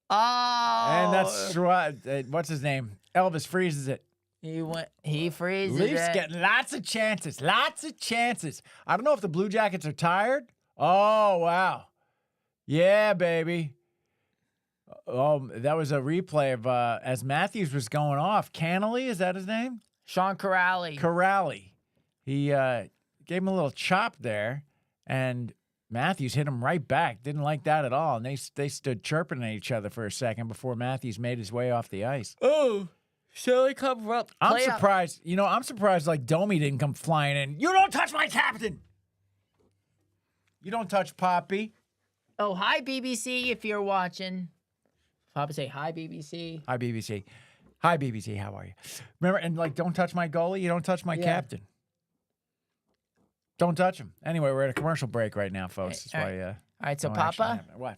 Oh. And that's, what's his name? Elvis freezes it. He freezes Leafs it. getting lots of chances. I don't know if the Blue Jackets are tired. Oh, wow. Yeah, baby. Oh, that was a replay of as Matthews was going off. Cannelly, is that his name? Sean Corrali. Corrali. He gave him a little chop there, and Matthews hit him right back. Didn't like that at all. And they stood chirping at each other for a second before Matthews made his way off the ice. Oh. Stanley Cup up. I'm surprised. I'm surprised like Domi didn't come flying in. You don't touch my captain. You don't touch Poppy. Oh, hi, BBC, if you're watching. Papa say hi, BBC. Hi, BBC. Hi, BBC. How are you? Remember, and like, don't touch my goalie. You don't touch my captain. Don't touch him. Anyway, we're at a commercial break right now, folks. That's why. All right, so no action Papa. happened. What?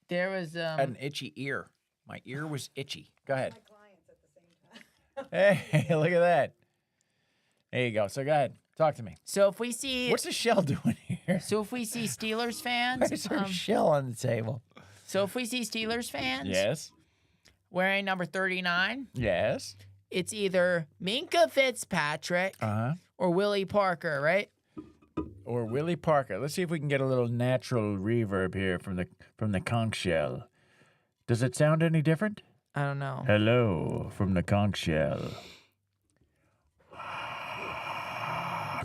There was I had an itchy ear. My ear was itchy. Go ahead. Hey, look at that. There you go. So go ahead. Talk to me. So if we see What's the shell doing here? So if we see Steelers fans, Why is there a shell on the table? so if we see Steelers fans Yes. wearing number 39, Yes. it's either Minka Fitzpatrick or Willie Parker, right? Or Willie Parker. Let's see if we can get a little natural reverb here from the conch shell. Does it sound any different? I don't know. Hello from the conch shell.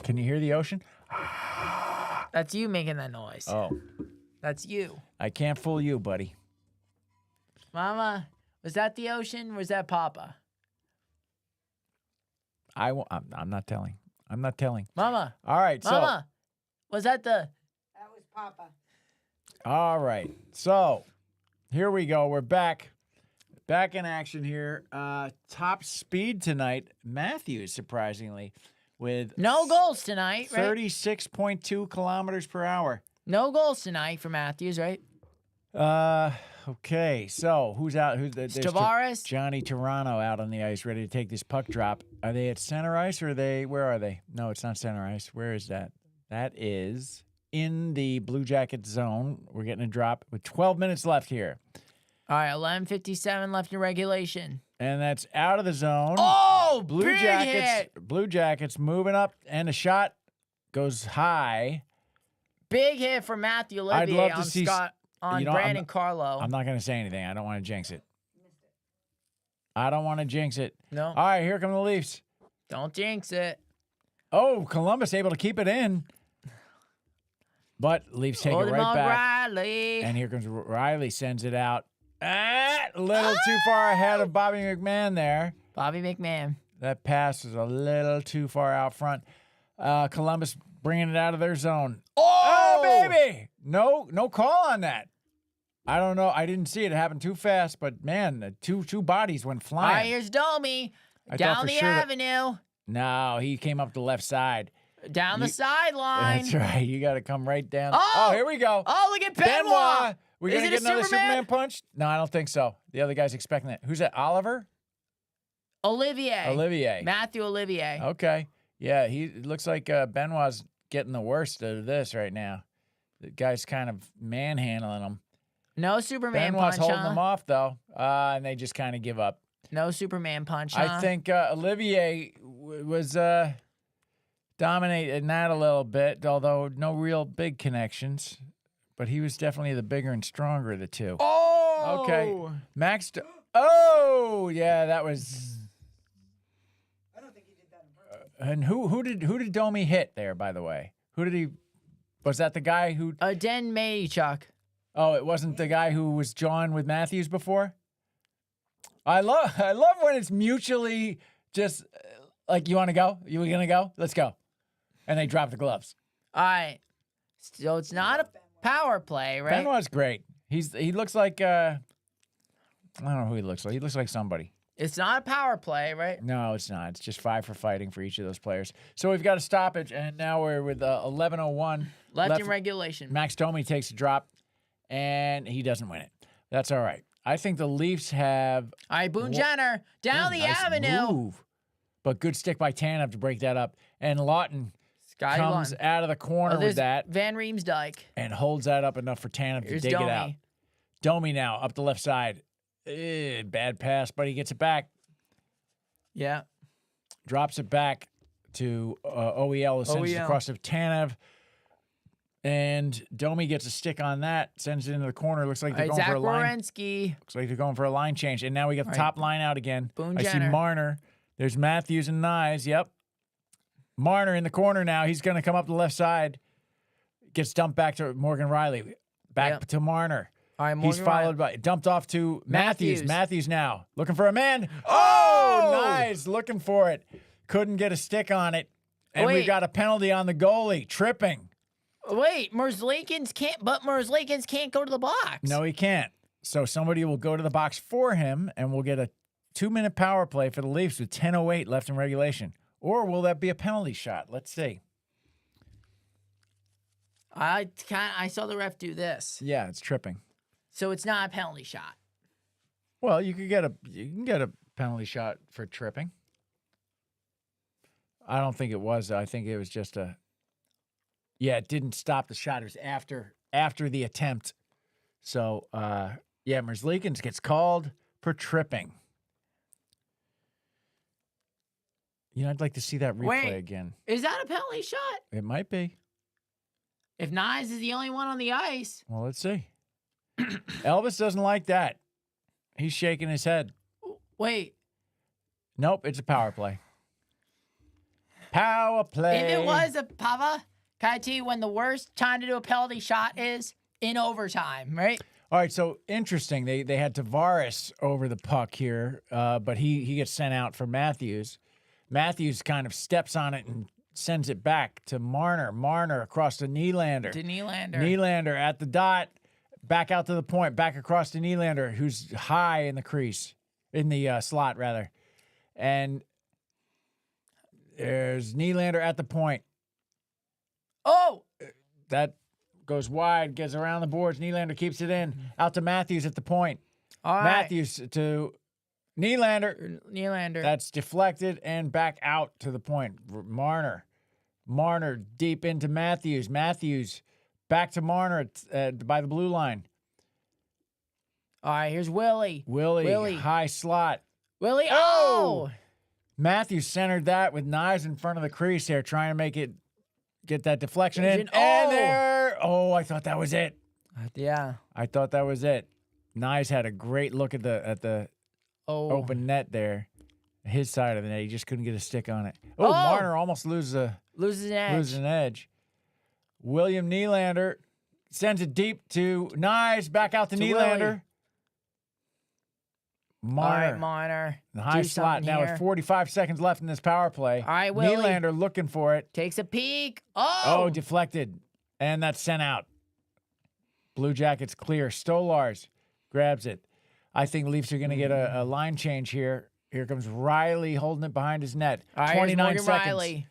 Can you hear the ocean? That's you making that noise. Oh, That's you. I can't fool you, buddy. Mama, was that the ocean or was that Papa? I'm not telling. I'm not telling. Mama. All right, so Mama, was that the... That was Papa. all right. So, here we go. We're back. Back in action here. Top speed tonight, Matthews, surprisingly, with No goals tonight, right? 36.2 kilometers per hour. No goals tonight for Matthews, right? Okay. So, who's out? There's Tavares. Johnny Toronto out on the ice, ready to take this puck drop. Are they at center ice or where are they? No, it's not center ice. Where is that? That is in the Blue Jacket zone. We're getting a drop with 12 minutes left here. All right, 11:57 left in regulation. And that's out of the zone. Oh, Blue big Jackets. hit. Blue Jackets moving up, and a shot goes high. Big hit for Matthew Olivier I'd love to on see. Scott on you know, Brandon Carlo. I'm not going to say anything. I don't want to jinx it. I don't want to jinx it. No. All right, here come the Leafs. Don't jinx it. Oh, Columbus able to keep it in. But Leafs take it Hold him right on, back. Riley. And here comes Riley, sends it out. A little too far ahead of Bobby McMahon there. Bobby McMahon. That pass was a little too far out front. Columbus bringing it out of their zone. Oh, baby! No call on that. I don't know. I didn't see it. It happened too fast, but man, the two bodies went All right, flying. here's Domi. I thought Down for the sure that- avenue. No, he came up the left side. Down the sideline. That's right. You got to come right down. Oh! Here we go. Oh, look at Benoit. We're Is going to it get a another Superman? Superman punch? No, I don't think so. The other guy's expecting it. Who's that? Oliver? Olivier. Matthew Olivier. Okay. Yeah, it looks like Benoit's getting the worst of this right now. The guy's kind of manhandling him. No Superman Benoit's punch, holding them off, though, and they just kind of give up. No Superman punch, I think Olivier was dominating that a little bit, although no real big connections. But he was definitely the bigger and stronger of the two. Oh! Okay. Max. Oh, yeah, that was. I don't think he did that on purpose. And who did Domi hit there? By the way, who did he? Was that the guy who? Den Maychuk. Oh, it wasn't the guy who was jawing with Matthews before. I love when it's mutually just like, you want to go? You gonna go? Let's go, and they drop the gloves. All right. So it's not a power play, right? Benoit's great. He looks like I don't know who he looks like. He looks like somebody. It's not a power play, right? No, it's not. It's just 5 for fighting for each of those players. So we've got a stoppage, and now we're with 11:01 Left in regulation. Max Domi takes a drop, and he doesn't win it. That's all right. I think the Leafs have All right, Boone Jenner down the nice avenue. move. But good stick by Tanev to break that up. And Lawton Scotty comes Lund. out of the corner with there's that Van Riemsdyk. and holds that up enough for Tanev Here's to dig Domi. it out. Domi now up the left side. Bad pass, but he gets it back. Yeah. Drops it back to OEL. Sends it OEL. across to Tanev. And Domi gets a stick on that, sends it into the corner. Looks like All they're right, going Zach for a line. Werenski. Looks like they're going for a line change. And now we got the All right. top line out again. Boone I see Jenner. Marner. There's Matthews and Nyes. Yep. Marner in the corner now. He's going to come up the left side. Gets dumped back to Morgan Riley. Back Yep. to Marner. All right, He's Morgan followed by, dumped off to Matthews. Matthews. Matthews now looking for a man. Oh, nice. Looking for it. Couldn't get a stick on it. And we Wait. got a penalty on the goalie. Tripping. Wait, Merzlikins can't go to the box. No, he can't. So somebody will go to the box for him, and we'll get a 2-minute power play for the Leafs with 10:08 left in regulation. Or will that be a penalty shot? Let's see. I saw the ref do this. Yeah, it's tripping. So it's not a penalty shot. Well, you can get a penalty shot for tripping. I don't think it was. I think it was just a. Yeah, it didn't stop the shot. It was after the attempt. So yeah, Merzlikins gets called for tripping. You know, I'd like to see that replay Wait. again. Is that a penalty shot? It might be. If Nyes is the only one on the ice. Well, let's see. Elvis doesn't like that. He's shaking his head. Wait, Nope, it's a power play. Power play. if it was a Pava, can I tell you when the worst time to do a penalty shot is? In overtime, right? All right, so interesting. They had Tavares over the puck here, but he gets sent out for Matthews. Matthews kind of steps on it and sends it back to Marner. Marner across to Nylander. To Nylander. Nylander at the dot, back out to the point, back across to Nylander, who's high in the crease, in the slot, rather. And there's Nylander at the point. Oh! That goes wide, gets around the boards. Nylander keeps it in. Out to Matthews at the point. All right. Matthews to Nylander. Nylander. That's deflected and back out to the point. Marner. Marner deep into Matthews. Matthews back to Marner by the blue line. All right, here's Willie. Willie. High slot. Willie. Oh! Oh! Matthews centered that with knives in front of the crease there, trying to get that deflection in. Oh! And there. Oh, I thought that was it. Yeah. I thought that was it. Nyes had a great look at the Oh. open net there. His side of the net. He just couldn't get a stick on it. Oh, Oh! Marner almost loses Loses an edge. an edge. William Nylander sends it deep to Nyes. Back out to Nylander. Marner. Marner. The high Do slot something now here. with 45 seconds left in this power play. All right, Willie. Nylander looking for it. Takes a peek. Oh, deflected. And that's sent out. Blue Jackets clear. Stolars grabs it. I think Leafs are going to get a line change here. Here comes Riley holding it behind his net. All right, 29 here's seconds Riley.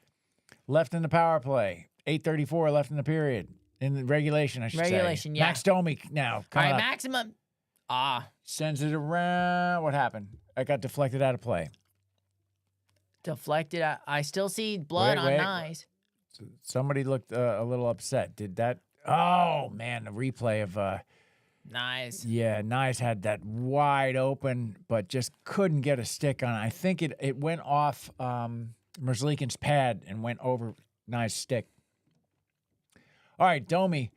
left in the power play. 8:34 left in the period. In the regulation, I should say. Regulation, yeah. Max Domi now. All coming right, up. maximum. Sends it around. What happened? I got deflected out of play. Deflected. I still see blood on Wait. Nyes. Somebody looked a little upset. Did that? Oh, man, the replay of... Nice. Yeah, Nyes had that wide open, but just couldn't get a stick on it. I think it went off Merzlikins' pad and went over Nyes' stick. All right, Domi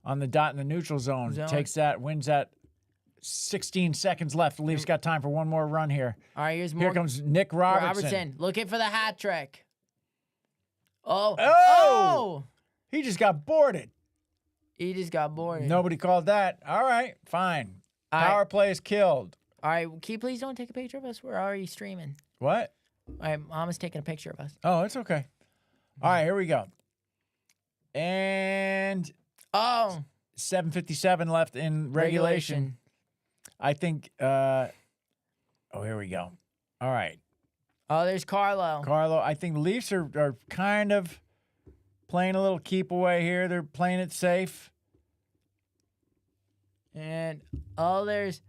on the dot in the neutral zone. Takes that, wins that. 16 seconds left. The Leafs got time for one more run here. All right, here's more. Here comes Nick Robertson. Looking for the hat trick. Oh. Oh! He just got boarded. He just got boarded. Nobody called that. All right, fine. All right. Power play is killed. All right, can you please don't take a picture of us? We're already streaming. What? All right, Mama's taking a picture of us. Oh, it's okay. All right, here we go. And 7:57 left in regulation. I think, here we go. All right. Oh, there's Carlo. I think the Leafs are kind of playing a little keep away here. They're playing it safe. And, it's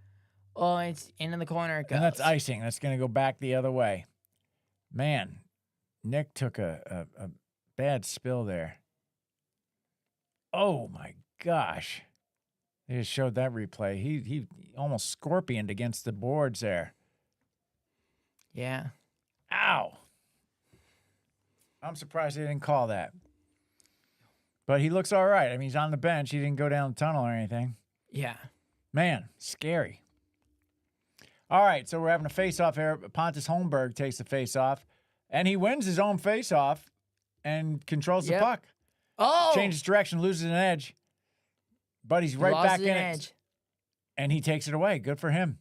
into the corner. It goes. And that's icing. That's going to go back the other way. Man, Nick took a bad spill there. Oh, my gosh. They just showed that replay. He almost scorpioned against the boards there. Yeah. Ow. I'm surprised they didn't call that. But he looks all right. I mean, he's on the bench. He didn't go down the tunnel or anything. Yeah. Man, scary. All right, so we're having a face-off here. Pontus Holmberg takes the face-off, and he wins his own face-off and controls the puck. Oh! Changes direction, loses an edge. But he's right back in it. And he takes it away. Good for him.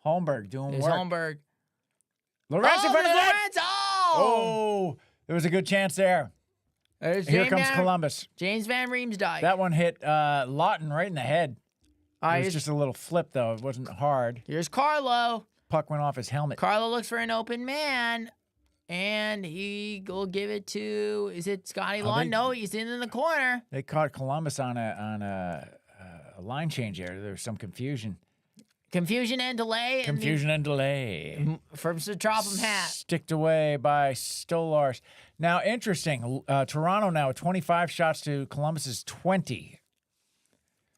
Holmberg doing work. Holmberg. Lawrence in front of the net. Oh! There was a good chance there. Here comes Columbus. James Van Riemsdyk. That one hit Lawton right in the head. It was just a little flip, though. It wasn't hard. Here's Carlo. Puck went off his helmet. Carlo looks for an open man, and he will give it to, is it Scotty Law? No, he's in the corner. They caught Columbus on a line change there. There was some confusion. Confusion and delay. Confusion and delay. From Stropom hat. Sticked away by Stolars. Now, interesting. Toronto now with 25 shots to Columbus's 20.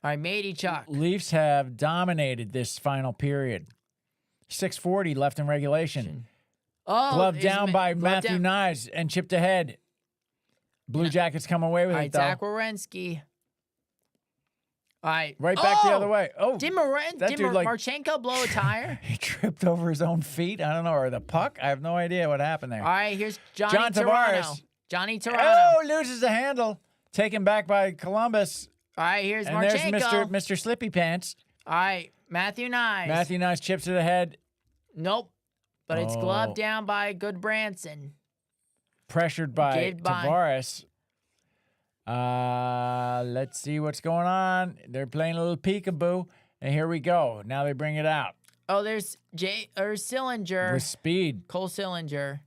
All right, matey Chuck. Leafs have dominated this final period. 6:40 left in regulation. Oh, Glove down by Matthew Nyes and chipped ahead. Blue Jackets come away with it, though. Zach Werenski. All right. Right back the other way. Oh, did Marchenko blow a tire? He tripped over his own feet. I don't know, or the puck. I have no idea what happened there. All right, here's John Tavares. Johnny Toronto. Oh, loses the handle. Taken back by Columbus. All right, here's and Marchenko. There's Mr. Slippy Pants. All right, Matthew Nyes. Matthew Nyes chips to the head. Nope. But it's gloved down by Good Branson. Pressured by Tavares. Let's see what's going on. They're playing a little peekaboo. And here we go. Now they bring it out. Oh, there's Sillinger. With speed. Cole Sillinger.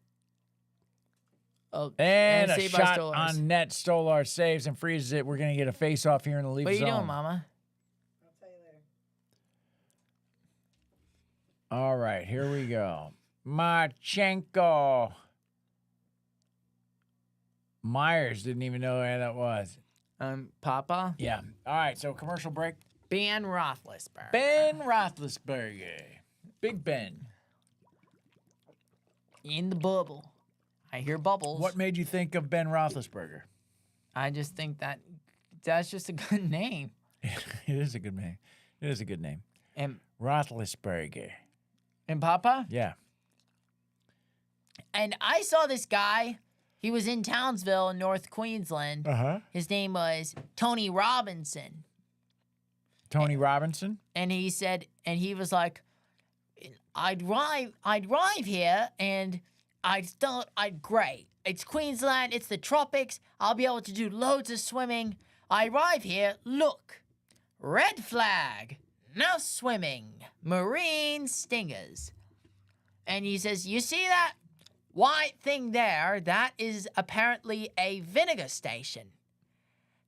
Oh, and a shot on net. Stolar saves and freezes it. We're going to get a face-off here in the Leafs zone. What are you doing, Mama? I'll tell you later. All right, here we go. Marchenko. Myers didn't even know where that was. Papa? Yeah. All right, so commercial break. Ben Roethlisberger. Ben Roethlisberger. Big Ben. In the bubble. I hear bubbles. What made you think of Ben Roethlisberger? I just think that's just a good name. It is a good name. It is a good name. And Roethlisberger. And Papa? Yeah. And I saw this guy He was in Townsville in North Queensland. Uh-huh. His name was Tony Robinson. Tony Robinson? And he said, and he was like, I'd arrive here and great. It's Queensland, it's the tropics. I'll be able to do loads of swimming. I arrive here, look, red flag, no swimming, marine stingers. And he says, you see that white thing there? That is apparently a vinegar station.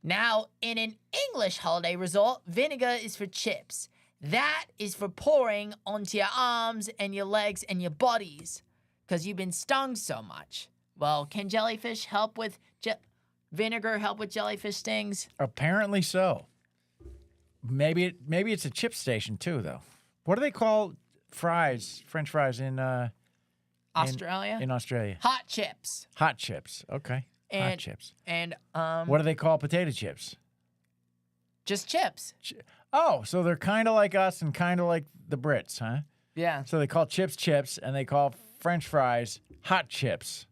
Now, in an English holiday resort, vinegar is for chips. That is for pouring onto your arms and your legs and your bodies because you've been stung so much. Well, can jellyfish help with vinegar help with jellyfish stings? Apparently so. Maybe it's a chip station too, though. What do they call fries, French fries in Australia? In Australia. Hot chips. Hot chips. Okay. Hot And- chips. And What do they call potato chips? just chips. Oh, so they're kind of like us and kind of like the Brits, huh? Yeah. So they call chips, and they call French fries hot chips.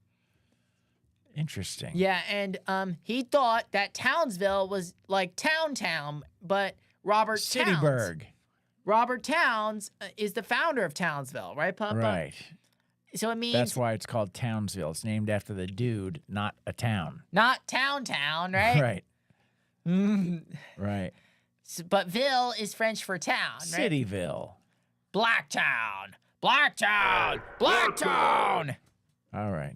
Interesting. Yeah, and he thought that Townsville was like town, but Robert Cityburg. Robert Towns is the founder of Townsville, right, Papa? Right. So it means That's why it's called Townsville. It's named after the dude, not a town. not town, right? Right. Right. But Ville is French for town, right? Cityville. Blacktown. All Right.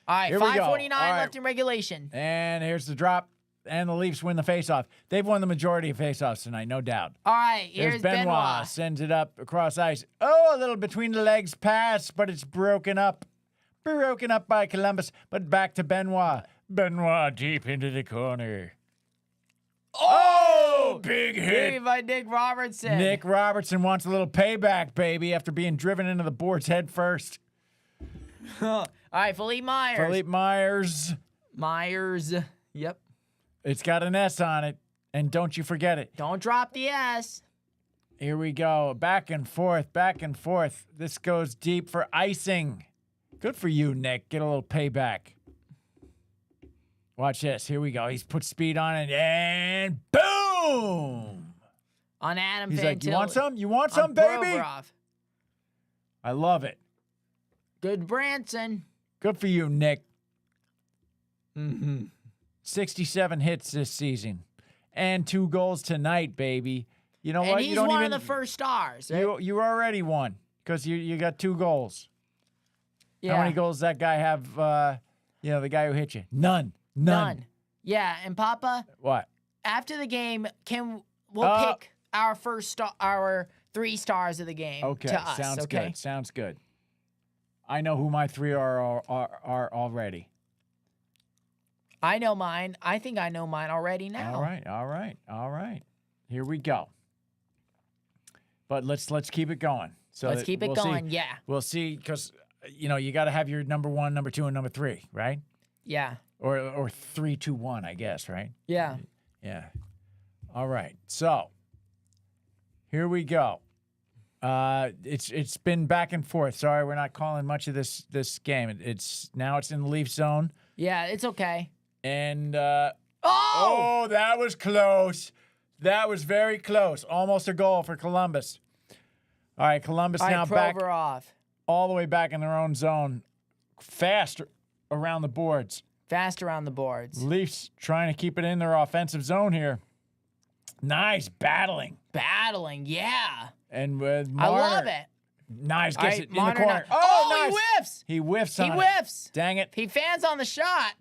right, Here we go. 5:49 All right. left in regulation. And here's the drop. And the Leafs win the faceoff. They've won the majority of faceoffs tonight, no doubt. All right, Here's here's Benoit. Benoit. Sends it up across ice. Oh, a little between the legs pass, but it's broken up. Broken up by Columbus, but back to Benoit. Benoit deep into the corner. Oh, big hit. Hey, by Nick Robertson. Nick Robertson wants a little payback, baby, after being driven into the boards head first. All right, Philippe Myers. Philippe Myers. Yep. It's got an S on it, and don't you forget it. Don't drop the S. Here we go. Back and forth, back and forth. This goes deep for icing. Good for you, Nick. Get a little payback. Watch this. Here we go. He's put speed on it, and boom! On Adam He's like, you Fantilli. want some? You want On some, baby? Provorov. I love it. Good Branson. Good for you, Nick. 67 hits this season. And 2 goals tonight, baby. You know And what? he's You don't one even, of the first stars. Right? You already won because you got 2 goals. Yeah. How many goals does that guy have? The guy who hit you? None. Yeah, and Papa, What? after the game, we'll pick our our 3 stars of the game Okay. to us. Sounds okay. good. Sounds good. I know who my 3 are already. I know mine. I think I know mine already now. All right. Here we go. But let's keep it going. So Let's that keep it we'll going. See, Yeah. We'll see, because you got to have your number 1, number 2, and number 3, right? Yeah. Or 3, 2, 1, I guess, right? Yeah. Yeah. All right. So here we go. It's been back and forth. Sorry, we're not calling much of this game. It's in the Leaf zone, Yeah, it's okay. and Oh! that was close. That was very close. Almost a goal for Columbus. All right, Columbus All right, now back Provorov. all the way back in their own zone, fast around the boards. Fast around the boards. Leafs trying to keep it in their offensive zone here. Nice battling. Battling, yeah. And with I Marner, love it. Nice, All gets right, it in the Marner corner. now- Oh, he nice. whiffs. He whiffs He on it. whiffs. Dang it. He fans on the shot.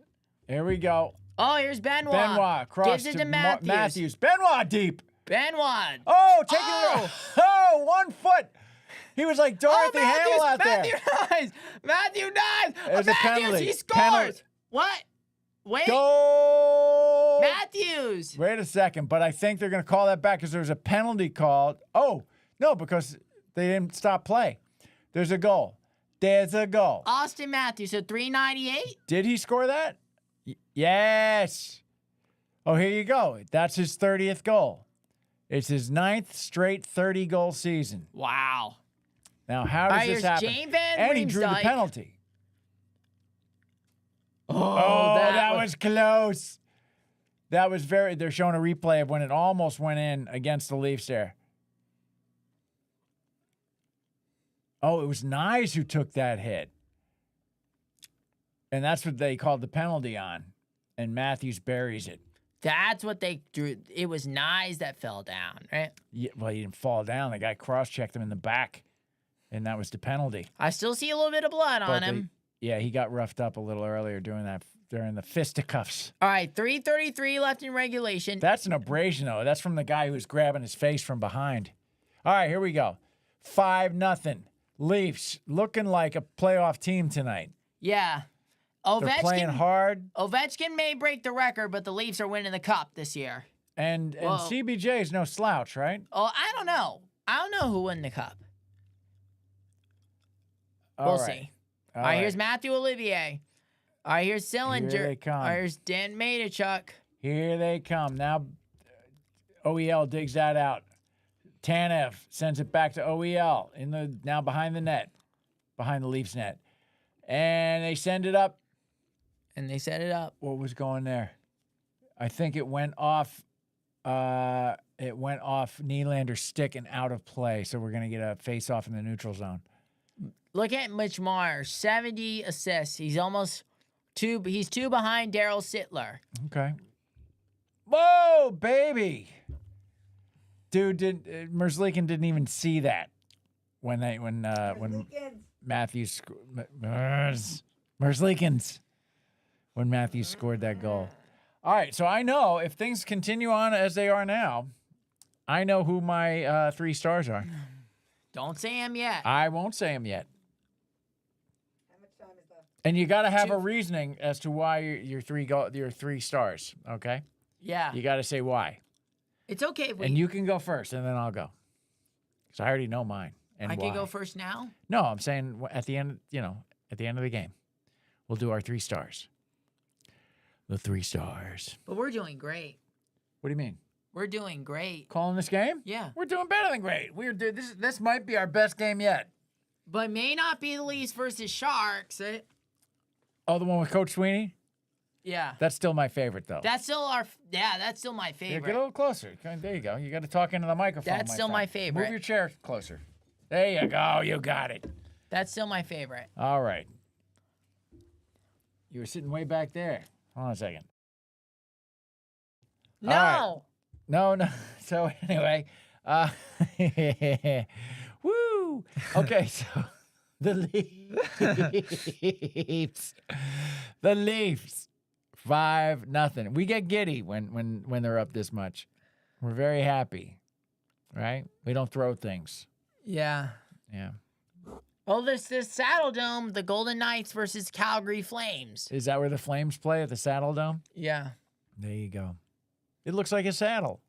Here we go. Oh, here's Benoit. Benoit cross Gives it to Matthews. Matthews. Benoit deep. Benoit. Oh, taking Oh. it. Oh, 1 foot. He was like Dorothy Hamill out there. Matthew dies. There's a Matthews, penalty. he scores. Penalty. What? Wait. Goal. Matthews. Wait a second, but I think they're going to call that back because there's a penalty called. Oh, no, because they didn't stop play. There's a goal. There's a goal. Austin Matthews, so 398. Did he score that? Yes. Oh, here you go. That's his 30th goal. It's his 9th straight 30-goal season. Wow. Now, how does All right, this here's happen? Jane Van And he drew the Riemsdyk. penalty. Oh, was close. That was very. They're showing a replay of when it almost went in against the Leafs there. Oh, it was Nyes who took that hit. And that's what they called the penalty on. And Matthews buries it. That's what they drew. It was Nyes that fell down, right? Yeah, well, he didn't fall down. The guy cross-checked him in the back. And that was the penalty. I still see a little bit of blood on him. Yeah, he got roughed up a little earlier doing that during the fisticuffs. All right, 3:33 left in regulation. That's an abrasion, though. That's from the guy who was grabbing his face from behind. All right, here we go. 5-0. Leafs looking like a playoff team tonight. Yeah. They're playing hard. Ovechkin may break the record, but the Leafs are winning the cup this year. And CBJ is no slouch, right? Oh, I don't know. I don't know who won the cup. We'll see. All right, here's Matthew Olivier. All right, here's Sillinger. Here they come. All right, here's Dan Mateychuk. Here they come. Now OEL digs that out. Tanev sends it back to OEL now behind the net, behind the Leafs net. And they send it up. And they set it up. What was going there? I think it went off. Nylander's stick and out of play. So we're gonna get a face-off in the neutral zone. Look at Mitch Marner, 70 assists. He's almost two. He's 2 behind Daryl Sittler. Okay. Whoa, baby! Dude, Merzlikins didn't even see that when Matthews Merzlikins when Matthews scored that goal. All right, so I know if things continue on as they are now, I know who my 3 stars are. Don't say him yet. I won't say them yet. How much time is left? And you got to have a reasoning as to why your 3 stars. Okay. Yeah. You got to say why. It's okay if we. And you can go first, and then I'll go. Because I already know mine. And I why. can go first now? No, I'm saying at the end, at the end of the game, we'll do our 3 stars. The 3 stars. But we're doing great. What do you mean? We're doing great. Calling this game? Yeah. We're doing better than great. This might be our best game yet. But may not be the Leafs versus Sharks. Oh, the one with Coach Sweeney? Yeah. That's still my favorite, though. That's still that's still my favorite. Yeah, get a little closer. There you go. You got to talk into the microphone. That's still my favorite. Move your chair closer. There you go. You got it. That's still my favorite. All right. You were sitting way back there. Hold on a second. No. Right. No. So anyway, woo. Okay, so the Leafs, 5-0. We get giddy when they're up this much. We're very happy, right? We don't throw things. Yeah. Yeah. Well, this Saddle Dome, the Golden Knights versus Calgary Flames. Is that where the Flames play, at the Saddle Dome? Yeah. There you go. It looks like a saddle.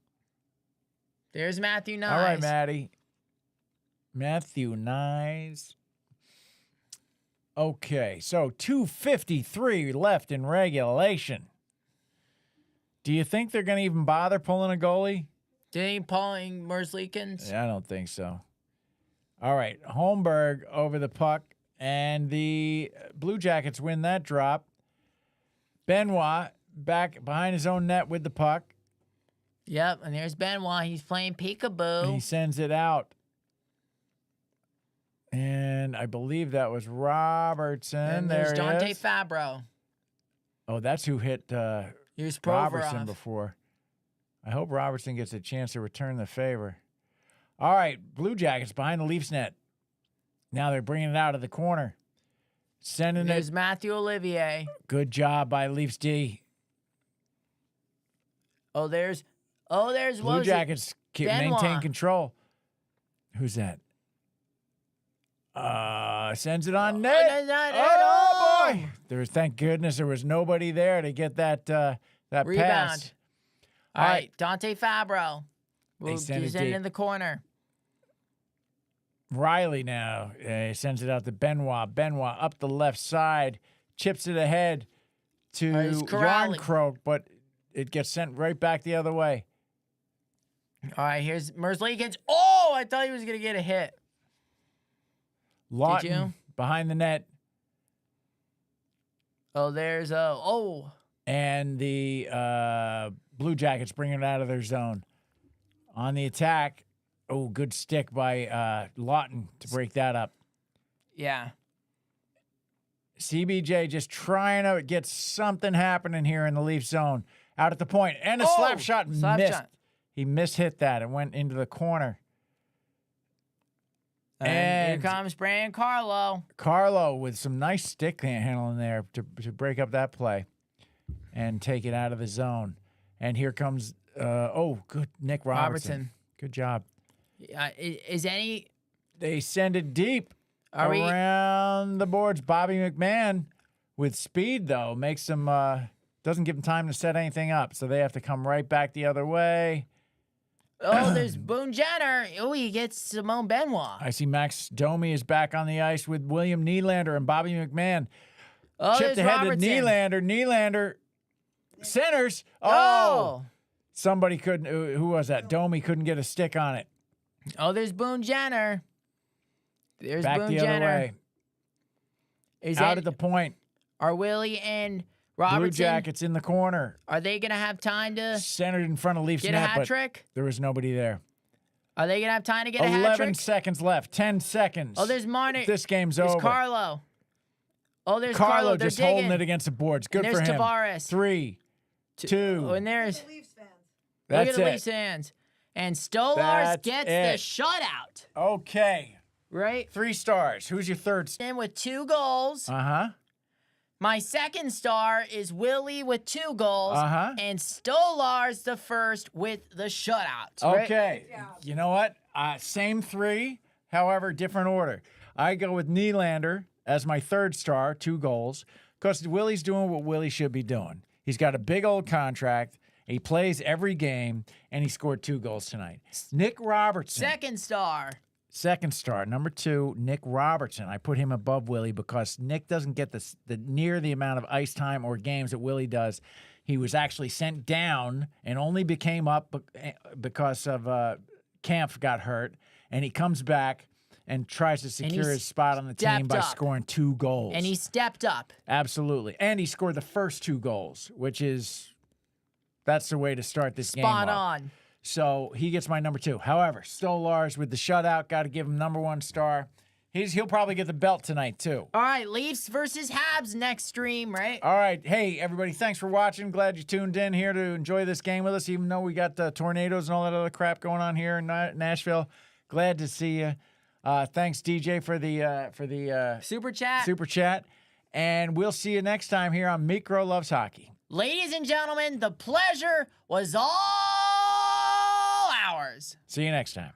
There's Matthew Nyes. All right, Maddie. Matthew Nyes. Okay, so 2:53 left in regulation. Do you think they're going to even bother pulling a goalie? Did he pulling Merzlikins? I don't think so. All right, Holmberg over the puck, and the Blue Jackets win that drop. Benoit back behind his own net with the puck. Yep, and there's Benoit. He's playing peekaboo. He sends it out. And I believe that was Robertson. And there there's Dante he is. Fabro. Oh, that's who hit Here's Robertson Provorov. before. I hope Robertson gets a chance to return the favor. All right, Blue Jackets behind the Leafs net. Now they're bringing it out of the corner. Sending There's it. Matthew Olivier. Good job by Leafs D. There's Blue Jackets maintain control. Who's that? Sends it on net. Oh, boy! Thank goodness there was nobody there to get that Rebound. pass. All right, Dante Fabro. They send He's it deep. in the corner. Riley now sends it out to Benoit. Benoit up the left side, chips it ahead to Yarncroke, but it gets sent right back the other way. All right, here's Merzlikins. Oh, I thought he was going to get a hit. Lawton behind the net. Oh, there's And the Blue Jackets bring it out of their zone. On the attack, oh, good stick by Lawton to break that up. Yeah. CBJ just trying to get something happening here in the Leaf zone. Out at the point. And a slap shot missed. He mishit that. It went into the corner. And here comes Brandon Carlo. Carlo with some nice stick handling there to break up that play and take it out of the zone. And here comes, good, Nick Robertson. Good job. They send it deep around the boards. Bobby McMahon with speed, though, makes them, doesn't give them time to set anything up. So they have to come right back the other way. Oh, there's Boone Jenner. Oh, he gets Simone Benoit. I see Max Domi is back on the ice with William Nylander and Bobby McMahon. Oh, chipped ahead to Nylander. Nylander centers. Oh. Somebody couldn't. Who was that? Domi couldn't get a stick on it. Oh, there's Boone Jenner. There's back Boone the Jenner. other way. Out at the point. Are Willie and Robertson, Blue Jackets in the corner. Are they going to have time to centered in front of Leafs get net, a hat trick? There was nobody there. Are they going to have time to get a hat trick? 11 seconds left. 10 seconds. Oh, there's Marner. This game's there's over. Carlo. Oh, there's Carlo They're just digging. holding it against the boards. Good and for him. Tavares. 3, 2. Oh, and there's That's look at the it. Leafs fans. And Stolars gets the shutout. Okay. Right? 3 stars. Who's your third? And with 2 goals. Uh-huh. My second star is Willie with 2 goals. Uh-huh. And Stolar's the first with the shutout. Right? Okay. You know what? Same 3, however, different order. I go with Nylander as my third star, 2 goals, because Willie's doing what Willie should be doing. He's got a big old contract. He plays every game, and he scored 2 goals tonight. Nick Robertson. Second star, number 2, Nick Robertson. I put him above Willie because Nick doesn't get the near the amount of ice time or games that Willie does. He was actually sent down and only became up because of Kampf got hurt, and he comes back and tries to secure his spot on the team by scoring 2 goals. And he stepped up. Absolutely. And he scored the first 2 goals, which is that's the way to start this game off. Spot on. So he gets my number 2. However, Stolarz with the shutout, got to give him number 1 star. He'll probably get the belt tonight, too. All right, Leafs versus Habs next stream, right? All right. Hey, everybody, thanks for watching. Glad you tuned in here to enjoy this game with us, even though we got tornadoes and all that other crap going on here in Nashville. Glad to see you. Thanks, DJ, for the Super chat. Super chat. And we'll see you next time here on Mikro Loves Hockey. Ladies and gentlemen, the pleasure was all ours. See you next time.